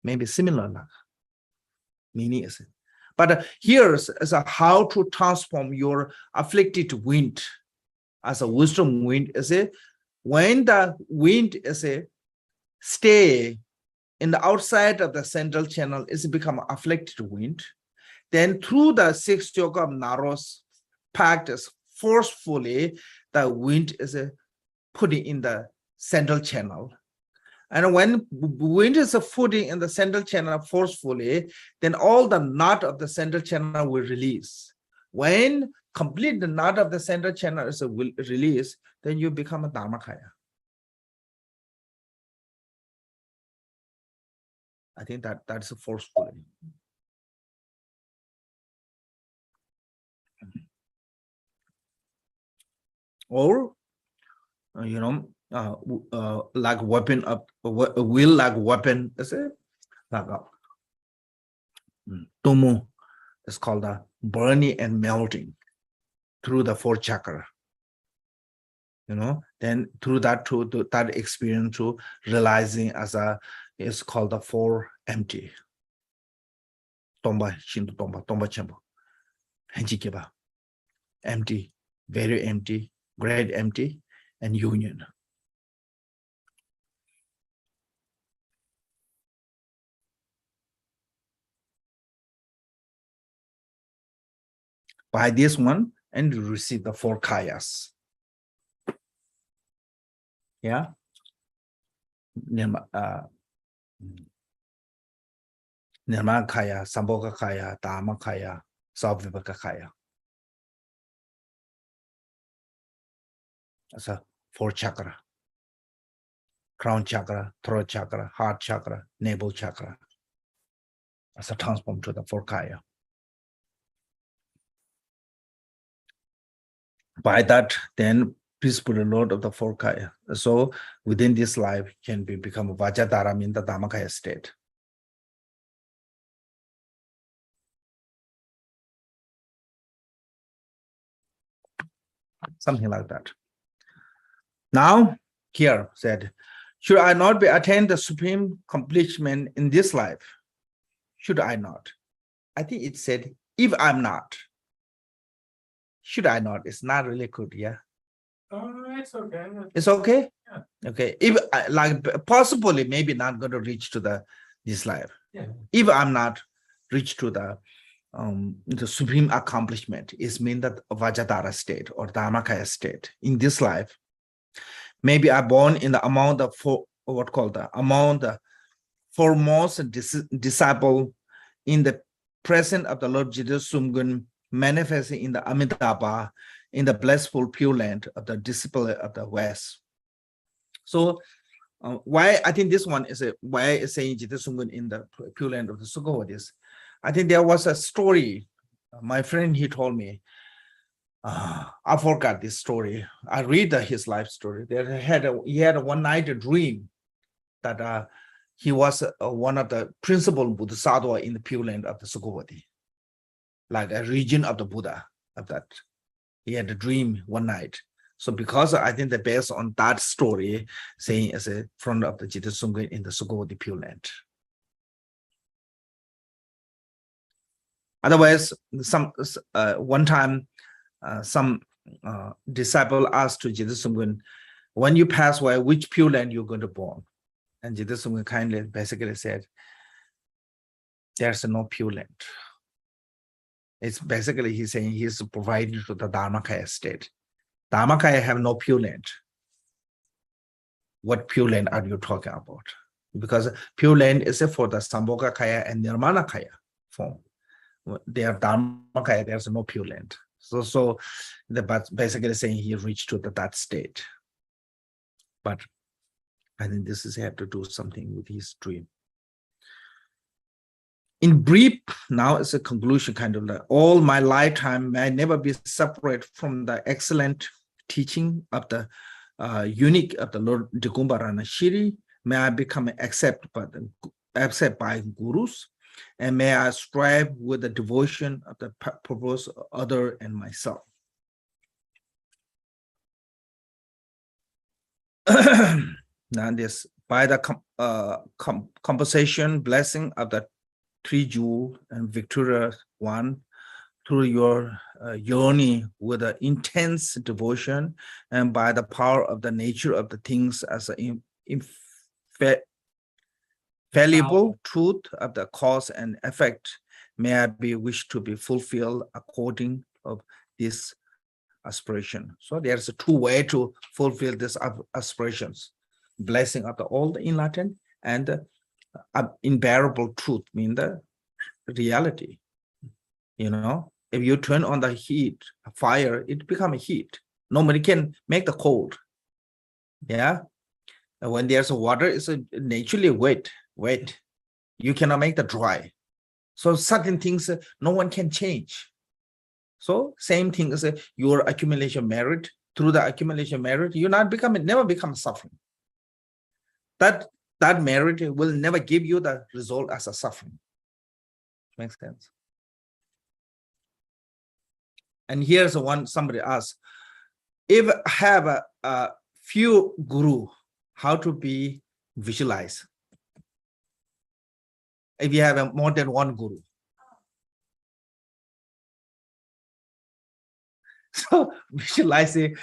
[SPEAKER 2] maybe similar meaning is it. But here's as a how to transform your afflicted wind as a wisdom wind. Is it when the wind is a stay in the outside of the central channel, is become afflicted wind. Then through the 6 yoga of Naros practice, forcefully the wind is putting in the central channel. And when wind is footing in the central channel forcefully, then all the knot of the central channel will release. When complete the knot of the central channel is release, then you become a Dharmakaya. I think that's forcefully. Or like weapon of will like weapon is it like Tumu is called the burning and melting through the 4 chakra. Then through that that experience to realizing as is called the 4 empty. Tomba shindu tomba chembo. Henjikeba. Empty, very empty, great empty, and union. By this one, and you receive the 4 kayas. Yeah. Nirmana kaya, Sambhoga kaya, Dhamma kaya, Savivaka kaya. That's a 4 chakra. Crown chakra, throat chakra, heart chakra, navel chakra. As a transform to the 4 kaya. By that, then peaceful lord of the 4 kaya. So within this life can become Vajradhara in the Dhammakaya state. Something like that. Now, here said, should I not be attain the supreme accomplishment in this life? Should I not? I think it said, if I'm not. Should I not? It's not really good, yeah.
[SPEAKER 3] It's okay.
[SPEAKER 2] It's okay?
[SPEAKER 3] Yeah.
[SPEAKER 2] Okay. If like possibly maybe not going to reach to this life.
[SPEAKER 3] Yeah.
[SPEAKER 2] If I'm not reach to the supreme accomplishment, is mean that Vajradhara state or Dhammakaya state in this life. Maybe I'm born in the amount of foremost disciple in the presence of the Lord Jesus Sumgun manifesting in the Amitabha, in the blissful Pure Land of the disciple of the West. So why I think this one is why is saying Jesus Sumgun in the Pure Land of the Sukhotis. I think there was a story. My friend, he told me, I forgot this story. I read his life story. He had a one night dream that he was one of the principal Bodhisattva in the Pure Land of the Sukhovati, like a region of the Buddha of that. He had a dream one night. So because I think that based on that story, saying as a front of the Jita Sungha in the Sukhovati Pure Land. Otherwise, one time, some disciple asked to Jita Sungha, when you pass away, which Pure Land you're going to born? And Jita Sungha kindly basically said, there's no Pure Land. It's basically he's saying he's providing to the Dharmakaya state. Dharmakaya have no Pure Land. What Pure Land are you talking about? Because Pure Land is for the Sambhogakaya and Nirmanakaya form. They are Dharmakaya, there's no Pure Land. So but basically saying he reached to that state. But I think this is have to do something with his dream. In brief, now it's a conclusion, kind of like all my lifetime may never be separate from the excellent teaching of the unique of the Lord Dikumbarana Shiri. May I become accepted by gurus, and may I strive with the devotion of the purpose of other and myself. Now this, by the compensation blessing of the three jewel and Victoria one, through your yoni with an intense devotion, and by the power of the nature of the things as an infallible truth of the cause and effect, may I be wished to be fulfilled according of this aspiration. So there's a two way to fulfill these aspirations. Blessing of the old in Latin and the invariable truth, mean the reality. You know, if you turn on the heat, fire, it becomes heat. Nobody can make the cold. Yeah. And when there's a water, it's naturally wet. You cannot make the dry. So certain things no one can change. So same thing as your accumulation merit. Through the accumulation merit, you never become suffering. That merit will never give you the result as a suffering. Makes sense. And here's one somebody asked, if I have a few guru, how to be visualized? If you have more than one guru. So visualize it,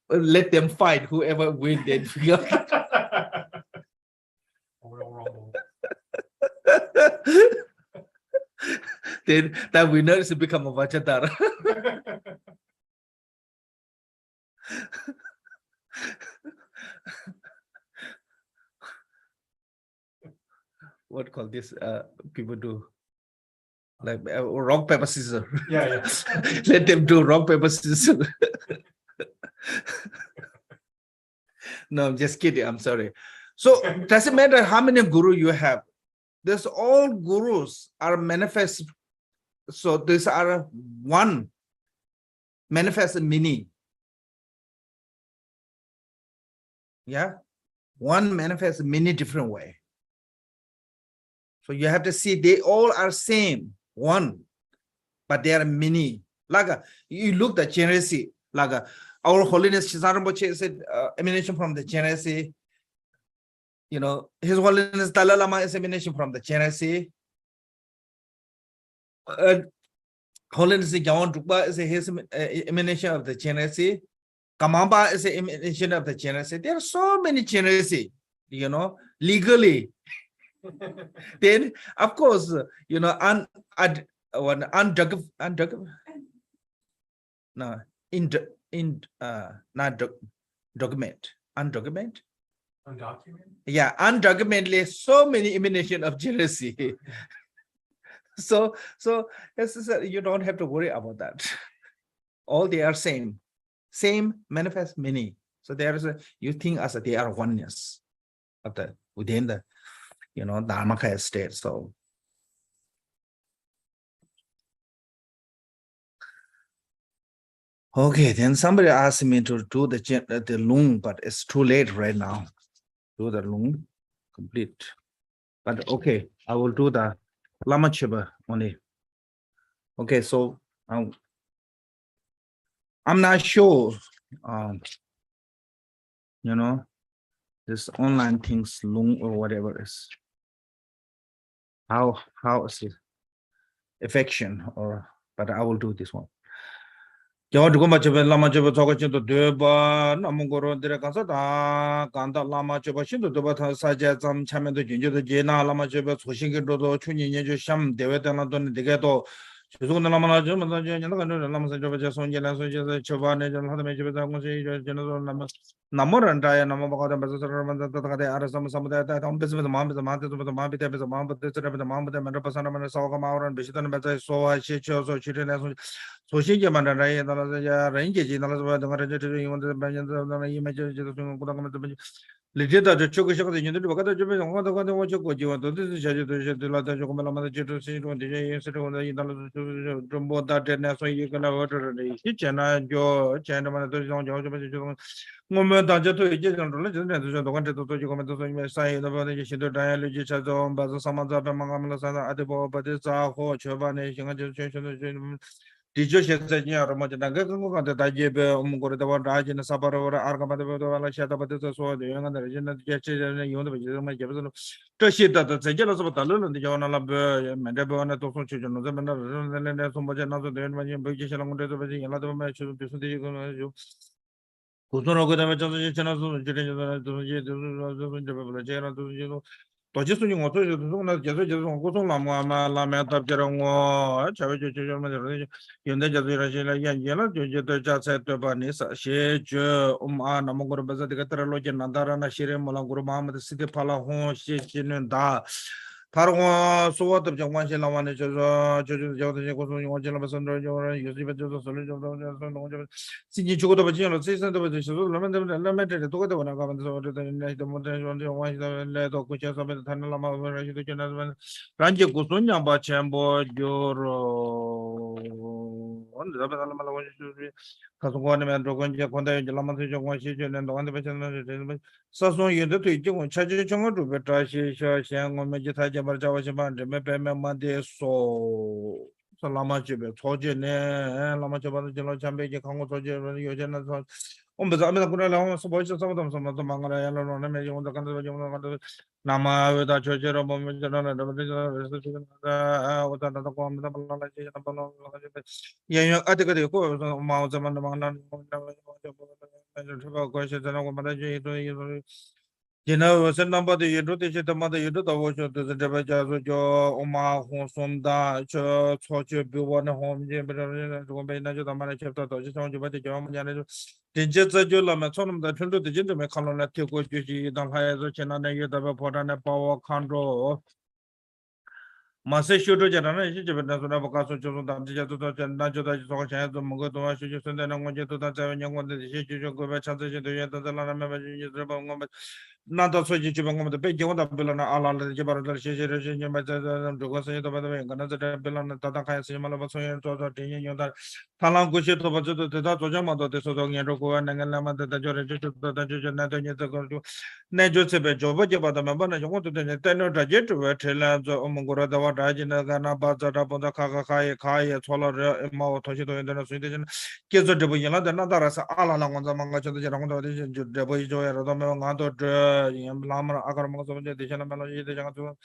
[SPEAKER 2] let them fight, whoever wins, then figure then that winner is become a Vajradhara. What call this people do? Like rock, paper, scissors.
[SPEAKER 3] Yeah.
[SPEAKER 2] Let them do rock, paper, scissors. No, I'm just kidding. I'm sorry. So doesn't matter how many guru you have. There's all gurus are manifest. So these are one manifest meaning. Yeah, one manifests many different way. So you have to see they all are same one, but there are many. Like you look at generosity, like our Holiness Chisaramboche said, emanation from the generosity. You know, His Holiness Dalai Lama is emanation from the generosity. Holiness Jawan Drukpa is his emanation of the generosity. Kamamba is an emanation of the generosity. There are so many generosity, you know, legally. Then, of course, you know, undocumented. Yeah, undocumented, so many emanation of jealousy. So you don't have to worry about that. All they are same manifest meaning. So there is you think as they are oneness of the within the Dharmakaya state. So okay, then somebody asked me to do the lung, but it's too late right now. Do the lung complete. But okay, I will do the Lama Chiba only. Okay, so I'm not sure, this online things, lung or whatever is, how is it affection but I will do this one. Lama Deba, Namungoro, Direkasada, Kanda Lama Chebashindo, Debata Sajam, Chamendo, Jinjo, Jena, Lama Cheba, Hoshingi Dodo, Chuni, Sham, Devetana, Degato, Suzuna Lama, Lama Jason, Jena, Chavane, General Lama, Namor and Diana, Namaka, Arasam, some of that, I'm busy with the mom, the mother, with the mom, the mom, but the mom, the Mandapasana, and Salgamar, and Bishitan, but I saw I she chose or she didn't. So she came under a range in the image legit the Chokosha, the unit of what you want to do. This is the Lata Jokomala to see when the incident on the Jumbo that so you can order the kitchen and your Chinaman moment I just to religion and the wanted to comment to say about the Shido dialogy Chazon, but some of the Mangamala Adebo, but it's a whole Chavane. Teacher said, "Yeah, Ramajanaga, the Tajib, Umgore, the one Raj in the Sabara, Argamada, Shata, so the young and the region of Jetches and the University. Tashita, the Sajalas of Talun and the Jonah Mandabo and the Toso children of them, and so much another than when you British along with another match to the Kusuno channels, Tojisu Moto, Lama, Lama, Tapjarango, Chavich, Yunda Jazira, Yangela, Jutta said to Banisa, She, Namogor Bazatikatrology, Nandarana, Shire, Molangurma, the city Pala Hon, Shin and Da. Parwa, so what the Jawan Lawan is Joseph, Sini chuko to bajin lo season to bajin so lo men la men de to ko na ka ban so de ne de mo de wa le to ku cha sa be than la ma ra ji to na ban ran je ku sun yang ba chen bo jo ro on de ba la ma la wa ji ka so ko ne men to ko je ko de la ma se jo ko shi je ne do an de ba chen de sa so yin de tu ji ko cha ji chong ro be ta shi sha xian ngo me ji ta je ba cha wa shi ban de me be me ma de so Lama Chibe, Toji, Lama Chaba, Jello Chambe, Kongo Toji, Yojana, Umbazamina Kuna, support some of them, some of the Mangala, on the country, Nama, with a church, with another comment, yeah, I think the course of Mount Zaman, questions and send number the Yudu, the mother you do the watch of the Debaja, your Oma, Honsonda, Church, Biwan, home, the manager of the just on you by the German. The Jets of Jula, Matonum, the Tundu, the gentleman colonel, Tiko, don't hire the China, you have a port and a power control. Mase shoto jana na ishi jebe na suna baka so choso tam tija to to na jo da so cha to mo to wa shu shu sende na ngo je to ta cha nya ngo de shi chu go ba cha de je de ta la na me ba ji de ba ngo ba na to so ji chu ba ngo de pe je ngo da be la na ala la je ba ro shi shi re shi nya ba cha da do go se to ba de ga na de be la na ta ta kha si ma la ba so yen to to de yin yo da ta lang gu shi to ba to de da to ja ma to de so do nge ro ko na nga la ma de da jo re chu to da ju na to nye to go ju na jo se be jo ba je ba da ma ba na jo ngo to de ta no da je to ba the la zo mo go ra da Rajina Gana Bazara Bonda Kaka Kaya Tola Mao Toshito and the Swedish Kizo de Buyana, the Nadaras Ala Langonza Manga the Jaranga de Boyo Rodomando Lama Agarmos of the Janamalogy the Janatu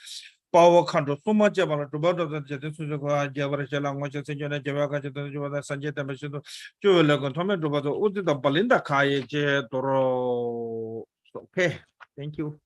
[SPEAKER 2] Power Control so much about the border of the Jesuka Javarasha language and Javaka Sanjeta Machino Julagon Tomato Uti the Balinda Kaya Toro. Okay, thank you.